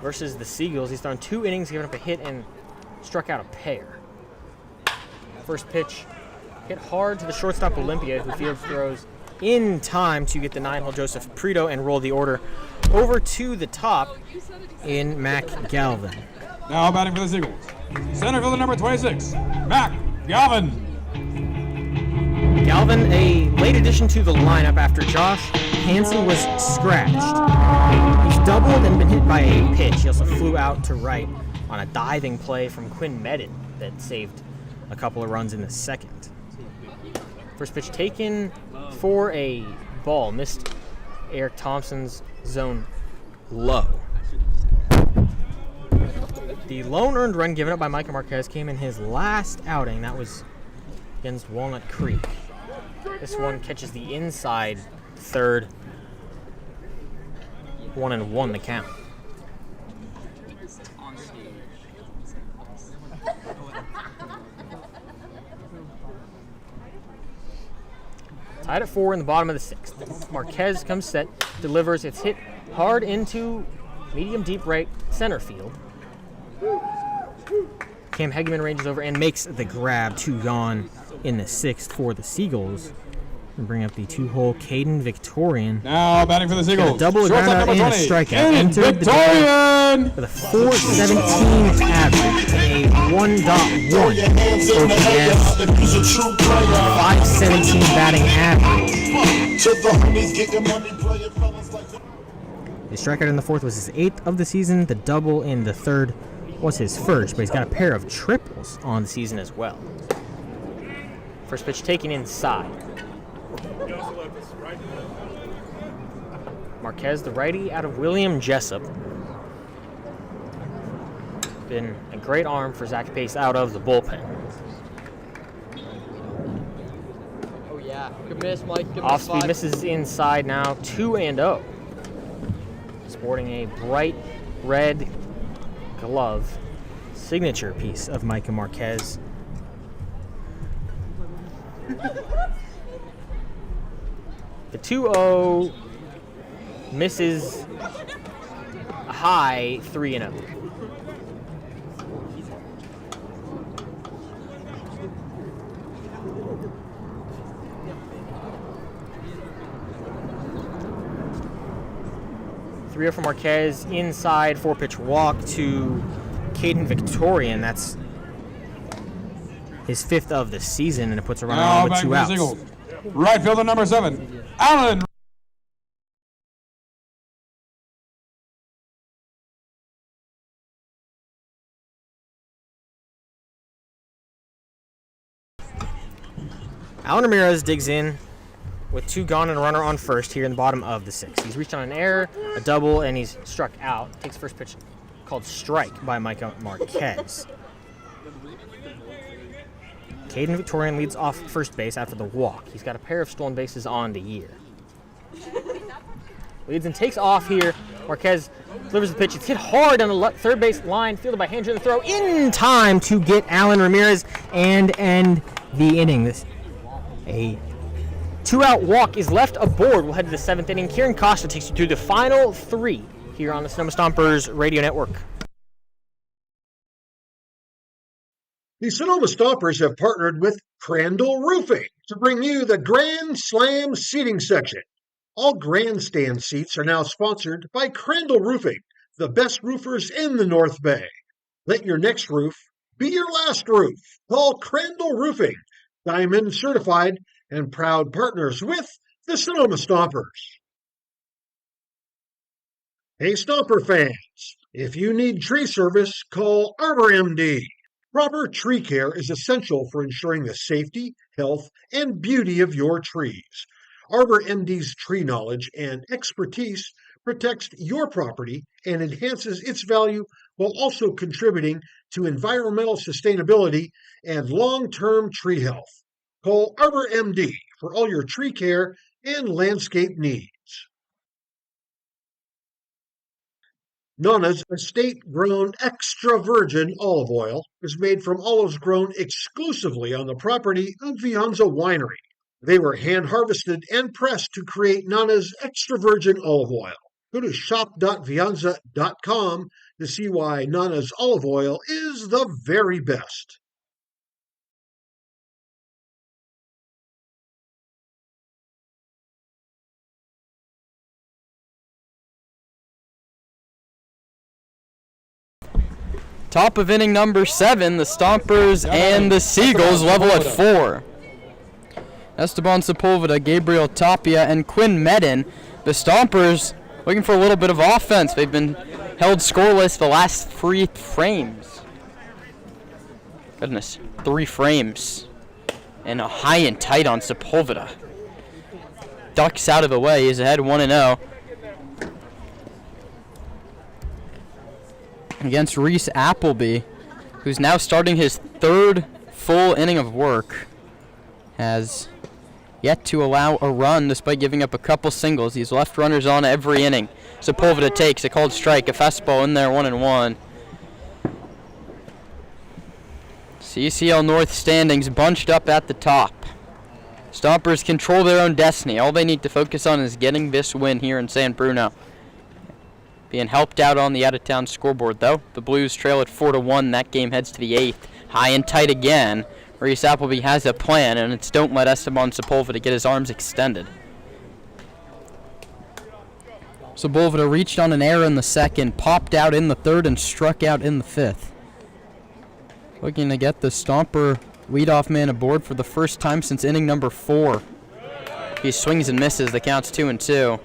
S10: Versus the Seagulls, he's thrown 2 innings, given up a hit, and struck out a pair. First pitch hit hard to the shortstop Olympia, who field throws in time to get the 9-hole Joseph Prito and roll the order over to the top in Mac Galvin.
S4: Now batting for the Seagulls, center fielder number 26, Mac Galvin.
S10: Galvin, a late addition to the lineup after Josh Hansen was scratched. He's doubled and been hit by a pitch. He also flew out to right on a diving play from Quinn Medin that saved a couple of runs in the second. First pitch taken for a ball. Missed Eric Thompson's zone low. The lone earned run given up by Micah Marquez came in his last outing. That was against Walnut Creek. This one catches the inside third. 1-1 the count. Tied at 4 in the bottom of the 6th. Marquez comes set, delivers. It's hit hard into medium deep right center field. Cam Hegeman ranges over and makes the grab. 2 gone in the 6th for the Seagulls. And bring up the 2-hole Caden Victorian.
S4: Now batting for the Seagulls,
S10: double, a ground out, and a strikeout.
S4: Caden Victorian
S10: with a .417 average and a 1.1 OPS. 517 batting average. The strikeout in the 4th was his 8th of the season. The double in the 3rd was his 1st, but he's got a pair of triples on the season as well. First pitch taken inside. Marquez, the righty, out of William Jessup. Been a great arm for Zach Pace out of the bullpen.
S2: Oh yeah, good miss, Mike. Good
S10: Off speed misses inside now, 2-0. Sporting a bright red glove, signature piece of Micah Marquez. The 2-0 misses a high 3-0. Three from Marquez, inside 4-pitch walk to Caden Victorian. That's his 5th of the season, and it puts a runner on with 2 outs.
S4: Right fielder number 7, Allen.
S10: Alan Ramirez digs in with 2 gone and a runner on first here in the bottom of the 6th. He's reached on an error, a double, and he's struck out. Takes first pitch called strike by Micah Marquez. Caden Victorian leads off first base after the walk. He's got a pair of stolen bases on the year. Leads and takes off here. Marquez delivers the pitch. It's hit hard on the third base line, fielded by Handry. The throw in time to get Alan Ramirez and end the inning. A 2-out walk is left aboard. We'll head to the 7th inning. Kieran Costa takes you through the final 3 here on the Sonoma Stompers Radio Network.
S1: The Sonoma Stompers have partnered with Crandall Roofing to bring you the Grand Slam seating section. All grandstand seats are now sponsored by Crandall Roofing, the best roofers in the North Bay. Let your next roof be your last roof. Call Crandall Roofing, Diamond certified and proud partners with the Sonoma Stompers. Hey Stomper fans, if you need tree service, call Arbor MD. Proper tree care is essential for ensuring the safety, health, and beauty of your trees. Arbor MD's tree knowledge and expertise protects your property and enhances its value while also contributing to environmental sustainability and long-term tree health. Call Arbor MD for all your tree care and landscape needs. Nana's estate-grown extra virgin olive oil is made from olives grown exclusively on the property of Vianza Winery. They were hand-harvested and pressed to create Nana's extra virgin olive oil. Go to shop.vianza.com to see why Nana's olive oil is the very best.
S2: Top of inning number 7, the Stompers and the Seagulls level at 4. Esteban Sepulveda, Gabriel Tapia, and Quinn Medin. The Stompers looking for a little bit of offense. They've been held scoreless the last 3 frames. Goodness, 3 frames. And a high and tight on Sepulveda. Ducks out of the way. He's ahead 1-0. Against Reese Appleby, who's now starting his 3rd full inning of work, has yet to allow a run despite giving up a couple singles. He's left runners on every inning. Sepulveda takes a called strike, a fastball in there, 1-1. CCL North standings bunched up at the top. Stompers control their own destiny. All they need to focus on is getting this win here in San Bruno. Being helped out on the out-of-town scoreboard, though. The Blues trail at 4-1. That game heads to the 8th. High and tight again. Reese Appleby has a plan, and it's don't let Esteban Sepulveda get his arms extended. Sepulveda reached on an error in the 2nd, popped out in the 3rd, and struck out in the 5th. Looking to get the Stomper leadoff man aboard for the first time since inning number 4. He swings and misses. The count's 2-2.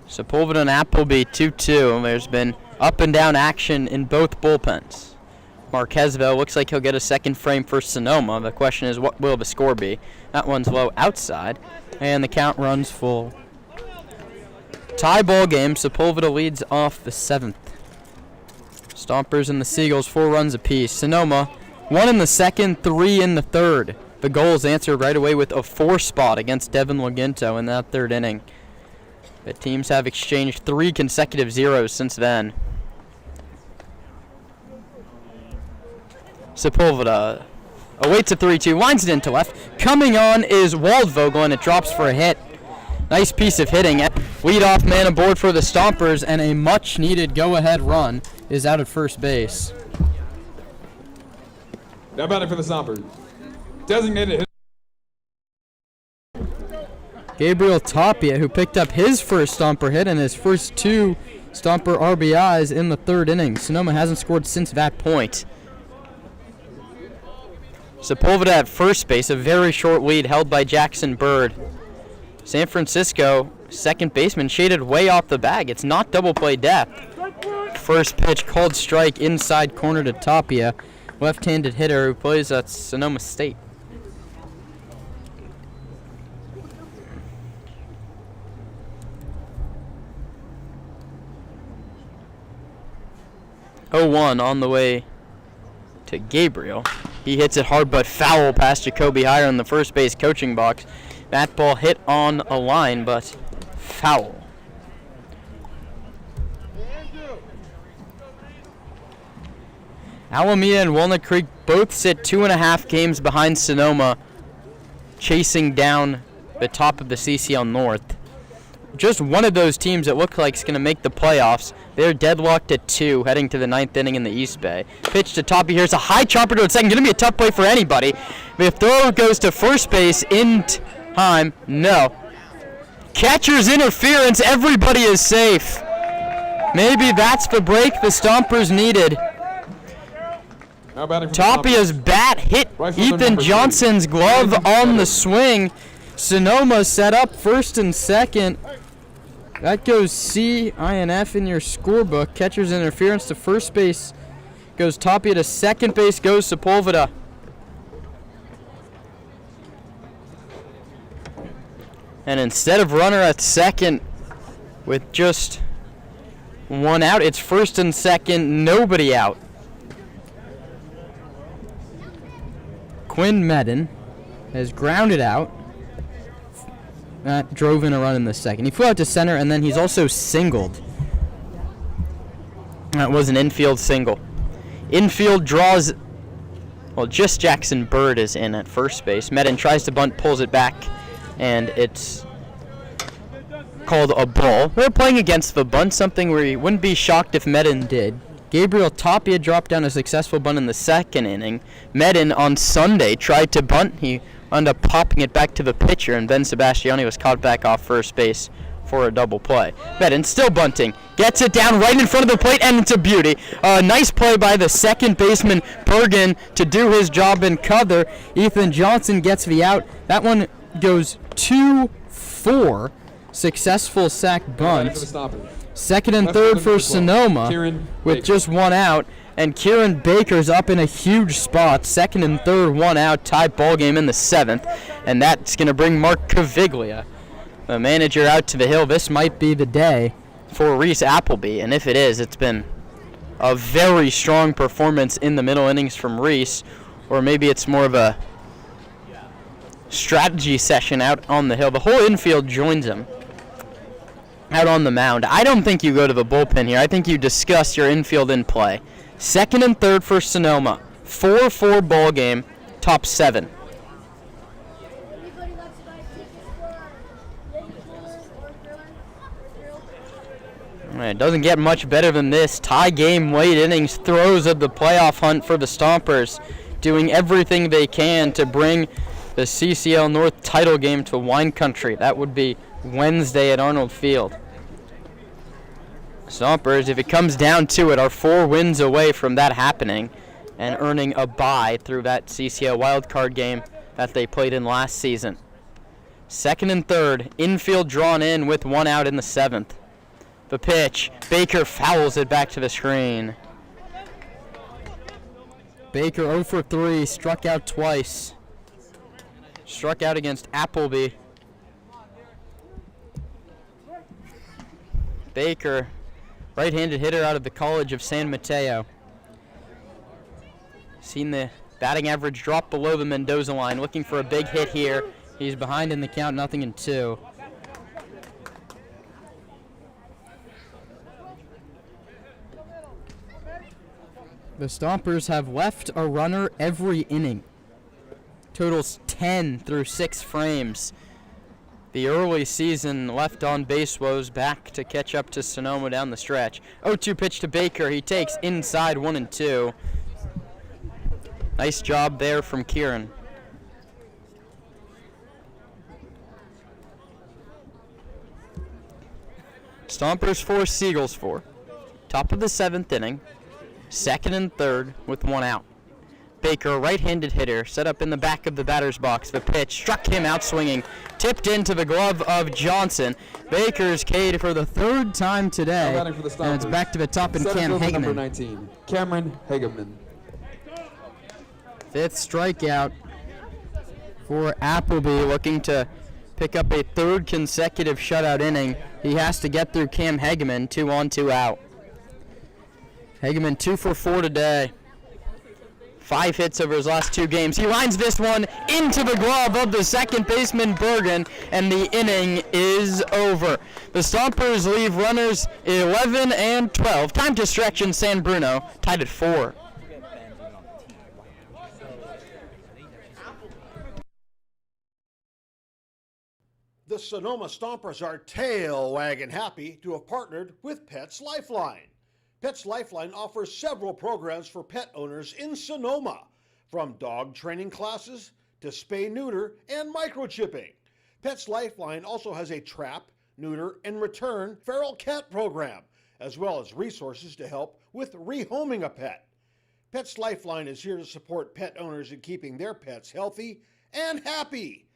S2: Sepulveda and Appleby 2-2. There's been up and down action in both bullpens. Marquezville looks like he'll get a 2nd frame for Sonoma. The question is, what will the score be? That one's low outside, and the count runs full. Tie ball game. Sepulveda leads off the 7th. Stompers and the Seagulls 4 runs apiece. Sonoma 1 in the 2nd, 3 in the 3rd. The goals answered right away with a 4 spot against Devin Laginto in that 3rd inning. The teams have exchanged 3 consecutive zeros since then. Sepulveda awaits a 3-2, lines it into left. Coming on is Waldvogel, and it drops for a hit. Nice piece of hitting. Leadoff man aboard for the Stompers, and a much-needed go-ahead run is out at first base.
S4: Now batting for the Stompers. Designated hitter.
S2: Gabriel Tapia, who picked up his first Stomper hit and his first 2 Stomper RBIs in the 3rd inning. Sonoma hasn't scored since that point. Sepulveda at first base, a very short lead held by Jackson Bird. San Francisco, 2nd baseman, shaded way off the bag. It's not double play depth. First pitch, called strike, inside corner to Tapia, left-handed hitter who plays at Sonoma State. Oh, 0-1 on the way to Gabriel. He hits it hard but foul past Jacoby Heyer in the first base coaching box. That ball hit on a line, but foul. Alameda and Walnut Creek both sit 2.5 games behind Sonoma, chasing down the top of the CCL North. Just one of those teams that look like is going to make the playoffs. They're deadlocked at 2, heading to the 9th inning in the East Bay. Pitch to Tapia. Here's a high chopper to its second. Going to be a tough play for anybody. The throw goes to first base in time. No. Catcher's interference. Everybody is safe. Maybe that's the break the Stompers needed. Tapia's bat hit Ethan Johnson's glove on the swing. Sonoma set up first and second. That goes C-I-N-F in your scorebook. Catcher's interference to first base goes Tapia, to second base goes Sepulveda. And instead of runner at second with just 1 out, it's first and second, nobody out. Quinn Medin has grounded out. That drove in a run in the second. He flew out to center, and then he's also singled. That was an infield single. Infield draws. Well, just Jackson Bird is in at first base. Medin tries to bunt, pulls it back, and it's called a ball. We're playing against the bunt, something where you wouldn't be shocked if Medin did. Gabriel Tapia dropped down a successful bunt in the second inning. Medin on Sunday tried to bunt. He wound up popping it back to the pitcher, and Ben Sebastiani was caught back off first base for a double play. Medin still bunting, gets it down right in front of the plate, and it's a beauty. Nice play by the second baseman, Bergen, to do his job and cover. Ethan Johnson gets the out. That one goes 2-4. Successful sack bunt. Second and third for Sonoma with just one out. And Kieran Baker's up in a huge spot. Second and third, one out. Tied ball game in the seventh. And that's going to bring Mark Caviglia, the manager, out to the hill. This might be the day for Reese Appleby. And if it is, it's been a very strong performance in the middle innings from Reese. Or maybe it's more of a strategy session out on the hill. The whole infield joins him out on the mound. I don't think you go to the bullpen here. I think you discuss your infield in play. Second and third for Sonoma. 4-4 ball game, top 7. It doesn't get much better than this. Tie game, late innings, throes of the playoff hunt for the Stompers, doing everything they can to bring the CCL North title game to wine country. That would be Wednesday at Arnold Field. Stompers, if it comes down to it, are 4 wins away from that happening and earning a bye through that CCL wildcard game that they played in last season. Second and third, infield drawn in with one out in the seventh. The pitch, Baker fouls it back to the screen. Baker 0 for 3, struck out twice. Struck out against Appleby. Baker, right-handed hitter out of the College of San Mateo. Seen the batting average drop below the Mendoza line, looking for a big hit here. He's behind in the count, 0-2. The Stompers have left a runner every inning. Totals 10 through 6 frames. The early season left on base woes back to catch up to Sonoma down the stretch. 0-2 pitch to Baker. He takes inside 1-2. Nice job there from Kieran. Stompers 4, Seagulls 4. Top of the 7th inning. Second and third with one out. Baker, a right-handed hitter, set up in the back of the batter's box. The pitch struck him out swinging, tipped into the glove of Johnson. Baker's K'd for the 3rd time today, and it's back to the top in Cam Hageman.
S4: Number 19, Cameron Hageman.
S2: 5th strikeout for Appleby, looking to pick up a 3rd consecutive shutout inning. He has to get through Cam Hageman, 2 on, 2 out. Hageman 2 for 4 today. 5 hits over his last 2 games. He lines this one into the glove of the second baseman, Bergen, and the inning is over. The Stompers leave runners 11 and 12. Time to stretch in San Bruno, tied at 4.
S1: The Sonoma Stompers are tail wagging happy to have partnered with Pets Lifeline. Pets Lifeline offers several programs for pet owners in Sonoma, from dog training classes to spay-neuter and microchipping. Pets Lifeline also has a trap, neuter, and return feral cat program, as well as resources to help with rehoming a pet. Pets Lifeline is here to support pet owners in keeping their pets healthy and happy.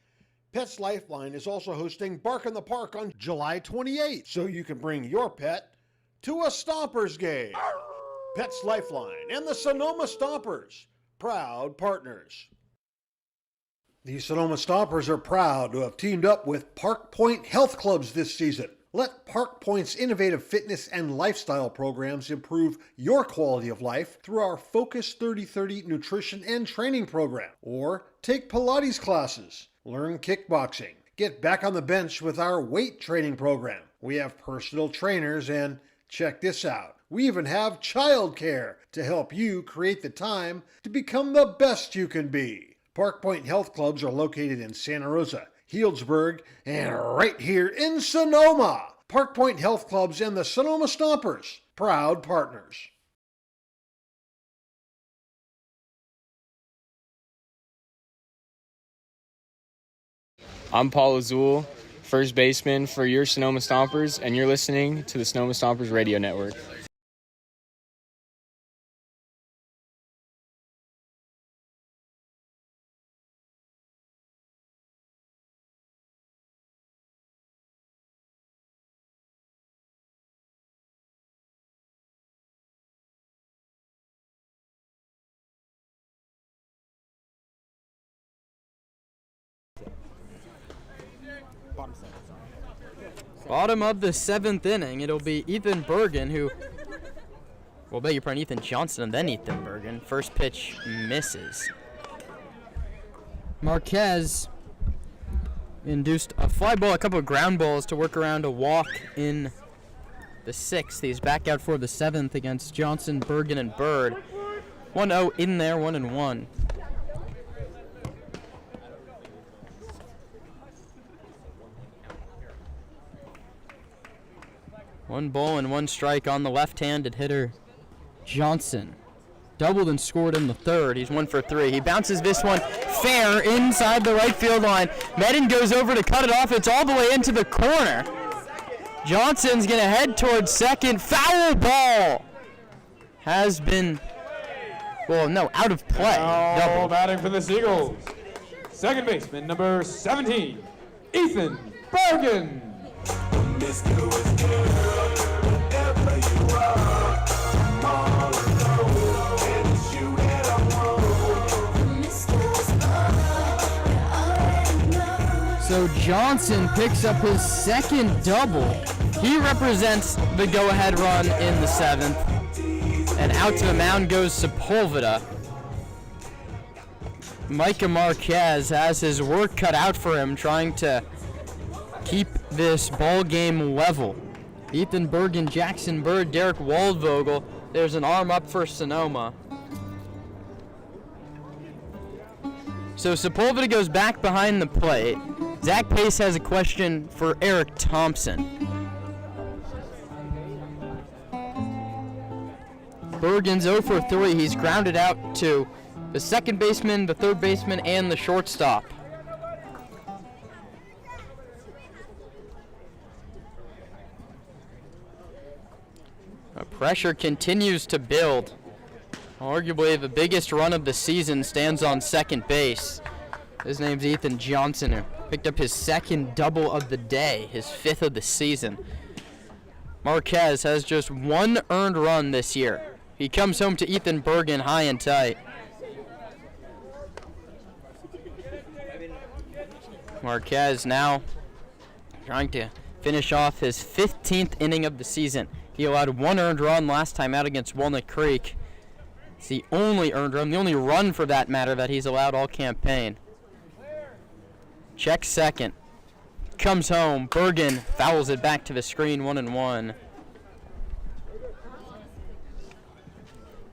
S1: Pets Lifeline is also hosting Bark in the Park on July 28th, so you can bring your pet to a Stompers game. Pets Lifeline and the Sonoma Stompers, proud partners. The Sonoma Stompers are proud to have teamed up with Park Point Health Clubs this season. Let Park Point's innovative fitness and lifestyle programs improve your quality of life through our Focus 30/30 nutrition and training program. Or take Pilates classes, learn kickboxing, get back on the bench with our weight training program. We have personal trainers and, check this out, we even have childcare to help you create the time to become the best you can be. Park Point Health Clubs are located in Santa Rosa, Healdsburg, and right here in Sonoma. Park Point Health Clubs and the Sonoma Stompers, proud partners.
S13: I'm Paul Azul, first baseman for your Sonoma Stompers, and you're listening to the Sonoma Stompers Radio Network.
S2: Bottom of the 7th inning, it'll be Ethan Bergen who, well, beg your pardon, Ethan Johnson and then Ethan Bergen. First pitch misses. Marquez induced a fly ball, a couple of ground balls to work around a walk in the 6th. He's back out for the 7th against Johnson, Bergen, and Bird. 1-0 in there, 1-1. One ball and one strike on the left-handed hitter, Johnson. Doubled and scored in the 3rd. He's 1 for 3. He bounces this one fair inside the right field line. Medin goes over to cut it off. It's all the way into the corner. Johnson's going to head towards second. Foul ball has been, well, no, out of play.
S4: Now batting for the Seagulls, second baseman number 17, Ethan Bergen.
S2: So Johnson picks up his 2nd double. He represents the go-ahead run in the 7th. And out to the mound goes Sepulveda. Micah Marquez has his work cut out for him, trying to keep this ball game level. Ethan Bergen, Jackson Bird, Derek Waldvogel. There's an arm up for Sonoma. So Sepulveda goes back behind the plate. Zach Pace has a question for Eric Thompson. Bergen's 0 for 3. He's grounded out to the second baseman, the third baseman, and the shortstop. Pressure continues to build. Arguably the biggest run of the season stands on second base. His name's Ethan Johnson, who picked up his 2nd double of the day, his 5th of the season. Marquez has just 1 earned run this year. He comes home to Ethan Bergen high and tight. Marquez now trying to finish off his 15th inning of the season. He allowed 1 earned run last time out against Walnut Creek. It's the only earned run, the only run for that matter, that he's allowed all campaign. Check second. Comes home. Bergen fouls it back to the screen, 1-1.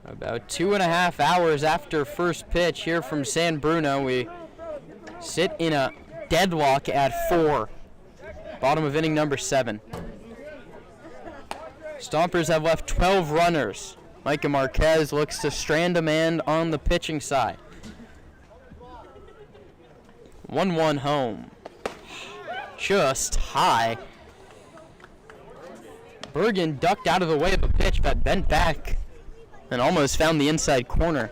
S2: About 2.5 hours after first pitch here from San Bruno, we sit in a deadlock at 4. Bottom of inning number 7. Stompers have left 12 runners. Micah Marquez looks to strand a man on the pitching side. 1-1 home. Just high. Bergen ducked out of the way of a pitch that bent back and almost found the inside corner.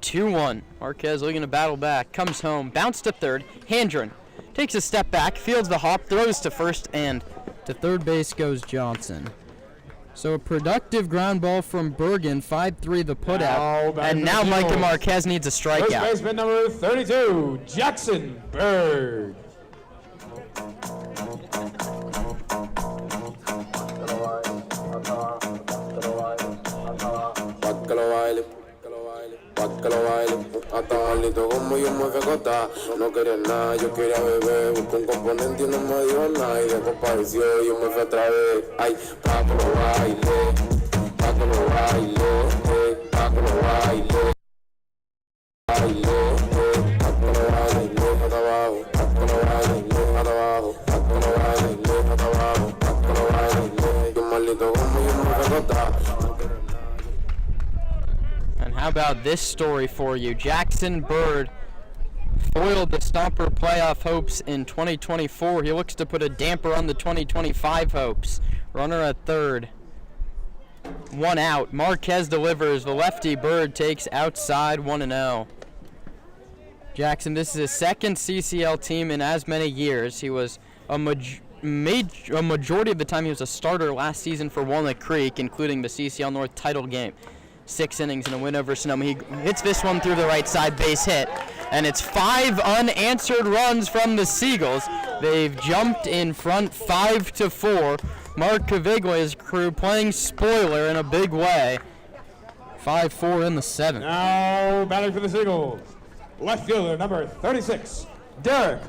S2: (2-1). Marquez looking to battle back. Comes home. Bounce to third. Handren takes a step back. Fields the hop. Throws to first. And to third base goes Johnson. So a productive ground ball from Bergen, 5-3 the putout. And now Micah Marquez needs a strikeout.
S4: First baseman number 32, Jackson Bird.
S14: Que lo baile, hasta malito como yo me fecota. No quería nada, yo quería beber. Busco un componente y no me dio nada. Y después pareció, yo me fui otra vez. Ay, pa' que lo baile, pa' que lo baile, pa' que lo baile. Baile, pa' que lo baile, hasta abajo, pa' que lo baile, hasta abajo, pa' que lo baile, hasta abajo, pa' que lo baile. Yo malito como yo me fecota.
S2: And how about this story for you? Jackson Bird foiled the Stomper playoff hopes in 2024. He looks to put a damper on the 2025 hopes. Runner at third. One out. Marquez delivers. The lefty Bird takes outside 1-0. Jackson, this is his second CCL team in as many years. He was a majority of the time he was a starter last season for Walnut Creek, including the CCL North title game. 6 innings and a win over Sonoma. He hits this one through the right side, base hit. And it's 5 unanswered runs from the Seagulls. They've jumped in front 5-4. Mark Caviglia's crew playing spoiler in a big way. 5-4 in the 7th.
S4: Now batting for the Seagulls, left fielder number 36, Derek.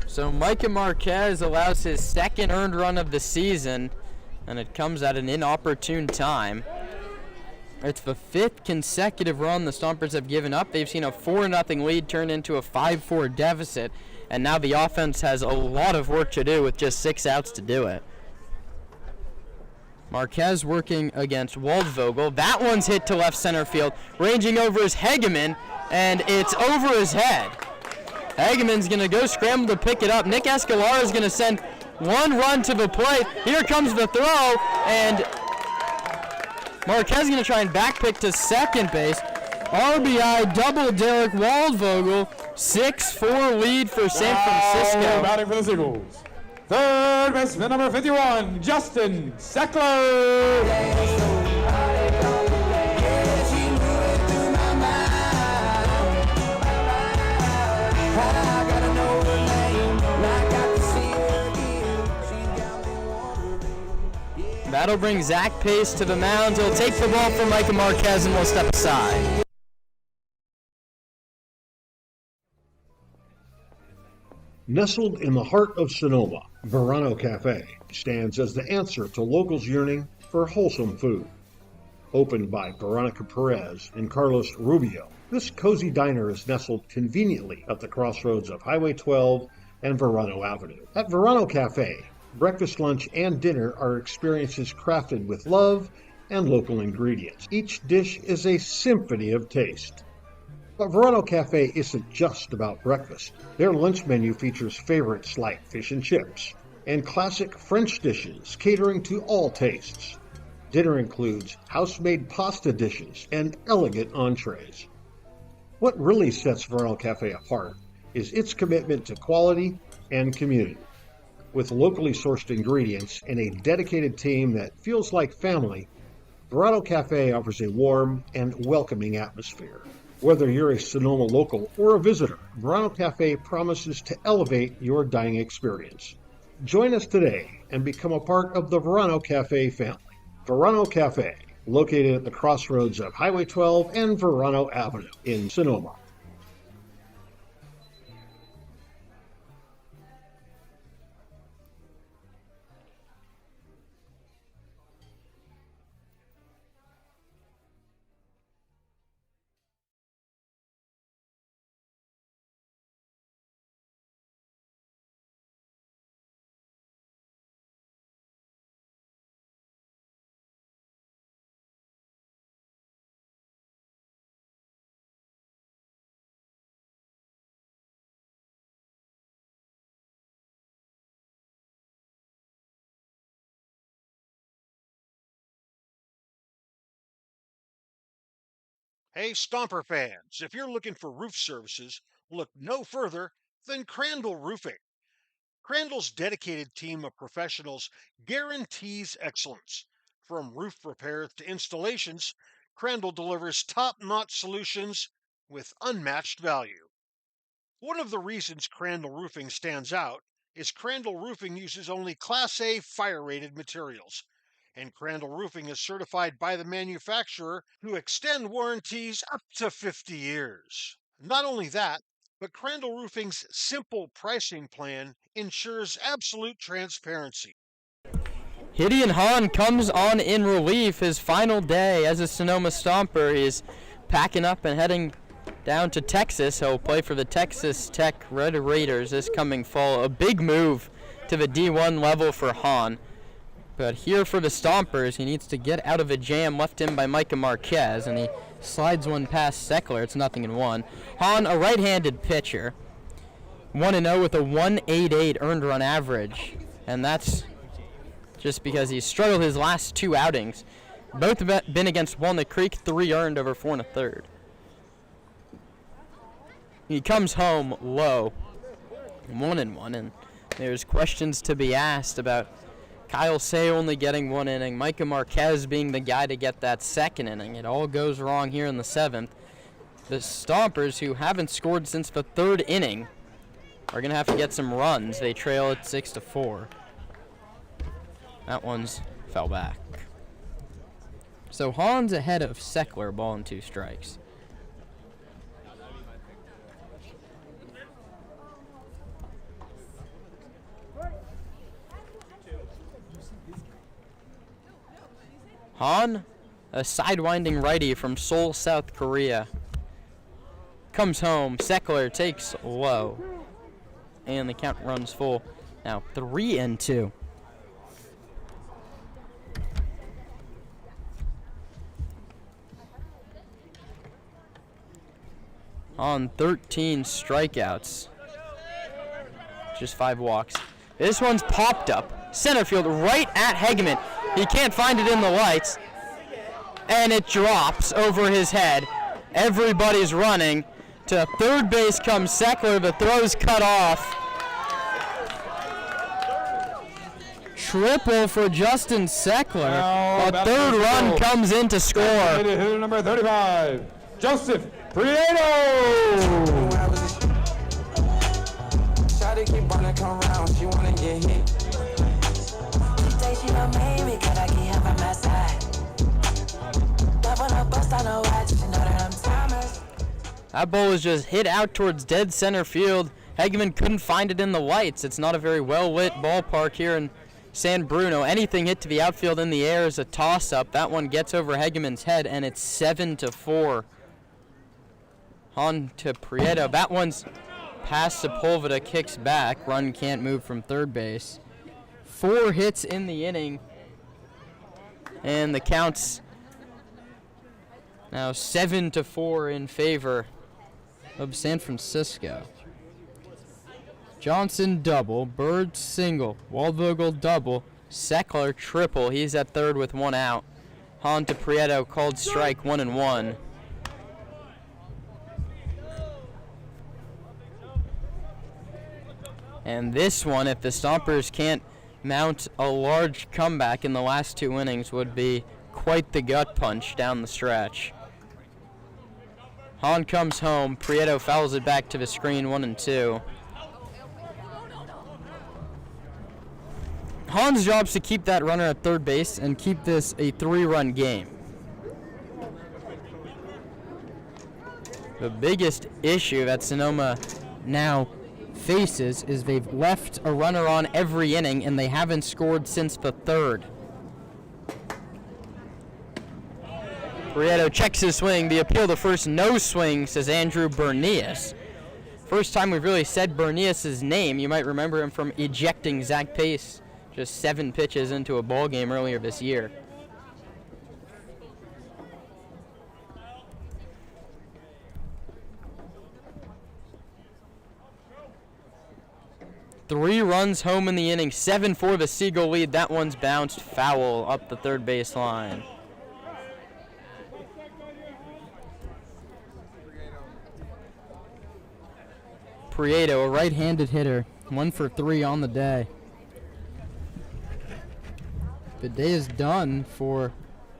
S2: So Micah Marquez allows his second earned run of the season, and it comes at an inopportune time. It's the 5th consecutive run the Stompers have given up. They've seen a 4-0 lead turn into a 5-4 deficit, and now the offense has a lot of work to do with just 6 outs to do it. Marquez working against Waldvogel. That one's hit to left center field, ranging over his Hegeman, and it's over his head. Hageman's going to go scramble to pick it up. Nick Escalar is going to send one run to the plate. Here comes the throw, and Marquez is going to try and backpick to second base. RBI double Derek Waldvogel. 6-4 lead for San Francisco.
S4: Batting for the Seagulls, third baseman number 51, Justin Seckler.
S2: That'll bring Zach Pace to the mound. He'll take the ball from Micah Marquez and will step aside.
S1: Nestled in the heart of Sonoma, Verano Cafe stands as the answer to locals yearning for wholesome food. Opened by Veronica Perez and Carlos Rubio, this cozy diner is nestled conveniently at the crossroads of Highway 12 and Verano Avenue. At Verano Cafe, breakfast, lunch, and dinner are experiences crafted with love and local ingredients. Each dish is a symphony of taste. But Verano Cafe isn't just about breakfast. Their lunch menu features favorites like fish and chips and classic French dishes catering to all tastes. Dinner includes house-made pasta dishes and elegant entrees. What really sets Verano Cafe apart is its commitment to quality and community. With locally sourced ingredients and a dedicated team that feels like family, Verano Cafe offers a warm and welcoming atmosphere. Whether you're a Sonoma local or a visitor, Verano Cafe promises to elevate your dining experience. Join us today and become a part of the Verano Cafe family. Verano Cafe, located at the crossroads of Highway 12 and Verano Avenue in Sonoma. Hey, Stomper fans, if you're looking for roof services, look no further than Crandall Roofing. Crandall's dedicated team of professionals guarantees excellence. From roof repairs to installations, Crandall delivers top-notch solutions with unmatched value. One of the reasons Crandall Roofing stands out is Crandall Roofing uses only Class A fire-rated materials, and Crandall Roofing is certified by the manufacturer who extend warranties up to 50 years. Not only that, but Crandall Roofing's simple pricing plan ensures absolute transparency.
S2: Gideon Hahn comes on in relief his final day as a Sonoma Stomper. He's packing up and heading down to Texas. He'll play for the Texas Tech Red Raiders this coming fall. A big move to the D1 level for Hahn. But here for the Stompers, he needs to get out of a jam left in by Micah Marquez, and he slides one past Seckler. It's 0-1. Hahn, a right-handed pitcher, 1-0 with a 1.88 earned run average, and that's just because he's struggled his last two outings. Both have been against Walnut Creek, 3 earned over 4 1/3. He comes home low, 1-1, and there's questions to be asked about Kyle Say only getting 1 inning, Micah Marquez being the guy to get that 2nd inning. It all goes wrong here in the 7th. The Stompers, who haven't scored since the 3rd inning, are going to have to get some runs. They trail at 6-4. That one's fell back. So Hahn's ahead of Seckler, ball and 2 strikes. Hahn, a sidewinding righty from Seoul, South Korea, comes home. Seckler takes low, and the count runs full. Now 3-2. On 13 strikeouts, just 5 walks. This one's popped up center field right at Hegeman. He can't find it in the lights, and it drops over his head. Everybody's running. To third base comes Seckler. The throw's cut off. Triple for Justin Seckler. A third run comes in to score.
S4: Hitter number 35, Joseph Prieto.
S2: That ball was just hit out towards dead center field. Hegeman couldn't find it in the lights. It's not a very well-lit ballpark here in San Bruno. Anything hit to the outfield in the air is a toss-up. That one gets over Hegeman's head, and it's 7-4. On to Prieto. That one's past Sepulveda, kicks back. Run can't move from third base. 4 hits in the inning, and the count's now 7-4 in favor of San Francisco. Johnson double, Bird single, Waldvogel double, Seckler triple. He's at third with 1 out. Hahn to Prieto, called strike, 1-1. And this one, if the Stompers can't mount a large comeback in the last 2 innings, would be quite the gut punch down the stretch. Hahn comes home. Prieto fouls it back to the screen, 1-2. Hahn's job is to keep that runner at third base and keep this a 3-run game. The biggest issue that Sonoma now faces is they've left a runner on every inning, and they haven't scored since the 3rd. Prieto checks his swing. The appeal to first, no swing, says Andrew Bernius. First time we've really said Bernius' name. You might remember him from ejecting Zach Pace just 7 pitches into a ball game earlier this year. Three runs home in the inning, 7-4 the Seagull lead. That one's bounced foul up the third base line. Prieto, a right-handed hitter. 1 for 3 on the day. The day is done for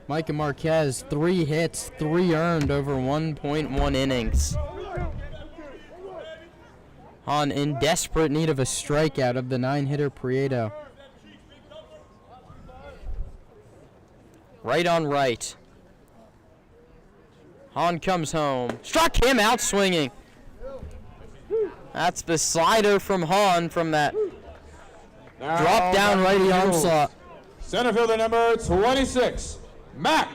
S2: Micah Marquez. 3 hits, 3 earned over 1.1 innings. Hahn in desperate need of a strikeout of the 9-hitter Prieto. Right on right. Hahn comes home. Struck him out swinging. That's the slider from Hahn from that drop down righty onslaught.
S4: Center fielder number 26, Mac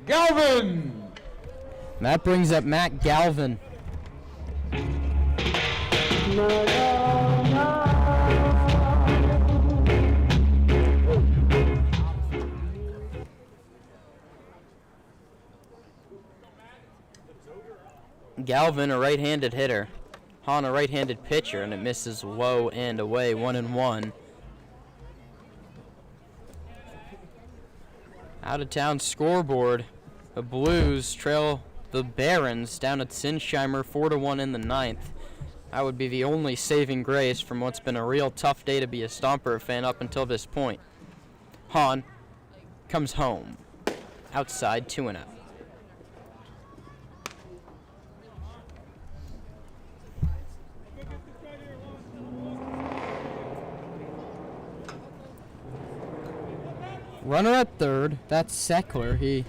S4: Galvin.
S2: That brings up Mac Galvin. Galvin, a right-handed hitter. Hahn, a right-handed pitcher, and it misses low and away, 1-1. Out-of-town scoreboard. The Blues trail the Barons down at Sinsheimer 4-1 in the 9th. That would be the only saving grace from what's been a real tough day to be a Stomper fan up until this point. Hahn comes home. Outside 2-0. Runner at third, that's Seckler. He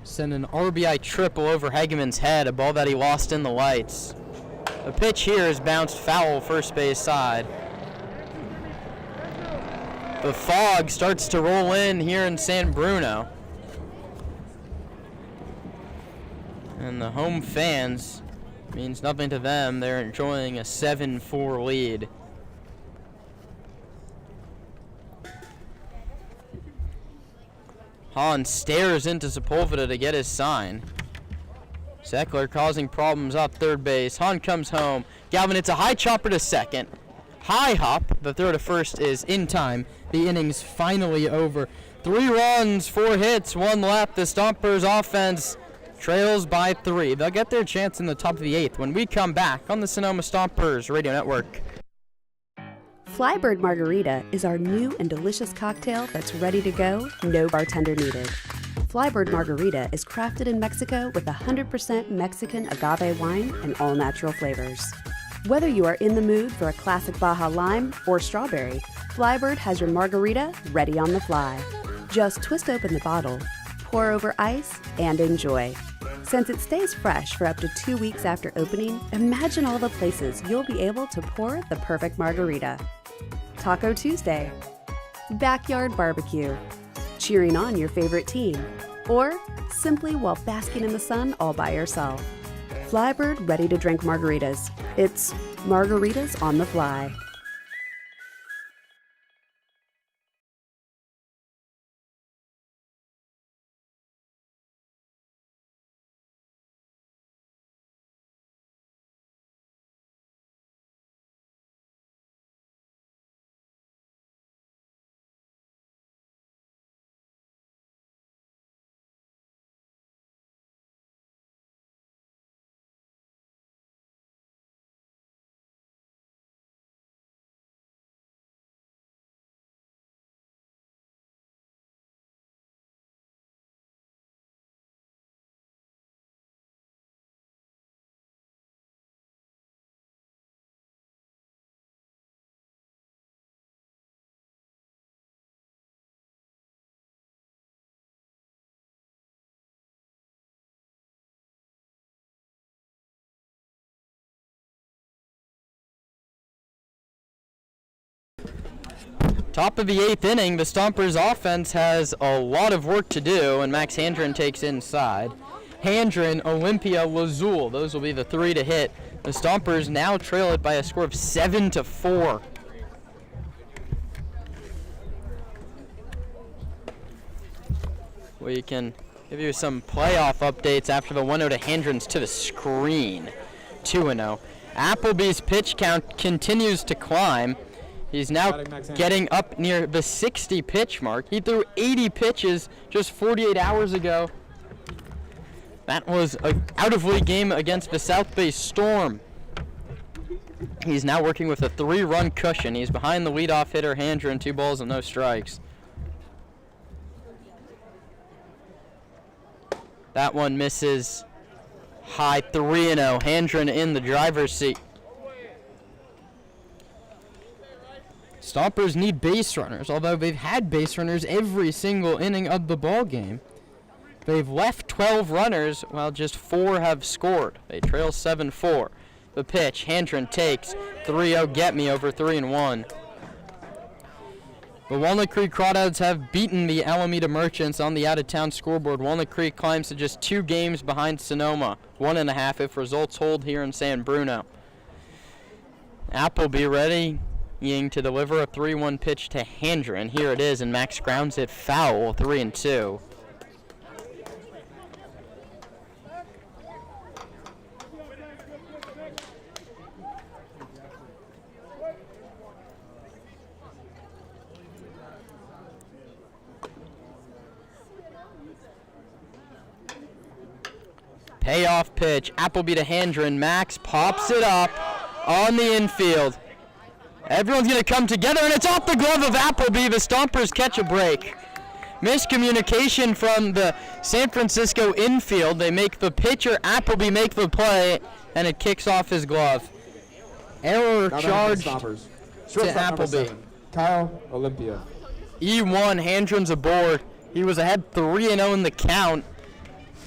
S2: sent an RBI triple over Hegeman's head, a ball that he lost in the lights. The pitch here is bounced foul first base side. The fog starts to roll in here in San Bruno. And the home fans, means nothing to them. They're enjoying a 7-4 lead. Hahn stares into Sepulveda to get his sign. Seckler causing problems up third base. Hahn comes home. Galvin hits a high chopper to second. High hop. The throw to first is in time. The inning's finally over. 3 runs, 4 hits, 1 left. The Stompers offense trails by 3. They'll get their chance in the top of the 8th when we come back on the Sonoma Stompers Radio Network.
S5: Flybird Margarita is our new and delicious cocktail that's ready to go, no bartender needed. Flybird Margarita is crafted in Mexico with 100% Mexican agave wine and all-natural flavors. Whether you are in the mood for a classic Baja Lime or strawberry, Flybird has your margarita ready on the fly. Just twist open the bottle, pour over ice, and enjoy. Since it stays fresh for up to 2 weeks after opening, imagine all the places you'll be able to pour the perfect margarita. Taco Tuesday, backyard barbecue, cheering on your favorite team, or simply while basking in the sun all by yourself. Flybird ready-to-drink margaritas. It's margaritas on the fly.
S2: Top of the 8th inning, the Stompers offense has a lot of work to do, and Max Handren takes inside. Handren, Olympia, Lazul, those will be the 3 to hit. The Stompers now trail it by a score of 7-4. We can give you some playoff updates after the 1-0 to Handrens to the screen. 2-0. Appleby's pitch count continues to climb. He's now getting up near the 60 pitch mark. He threw 80 pitches just 48 hours ago. That was an out-of-league game against the South Bay Storm. He's now working with a 3-run cushion. He's behind the leadoff hitter, Handren, 2 balls and no strikes. That one misses high 3-0. Handren in the driver's seat. Stompers need base runners, although they've had base runners every single inning of the ball game. They've left 12 runners while just 4 have scored. They trail 7-4. The pitch, Handren takes 3-0, get me over 3-1. The Walnut Creek Crawdads have beaten the Alameda Merchants on the out-of-town scoreboard. Walnut Creek climbs to just 2 games behind Sonoma, 1.5 if results hold here in San Bruno. Appleby readying to deliver a 3-1 pitch to Handren. Here it is, and Max grounds it foul, 3-2. Payoff pitch, Appleby to Handren. Max pops it up on the infield. Everyone's going to come together, and it's off the glove of Appleby. The Stompers catch a break. Miscommunication from the San Francisco infield. They make the pitcher, Appleby, make the play, and it kicks off his glove. Error charged to Appleby.
S4: Kyle Olympia.
S2: E1, Handren's aboard. He was ahead 3-0 in the count.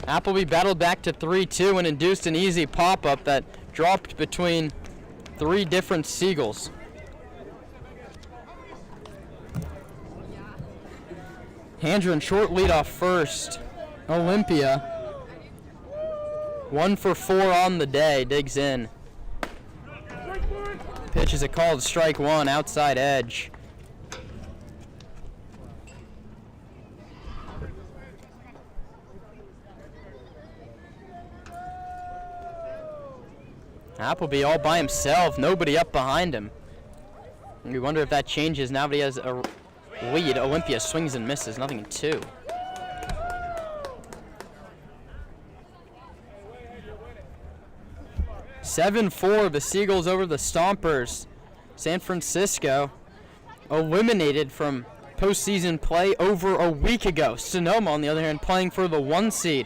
S2: Appleby battled back to 3-2 and induced an easy pop-up that dropped between 3 different Seagulls. Handren short lead off first. Olympia, 1 for 4 on the day, digs in. Pitch is a called strike 1, outside edge. Appleby all by himself, nobody up behind him. And we wonder if that changes now that he has a lead. Olympia swings and misses, nothing in 2. (7-4) the Seagulls over the Stompers. San Francisco eliminated from postseason play over a week ago. Sonoma, on the other hand, playing for the 1 seed.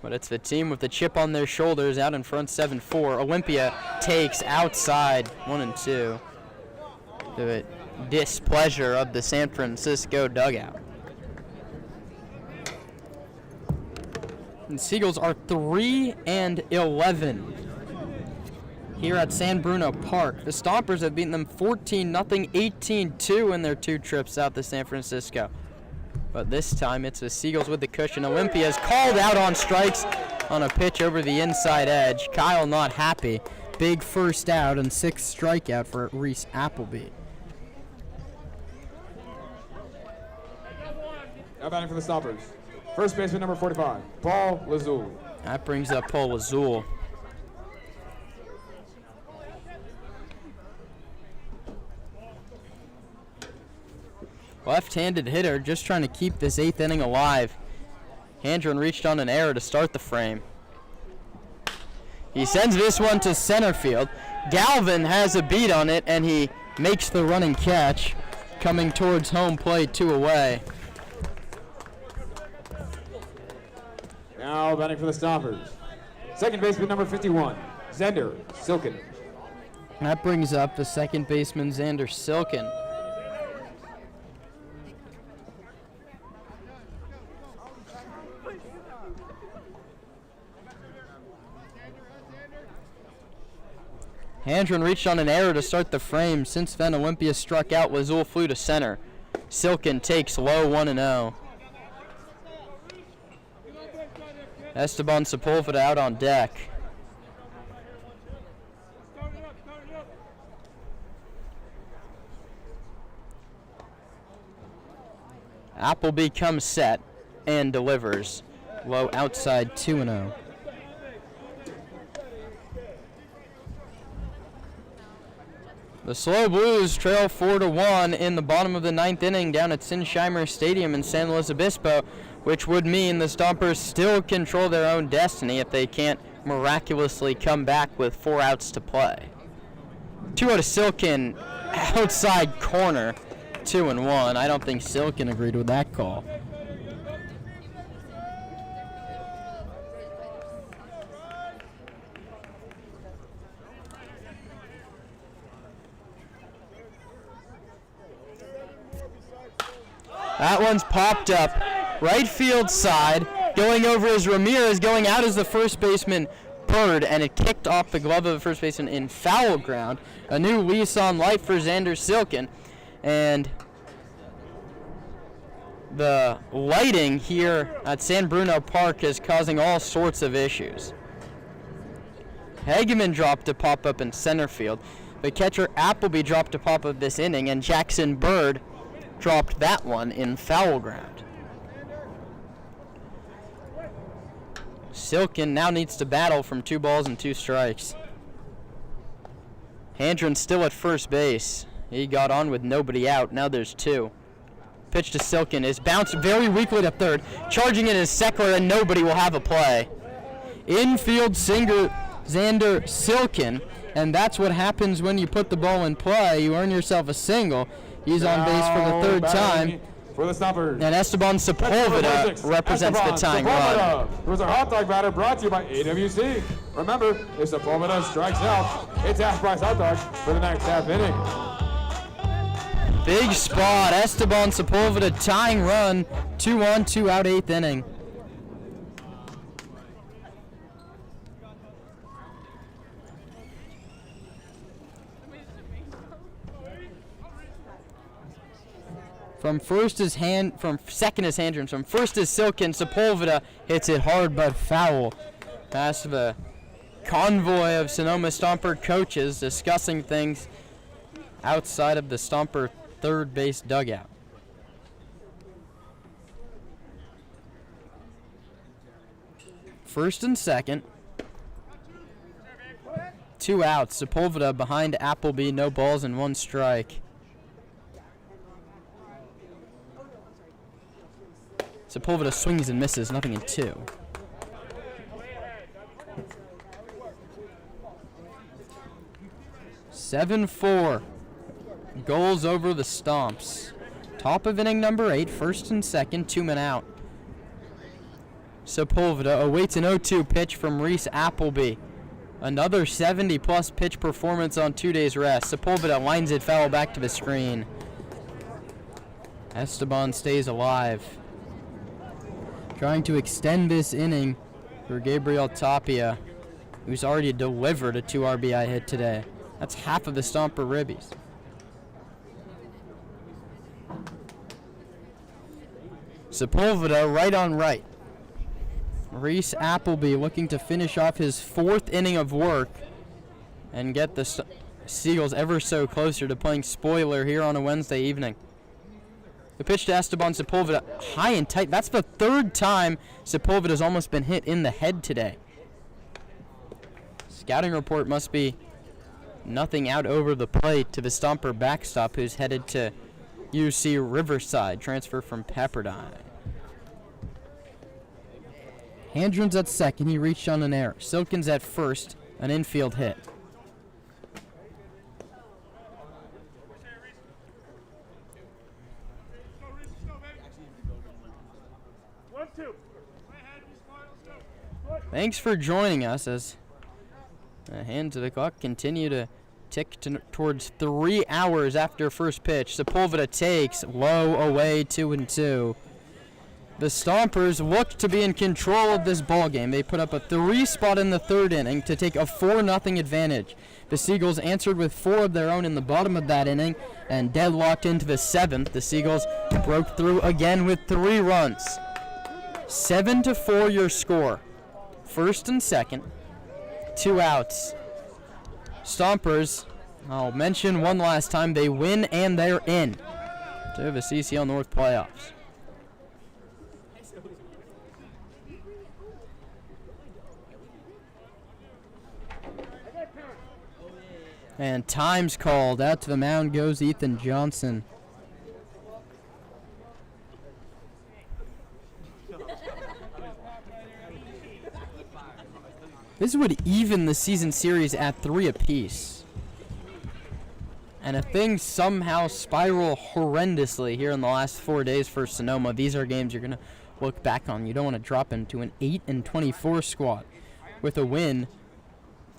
S2: But it's the team with the chip on their shoulders out in front, 7-4. Olympia takes outside, 1-2. The displeasure of the San Francisco dugout. And Seagulls are 3-11 here at San Bruno Park. The Stompers have beaten them 14-0, 18-2 in their 2 trips out to San Francisco. But this time it's the Seagulls with the cushion. Olympia is called out on strikes on a pitch over the inside edge. Kyle not happy. Big first out and 6th strikeout for Reese Appleby.
S4: Now batting for the Stompers. First baseman number 45, Paul Lazul.
S2: That brings up Paul Lazul. Left-handed hitter just trying to keep this 8th inning alive. Handren reached on an error to start the frame. He sends this one to center field. Galvin has a beat on it, and he makes the running catch, coming towards home plate, 2 away.
S4: Now batting for the Stompers. Second baseman number 51, Xander Silken.
S2: That brings up the second baseman, Xander Silken. Handren reached on an error to start the frame. Since then, Olympia struck out. Lazul flew to center. Silken takes low, 1-0. Esteban Sepulveda out on deck. Appleby comes set and delivers. Low outside, 2-0. The Slow Blues trail 4-1 in the bottom of the 9th inning down at Sinsheimer Stadium in San Luis Obispo. which would mean the Stompers still control their own destiny if they can't miraculously come back with 4 outs to play. 2 out of Silken, outside corner, 2-1. I don't think Silken agreed with that call. That one's popped up. Right field side. Going over is Ramirez. Going out is the first baseman, Bird. And it kicked off the glove of the first baseman in foul ground. A new lease on life for Xander Silken. And the lighting here at San Bruno Park is causing all sorts of issues. Hageman dropped a pop-up in center field. The catcher Appleby dropped a pop-up this inning. And Jackson Bird dropped that one in foul ground. Silken now needs to battle from 2 balls and 2 strikes. Handren still at first base. He got on with nobody out. Now there's 2. Pitch to Silken is bounced very weakly to third. Charging in is Seckler, and nobody will have a play. Infield singer Xander Silken, and that's what happens when you put the ball in play. You earn yourself a single. He's on base for the 3rd time.
S4: For the Stompers.
S2: And Esteban Sepulveda represents the tying run.
S4: Who's our hot dog batter, brought to you by AWC. Remember, if Sepulveda strikes out, it's half price hot dog for the next half inning.
S2: Big spot. Esteban Sepulveda tying run. 2-on, 2-out, 8th inning. From second is Handren. From first is Silken. Sepulveda hits it hard but foul. Pass of a convoy of Sonoma Stomper coaches discussing things outside of the Stomper third base dugout. First and second. 2 outs. Sepulveda behind Appleby. No balls and 1 strike. Sepulveda swings and misses, nothing in 2. (7-4). Goals over the Stomps. Top of inning number 8, first and second, 2 men out. Sepulveda awaits an 0-2 pitch from Reese Appleby. Another 70-plus pitch performance on 2 days rest. Sepulveda lines it foul back to the screen. Esteban stays alive. Trying to extend this inning for Gabriel Tapia, who's already delivered a 2 RBI hit today. That's half of the Stomper ribbies. Sepulveda right on right. Reese Appleby looking to finish off his 4th inning of work and get the Seagulls ever so closer to playing spoiler here on a Wednesday evening. The pitch to Esteban Sepulveda, high and tight. That's the 3rd time Sepulveda's almost been hit in the head today. Scouting report must be nothing out over the plate to the Stomper backstop, who's headed to UC Riverside, transfer from Pepperdine. Handren's at second. He reached on an error. Silken's at first, an infield hit. Thanks for joining us as the hands of the clock continue to tick towards 3 hours after first pitch. Sepulveda takes low away, 2-2. The Stompers look to be in control of this ball game. They put up a 3 spot in the 3rd inning to take a 4-0 advantage. The Seagulls answered with 4 of their own in the bottom of that inning and deadlocked into the 7th. The Seagulls broke through again with 3 runs. 7-4 your score. First and second, 2 outs. Stompers, I'll mention one last time, they win and they're in to the CCL North playoffs. And time's called. Out to the mound goes Ethan Johnson. This would even the season series at 3 apiece. And if things somehow spiral horrendously here in the last 4 days for Sonoma, these are games you're going to look back on. You don't want to drop into an 8-24 squad with a win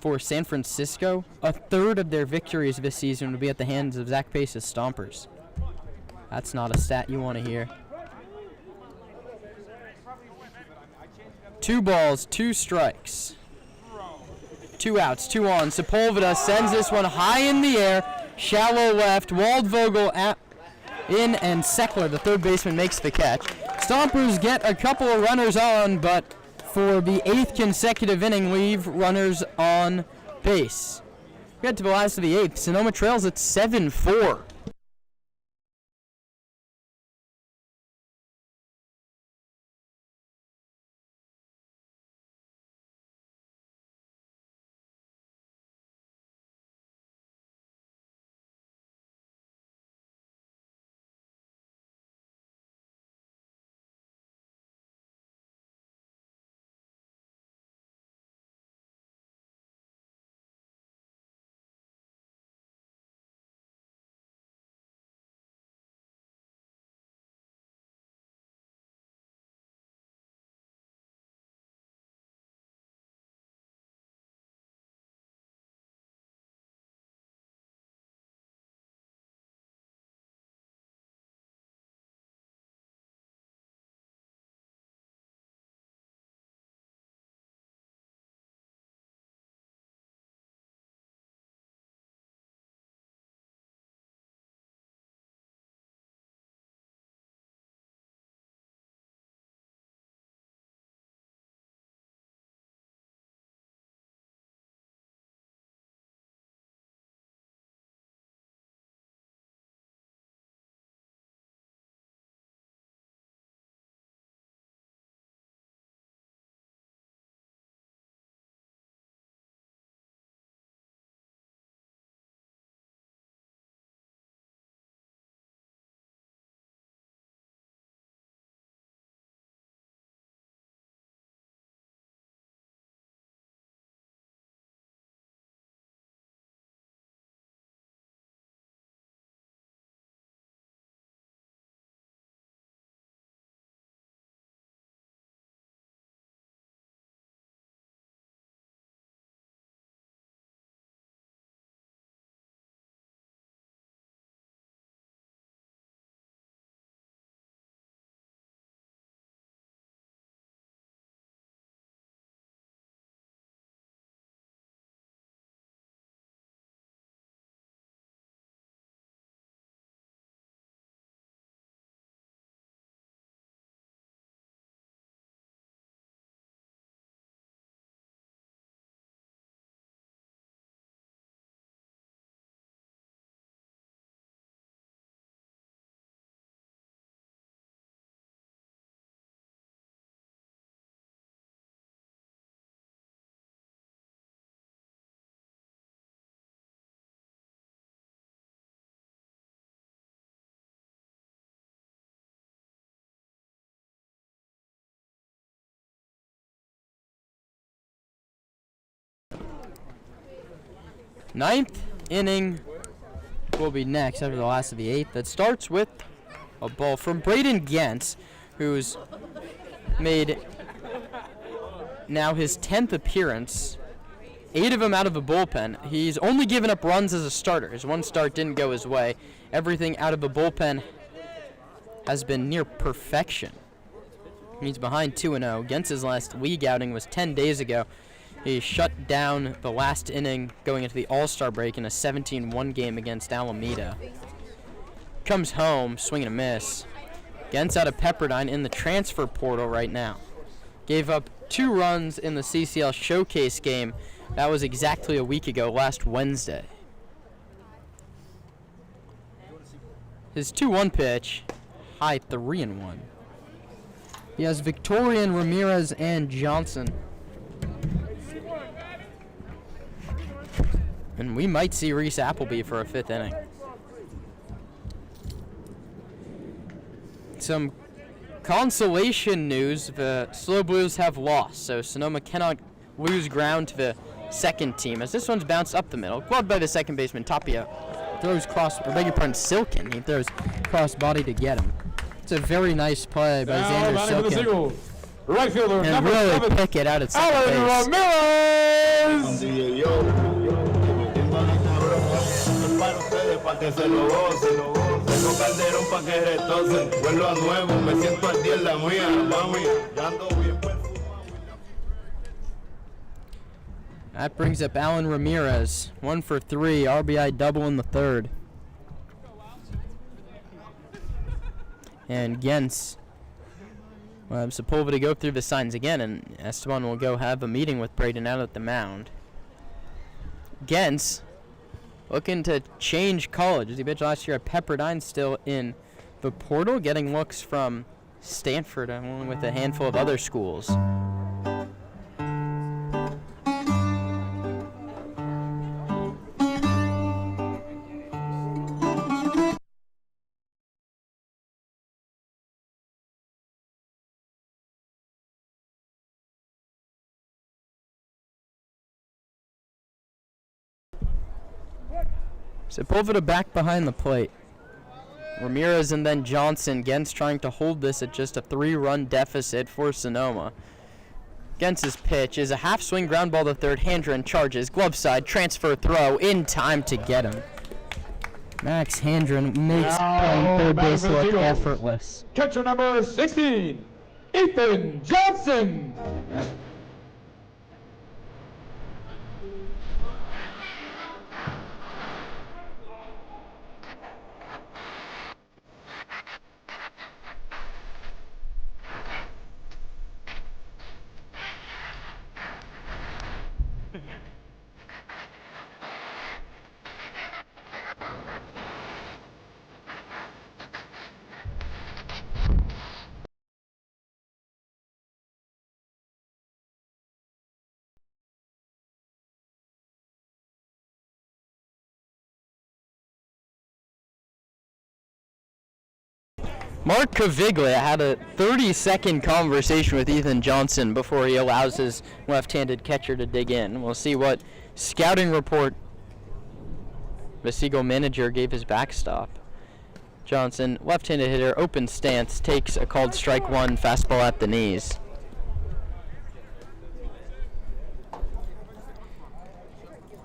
S2: for San Francisco. A third of their victories this season would be at the hands of Zach Pace's Stompers. That's not a stat you want to hear. 2 balls, 2 strikes. 2 outs, 2 on. Sepulveda sends this one high in the air. Shallow left. Waldvogel in, and Seckler, the third baseman, makes the catch. Stompers get a couple of runners on, but for the 8th consecutive inning, leave runners on base. We get to the last of the 8th. Sonoma trails at 7-4. Ninth inning will be next after the last of the 8th. That starts with a ball from Braden Gentz, who's made now his 10th appearance, 8 of them out of the bullpen. He's only given up runs as a starter. His one start didn't go his way. Everything out of the bullpen has been near perfection. He's behind 2-0. Gentz's last league outing was 10 days ago. He shut down the last inning going into the All-Star break in a 17-1 game against Alameda. Comes home, swing and a miss. Gentz out of Pepperdine in the transfer portal right now. Gave up 2 runs in the CCL Showcase game. That was exactly a week ago, last Wednesday. His 2-1 pitch, high 3-1. He has Victorian, Ramirez, and Johnson. And we might see Reese Appleby for a 5th inning. Some consolation news, the Slow Blues have lost, so Sonoma cannot lose ground to the second team as this one's bounced up the middle. Gloved by the second baseman, Tapia. Throws Silkin. He throws cross body to get him. It's a very nice play by Xander Silkin.
S4: Right fielder,
S2: and really 7, pick it out at second base.
S4: Ramirez!
S2: That brings up Alan Ramirez. 1 for 3, RBI double in the third. And Gens will have Sepulveda go through the signs again, and Esteban will go have a meeting with Braden out at the mound. Gens looking to change college. As he pitched last year at Pepperdine, still in the portal, getting looks from Stanford along with a handful of other schools. Sepulveda back behind the plate. Ramirez and then Johnson. Gens trying to hold this at just a 3-run deficit for Sonoma. Gens's pitch is a half-swing ground ball to third. Handren charges, glove side, transfer throw, in time to get him. Max Handren makes third base look effortless.
S4: Catcher number 16, Ethan Johnson.
S2: Mark Caviglia had a 30-second conversation with Ethan Johnson before he allows his left-handed catcher to dig in. We'll see what scouting report the Seagull manager gave his backstop. Johnson, left-handed hitter, open stance, takes a called strike one, fastball at the knees.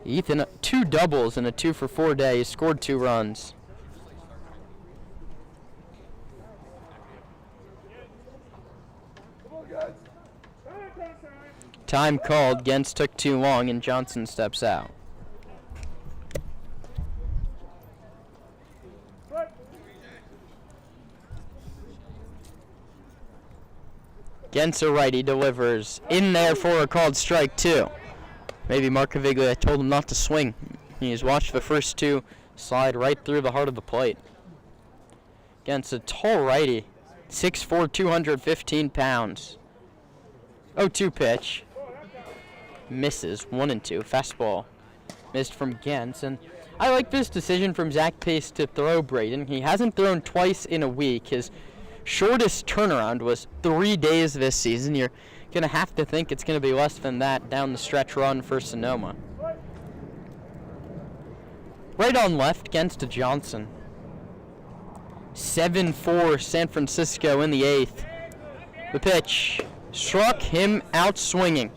S2: Ethan, 2 doubles in a 2-for-4 day. He scored 2 runs. Time called. Gens took too long, and Johnson steps out. Gens a righty, delivers in there for a called strike 2. Maybe Mark Caviglia told him not to swing. He's watched the first 2 slide right through the heart of the plate. Gens a tall righty, 6'4", 215 pounds. 0-2 pitch. Misses 1-2. Fastball missed from Gens. And I like this decision from Zach Pace to throw Braden. He hasn't thrown twice in a week. His shortest turnaround was 3 days this season. You're going to have to think it's going to be less than that down the stretch run for Sonoma. Right on left, Gens to Johnson. 7-4 San Francisco in the 8th. The pitch struck him out swinging.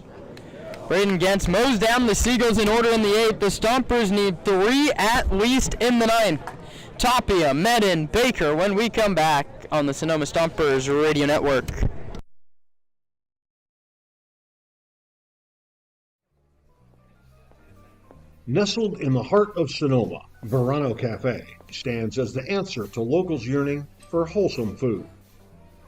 S2: Braden Gens mows down the Seagulls in order in the 8th. The Stompers need 3 at least in the 9th. Tapia, Medin, Baker when we come back on the Sonoma Stompers Radio Network.
S1: Nestled in the heart of Sonoma, Verano Cafe stands as the answer to locals yearning for wholesome food.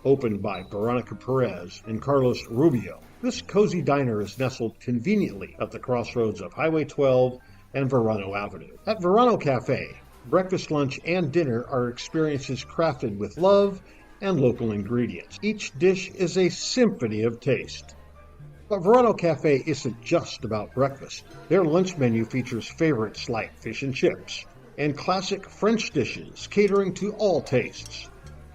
S1: Opened by Veronica Perez and Carlos Rubio, this cozy diner is nestled conveniently at the crossroads of Highway 12 and Verano Avenue. At Verano Cafe, breakfast, lunch, and dinner are experiences crafted with love and local ingredients. Each dish is a symphony of taste. But Verano Cafe isn't just about breakfast. Their lunch menu features favorites like fish and chips and classic French dishes catering to all tastes.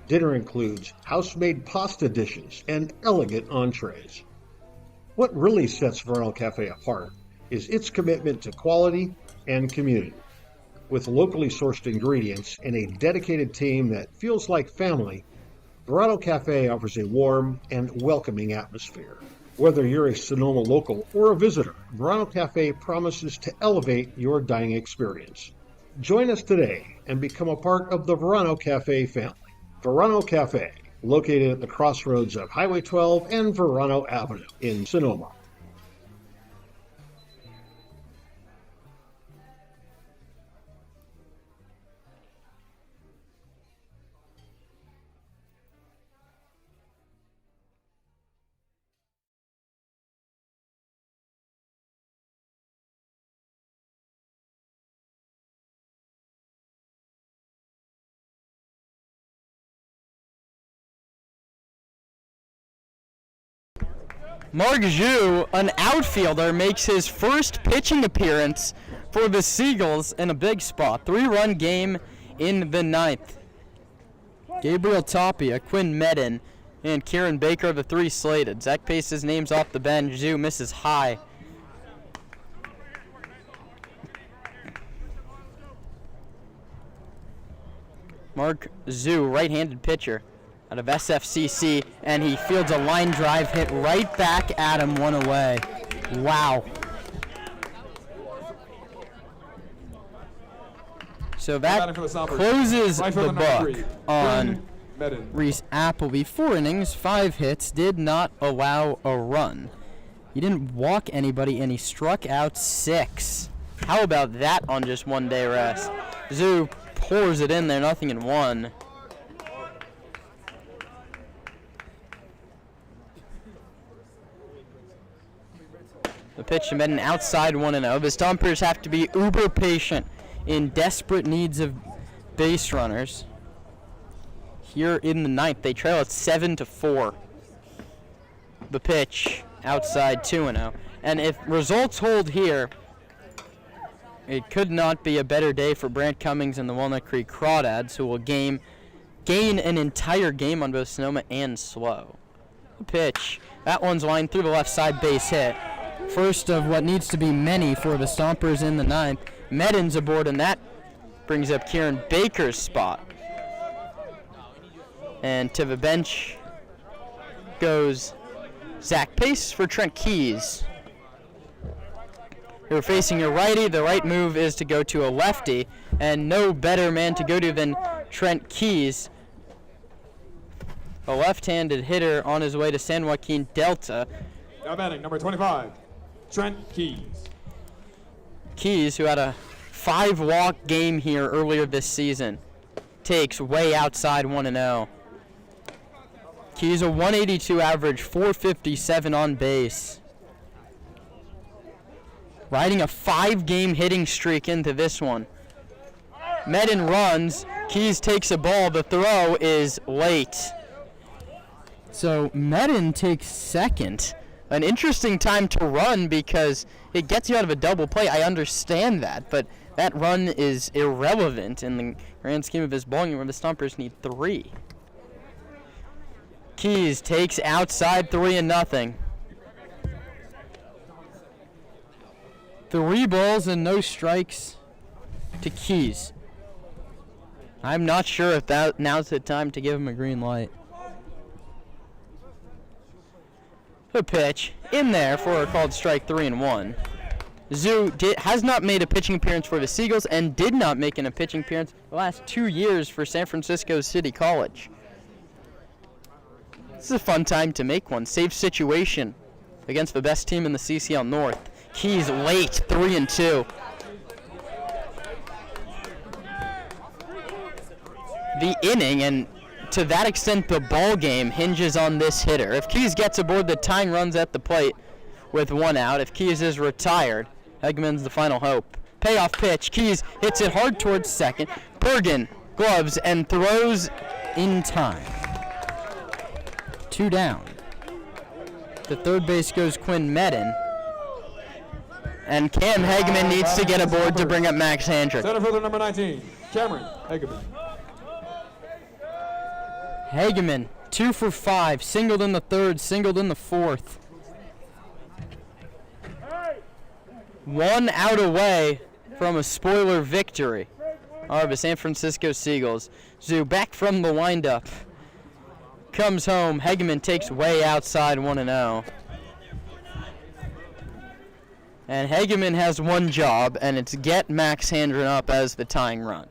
S1: Dinner includes house-made pasta dishes and elegant entrees. What really sets Verno Cafe apart is its commitment to quality and community. With locally sourced ingredients and a dedicated team that feels like family, Verano Cafe offers a warm and welcoming atmosphere. Whether you're a Sonoma local or a visitor, Verano Cafe promises to elevate your dining experience. Join us today and become a part of the Verano Cafe family. Verano Cafe, located at the crossroads of Highway 12 and Verano Avenue in Sonoma.
S2: Mark Zhu, an outfielder, makes his first pitching appearance for the Seagulls in a big spot. 3-run game in the ninth. Gabriel Tapia, Quinn Medin, and Kieran Baker are the three slated. Zach Pace's name's off the bench. Zhu misses high. Mark Zhu, right-handed pitcher out of SFCC, and he fields a line drive hit right back at him, one away. Wow. So that closes the book on Reese Appleby. 4 innings, 5 hits, did not allow a run. He didn't walk anybody, and he struck out 6. How about that on just 1 day rest? Zhu pours it in there, nothing in 1. The pitch to Medin outside 1-0. The Stompers have to be uber patient in desperate needs of base runners. Here in the ninth, they trail at 7-4. The pitch outside 2-0. And if results hold here, it could not be a better day for Brant Cummings and the Walnut Creek Crawdads, who will gain an entire game on both Sonoma and SWO. The pitch, that one's lined through the left side, base hit. First of what needs to be many for the Stompers in the ninth. Medin's aboard, and that brings up Kieran Baker's spot. And to the bench goes Zach Pace for Trent Keys. You're facing a righty. The right move is to go to a lefty, and no better man to go to than Trent Keys, a left-handed hitter on his way to San Joaquin Delta.
S4: Now batting, number 25, Trent Keys.
S2: Keys, who had a 5-walk game here earlier this season, takes way outside 1-0. Keys a 182 average, 457 on base. Riding a 5-game hitting streak into this one. Medin runs, Keys takes a ball, the throw is late. So Medin takes second. An interesting time to run because it gets you out of a double play. I understand that, but that run is irrelevant in the grand scheme of this ballgame where the Stompers need 3. Keys takes outside 3-0. 3 balls and no strikes to Keys. I'm not sure if now's the time to give him a green light. The pitch in there for a called strike 3-1. Zhu has not made a pitching appearance for the Seagulls and did not make a pitching appearance the last 2 years for San Francisco City College. This is a fun time to make one. Safe situation against the best team in the CCL North. Keys late, 3-2. The inning, and to that extent the ball game, hinges on this hitter. If Keys gets aboard, the tying runs at the plate with 1 out. If Keys is retired, Hegman's the final hope. Payoff pitch. Keys hits it hard towards second. Bergen gloves and throws in time. 2 down. To third base goes Quinn Medin. And Cam Hegman needs to get aboard to bring up Max Handrick.
S4: Center fielder number 19, Cameron Hegman.
S2: Hageman, 2 for 5, singled in the third, singled in the fourth. 1 out away from a spoiler victory are the San Francisco Seagulls. Zoo back from the windup. Comes home. Hegeman takes way outside 1-0. And Hegeman has one job, and it's get Max Handren up as the tying run.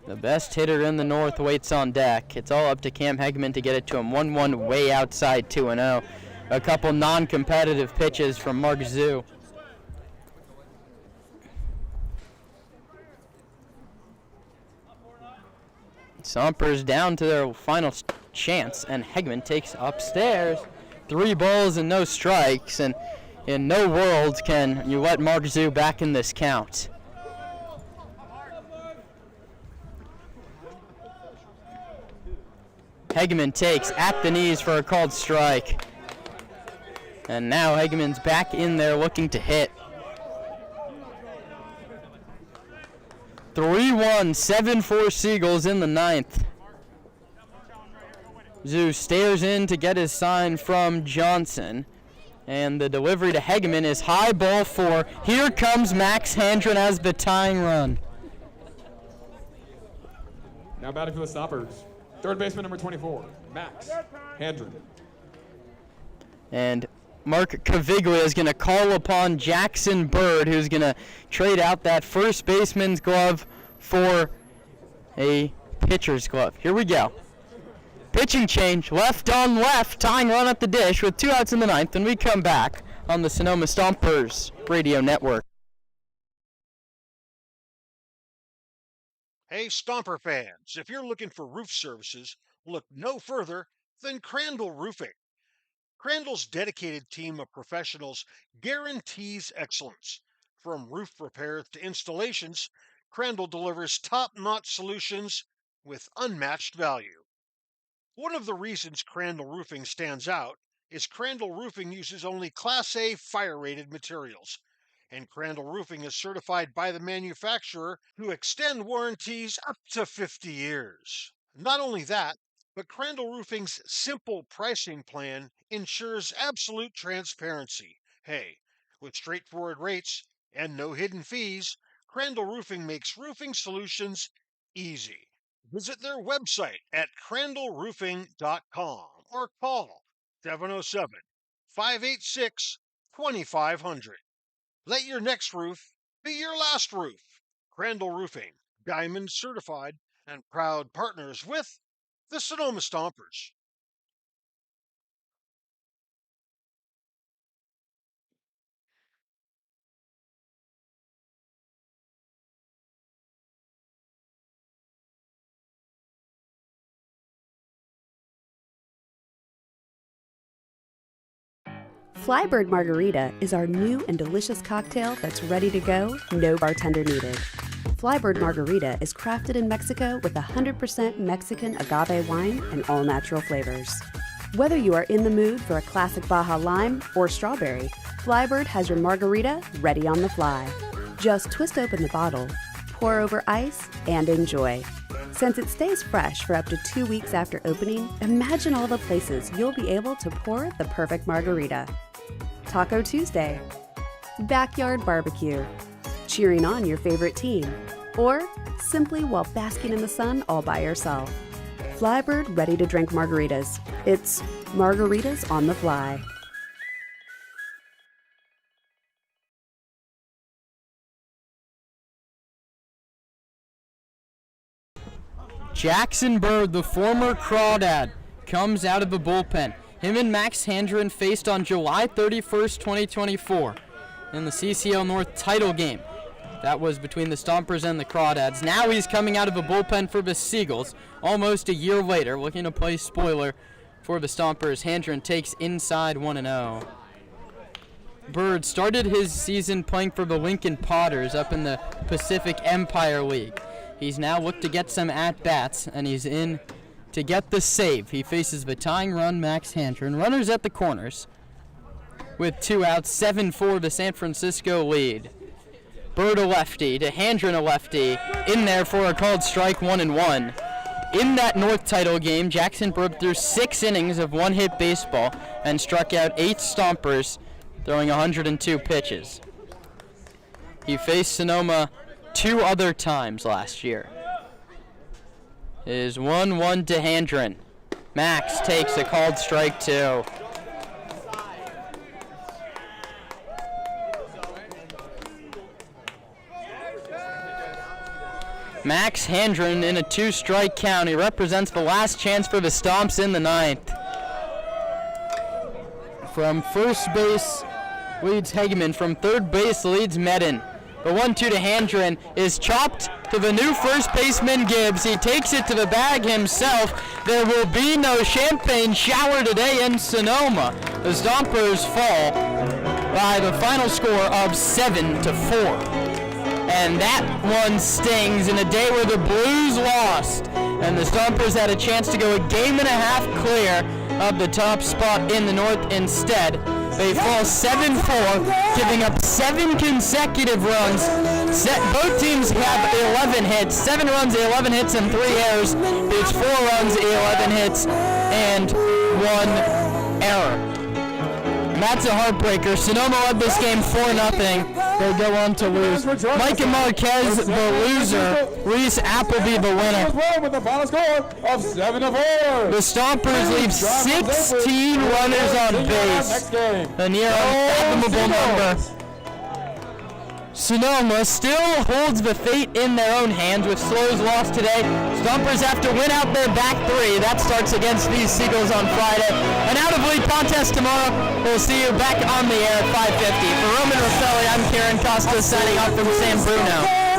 S2: The best hitter in the North waits on deck. It's all up to Cam Hegeman to get it to him. 1-1 way outside 2-0. A couple non-competitive pitches from Mark Zoo. Stompers down to their final chance, and Hegeman takes upstairs. 3 balls and no strikes, and in no world can you let Mark Zoo back in this count. Hegeman takes at the knees for a called strike. And now Hegeman's back in there looking to hit. 3-1, 7-4 Seagulls in the 9th. Zoo stares in to get his sign from Johnson. And the delivery to Hegeman is high ball 4. Here comes Max Handren as the tying run.
S4: Now batting for the Stompers, third baseman number 24, Max Handren.
S2: And Mark Caviglia is going to call upon Jackson Bird, who's going to trade out that first baseman's glove for a pitcher's glove. Here we go. Pitching change, left on left, tying run at the dish with 2 outs in the 9th, and we come back on the Sonoma Stompers Radio Network.
S1: Hey, Stomper fans, if you're looking for roof services, look no further than Crandall Roofing. Crandall's dedicated team of professionals guarantees excellence. From roof repairs to installations, Crandall delivers top-notch solutions with unmatched value. One of the reasons Crandall Roofing stands out is Crandall Roofing uses only Class A fire-rated materials, and Crandall Roofing is certified by the manufacturer to extend warranties up to 50 years. Not only that, but Crandall Roofing's simple pricing plan ensures absolute transparency. Hey, with straightforward rates and no hidden fees, Crandall Roofing makes roofing solutions easy. Visit their website at crandallroofing.com or call 707-586-2500. Let your next roof be your last roof. Crandall Roofing, Diamond certified and proud partners with the Sonoma Stompers.
S5: Flybird Margarita is our new and delicious cocktail that's ready to go, no bartender needed. Flybird Margarita is crafted in Mexico with 100% Mexican agave wine and all-natural flavors. Whether you are in the mood for a classic Baja Lime or strawberry, Flybird has your margarita ready on the fly. Just twist open the bottle, pour over ice, and enjoy. Since it stays fresh for up to 2 weeks after opening, imagine all the places you'll be able to pour the perfect margarita. Taco Tuesday, backyard barbecue, cheering on your favorite team, or simply while basking in the sun all by yourself. Flybird ready-to-drink margaritas. It's margaritas on the fly.
S2: Jackson Bird, the former Crawdad, comes out of the bullpen. Him and Max Handren faced on July 31st, 2024 in the CCL North title game. That was between the Stompers and the Crawdads. Now he's coming out of the bullpen for the Seagulls almost a year later, looking to play spoiler for the Stompers. Handren takes inside 1-0. Bird started his season playing for the Lincoln Potters up in the Pacific Empire League. He's now looked to get some at-bats, and he's in to get the save. He faces the tying run, Max Handren. Runners at the corners with 2 outs, 7-4 the San Francisco lead. Bird a lefty to Handren a lefty, in there for a called strike, 1-1. In that North title game, Jackson Bird threw 6 innings of one-hit baseball and struck out 8 Stompers throwing 102 pitches. He faced Sonoma 2 other times last year. It is 1-1 to Handren. Max takes a called strike 2. Max Handren in a 2-strike count. He represents the last chance for the Stomps in the 9th. From first base leads Hegeman. From third base leads Medin. The 1-2 to Handren is chopped to the new first baseman Gibbs. He takes it to the bag himself. There will be no champagne shower today in Sonoma. The Stompers fall by the final score of 7-4. And that one stings in a day where the Blues lost. And the Stompers had a chance to go a game and a half clear of the top spot in the North instead. They fall 7-4, giving up 7 consecutive runs. Both teams have 11 hits, 7 runs, 11 hits, and 3 errors. It's 4 runs, 11 hits, and 1 error. And that's a heartbreaker. Sonoma led this game 4-0. They go on to lose. Micah Marquez, the loser. Reese Appleby, the winner.
S4: With the final score of 7-4.
S2: The Stompers leave 16 runners on base. A near unfathomable number. Sonoma still holds the fate in their own hands with Slow's loss today. Stompers have to win out their back 3. That starts against these Seagulls on Friday. An out-of-league contest tomorrow. We'll see you back on the air at 5:50. For Roman Rosselli, I'm Kieran Costa signing off from San Bruno.